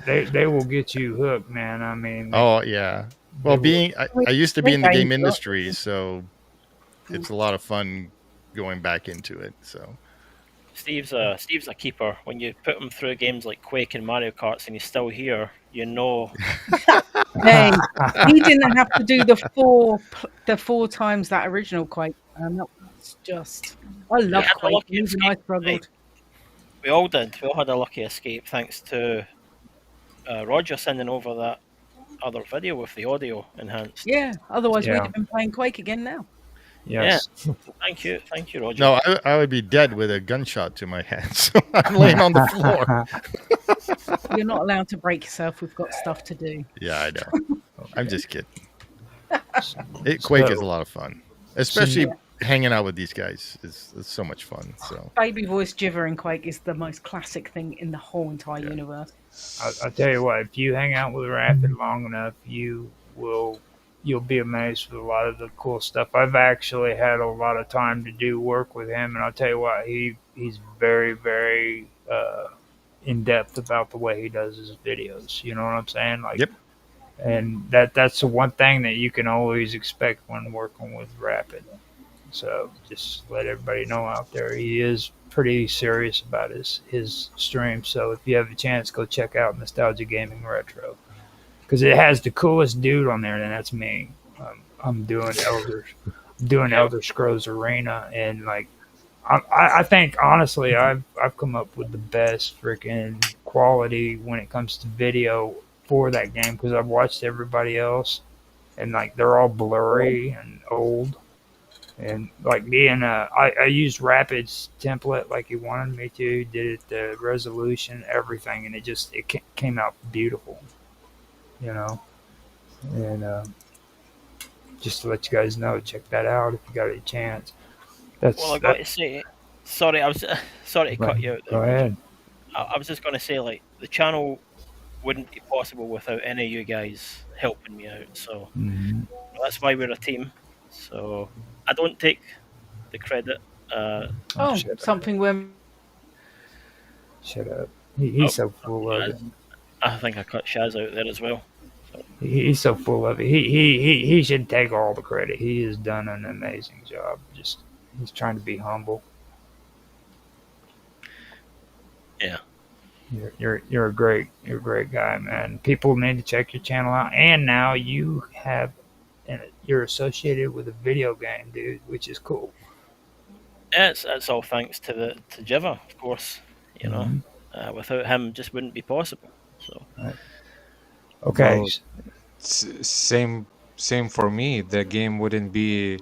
They will get you hooked, man. I mean. Oh yeah. Well, I used to be in the game industry, so it's a lot of fun going back into it. So. Steve's a keeper. When you put him through games like Quake and Mario Karts, and he's still here, you know. Hey, he didn't have to do the four times that original Quake, and that was just. I love Quake. Even I struggled. We all did. We all had a lucky escape thanks to Roger sending over that other video with the audio enhanced. Yeah. Otherwise, we'd have been playing Quake again now. Yes. Yeah. Thank you, Roger. No, I would be dead with a gunshot to my head, so I'm laying on the floor. You're not allowed to break yourself. We've got stuff to do. Yeah, I know. I'm just kidding. Quake is a lot of fun, especially hanging out with these guys. It's so much fun. So baby voice Jiva in Quake is the most classic thing in the whole entire universe. I'll tell you what. If you hang out with Rapid long enough, you'll be amazed with a lot of the cool stuff. I've actually had a lot of time to do work with him, and I'll tell you what, he's very, very in depth about the way he does his videos. You know what I'm saying? Like, yep. And that's the one thing that you can always expect when working with Rapid. So just let everybody know out there, he is pretty serious about his stream. So if you have a chance, go check out Nostalgia Gaming Retro. Because it has the coolest dude on there, and that's me. I'm doing Elder Scrolls Arena, and like, I think honestly, I've come up with the best freaking quality when it comes to video for that game. Because I've watched everybody else, and like they're all blurry and old, and like being I used Rapid's template like he wanted me to, did it the resolution, everything, and it came out beautiful. You know, and just to let you guys know, check that out if you got a chance. Well, I got to say, sorry, I was sorry to cut you out there. Go ahead. I was just going to say, like, the channel wouldn't be possible without any of you guys helping me out. So that's why we're a team. So I don't take the credit. Something where. Shut up. He's so full of it. I think I cut Shaz out there as well. So. He's so full of it. He should take all the credit. He has done an amazing job. Just he's trying to be humble. Yeah. You're a great guy, man. People need to check your channel out. And now you're associated with a video game, dude, which is cool. Yeah, it's all thanks to Jiva, of course. You know, without him, it just wouldn't be possible. So, right. Okay. Well, same for me. The game wouldn't be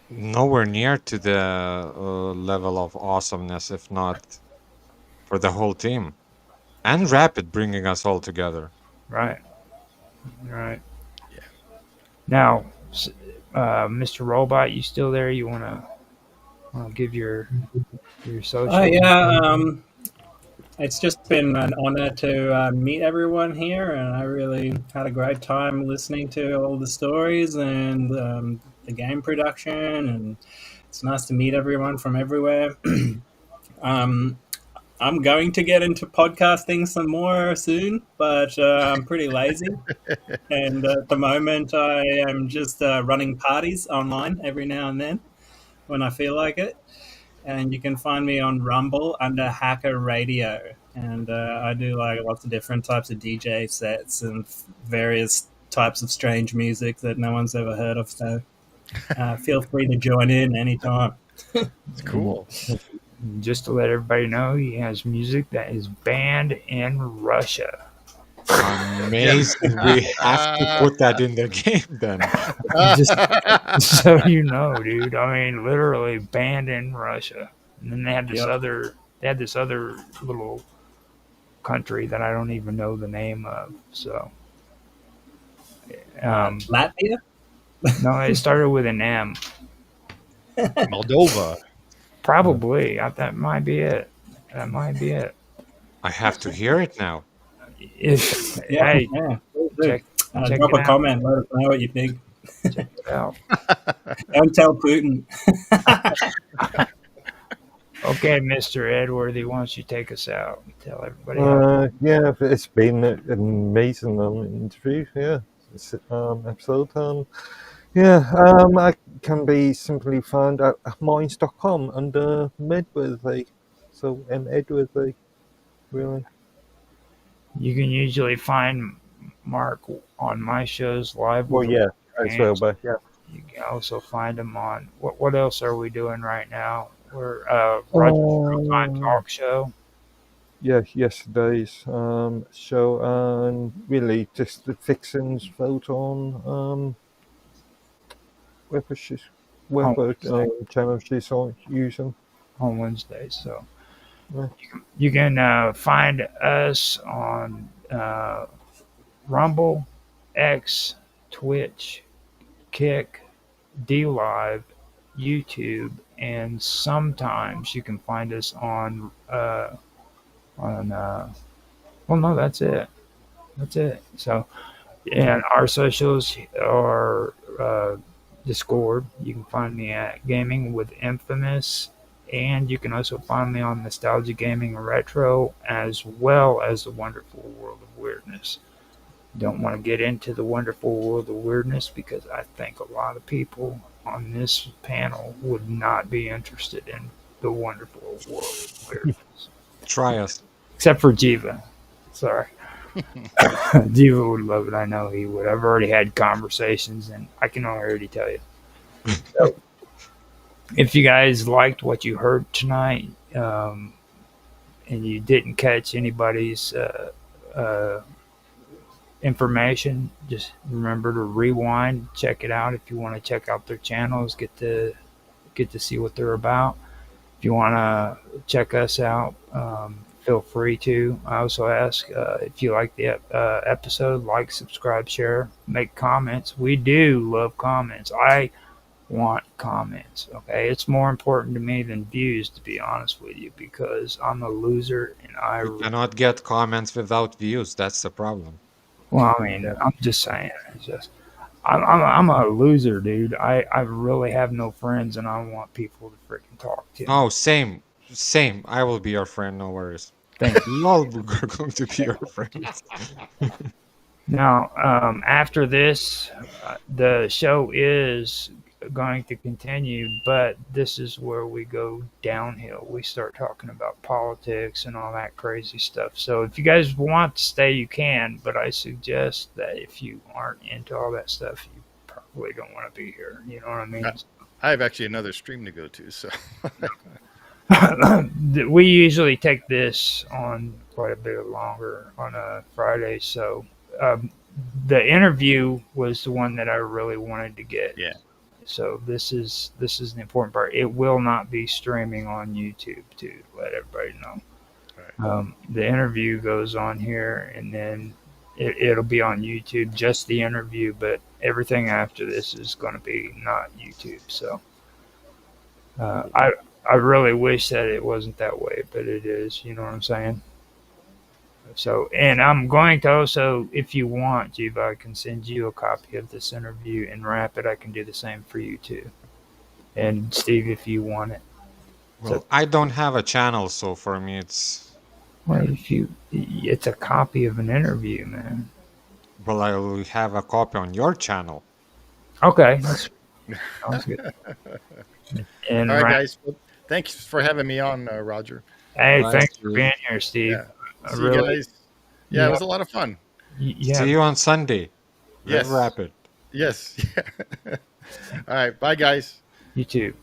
nowhere near to the level of awesomeness if not for the whole team and Rapid bringing us all together. Right. Yeah. Now, Mr. Robot, you still there? You want to give your social? Oh yeah. It's just been an honor to meet everyone here, and I really had a great time listening to all the stories and the game production, and it's nice to meet everyone from everywhere. I'm going to get into podcasting some more soon, but I'm pretty lazy. And at the moment, I am just running parties online every now and then when I feel like it. And you can find me on Rumble under Hacker Radio. And I do like lots of different types of DJ sets and various types of strange music that no one's ever heard of. So Feel free to join in anytime. It's cool. Just to let everybody know, he has music that is banned in Russia. Amazing. We have to put that in the game then. Just so you know, dude. I mean, literally banned in Russia. And then they had this other little country that I don't even know the name of. So, Latvia? no, it started with an M. Moldova. Probably. That might be it. That might be it. I have to hear it now. Hey, check drop it a out. comment. Let us know what you think. Check it out. Don't tell Putin. Okay, Mr. Edworthy, why don't you take us out and tell everybody how. Yeah, it's been an amazing interview. Yeah, episode. I can be simply found at mines.com under Medworthy. So Edworthy, really. You can usually find Mark on my shows live. Well, yeah, as well, but yeah. You can also find him on what else are we doing right now? We're Roger's Real Time Talk Show. Yeah, yesterday's show, and really just the fixings vote on whether channel she's using on Wednesdays. So yeah. You can find us on Rumble, X, Twitch, Kick, DLive, YouTube, and sometimes you can find us on well, no, that's it. So, and our socials are Discord. You can find me at Gaming with Infamous, and you can also find me on Nostalgia Gaming Retro, as well as the Wonderful World of Weirdness. Don't want to get into the Wonderful World of Weirdness because I think a lot of people on this panel would not be interested in the Wonderful World of Weirdness. Try us. Except for Jiva. Sorry. Jiva would love it. I know he would. I've already had conversations, and I can already tell you. So, if you guys liked what you heard tonight, and you didn't catch anybody's information, just remember to rewind, check it out. If you want to check out their channels, get to see what they're about. If you want to check us out, feel free to. I also ask if you like the episode, like, subscribe, share, make comments. We do love comments. I want comments. Okay, it's more important to me than views, to be honest with you, because I'm a loser and You cannot get comments without views. That's the problem. Well, I mean, I'm just saying. It's just, I'm a loser, dude. I really have no friends, and I want people to freaking talk to. Oh, same. I will be your friend. No worries. Thank you. All are going to be your friends. Now, after this, the show is going to continue, but this is where we go downhill. We start talking about politics and all that crazy stuff. So if you guys want to stay, you can, but I suggest that if you aren't into all that stuff, you probably don't want to be here. You know what I mean? I have actually another stream to go to, so we usually take this on quite a bit longer on a Friday. So the interview was the one that I really wanted to get. Yeah. So this is the important part. It will not be streaming on YouTube, to let everybody know. Right. The interview goes on here, and then it'll be on YouTube, just the interview, but everything after this is going to be not YouTube. So I really wish that it wasn't that way, but it is. You know what I'm saying? So, and I'm going to also, if you want, Jiva, I can send you a copy of this interview and wrap it. I can do the same for you too. And Steve, if you want it. Well, I don't have a channel, so for me it's... Well, it's a copy of an interview, man. Well, I will have a copy on your channel. Okay. Sounds good. And all right, guys. Well, thanks for having me on, Roger. Hey, thanks for being here, Steve. Yeah. See you guys. Yeah, it was a lot of fun. Yeah. See you on Sunday. Yes. Rapid. Yes. All right, bye guys. You too.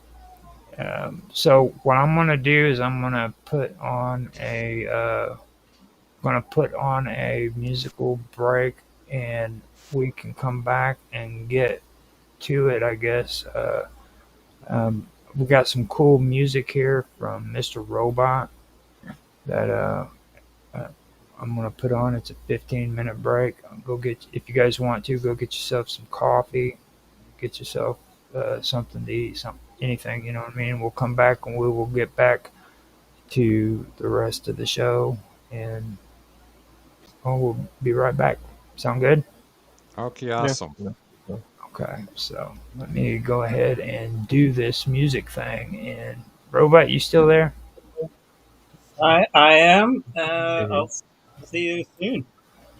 So what I'm gonna do is I'm gonna put on a musical break, and we can come back and get to it. I guess we got some cool music here from Mr. Robot that uh, I'm gonna put on. It's a 15-minute break. Go get, if you guys want to, go get yourself some coffee, get yourself something to eat, anything. You know what I mean. We'll come back and we will get back to the rest of the show, and we'll be right back. Sound good? Okay, awesome. Yeah. Okay, so let me go ahead and do this music thing. And Robot, you still there? I am. I'll see you soon.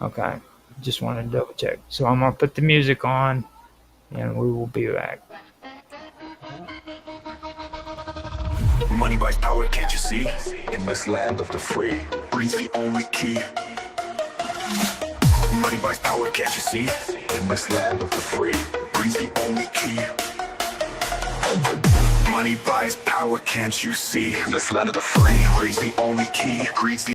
Okay, just want to double check. So I'm gonna put the music on, and we will be back. Money buys power, can't you see? In this land of the free, breeds the only key. Money buys power, can't you see? In this land of the free, breeds the only key. Money buys power, can't you see? In this land of the free, breeds the only key. Greed's the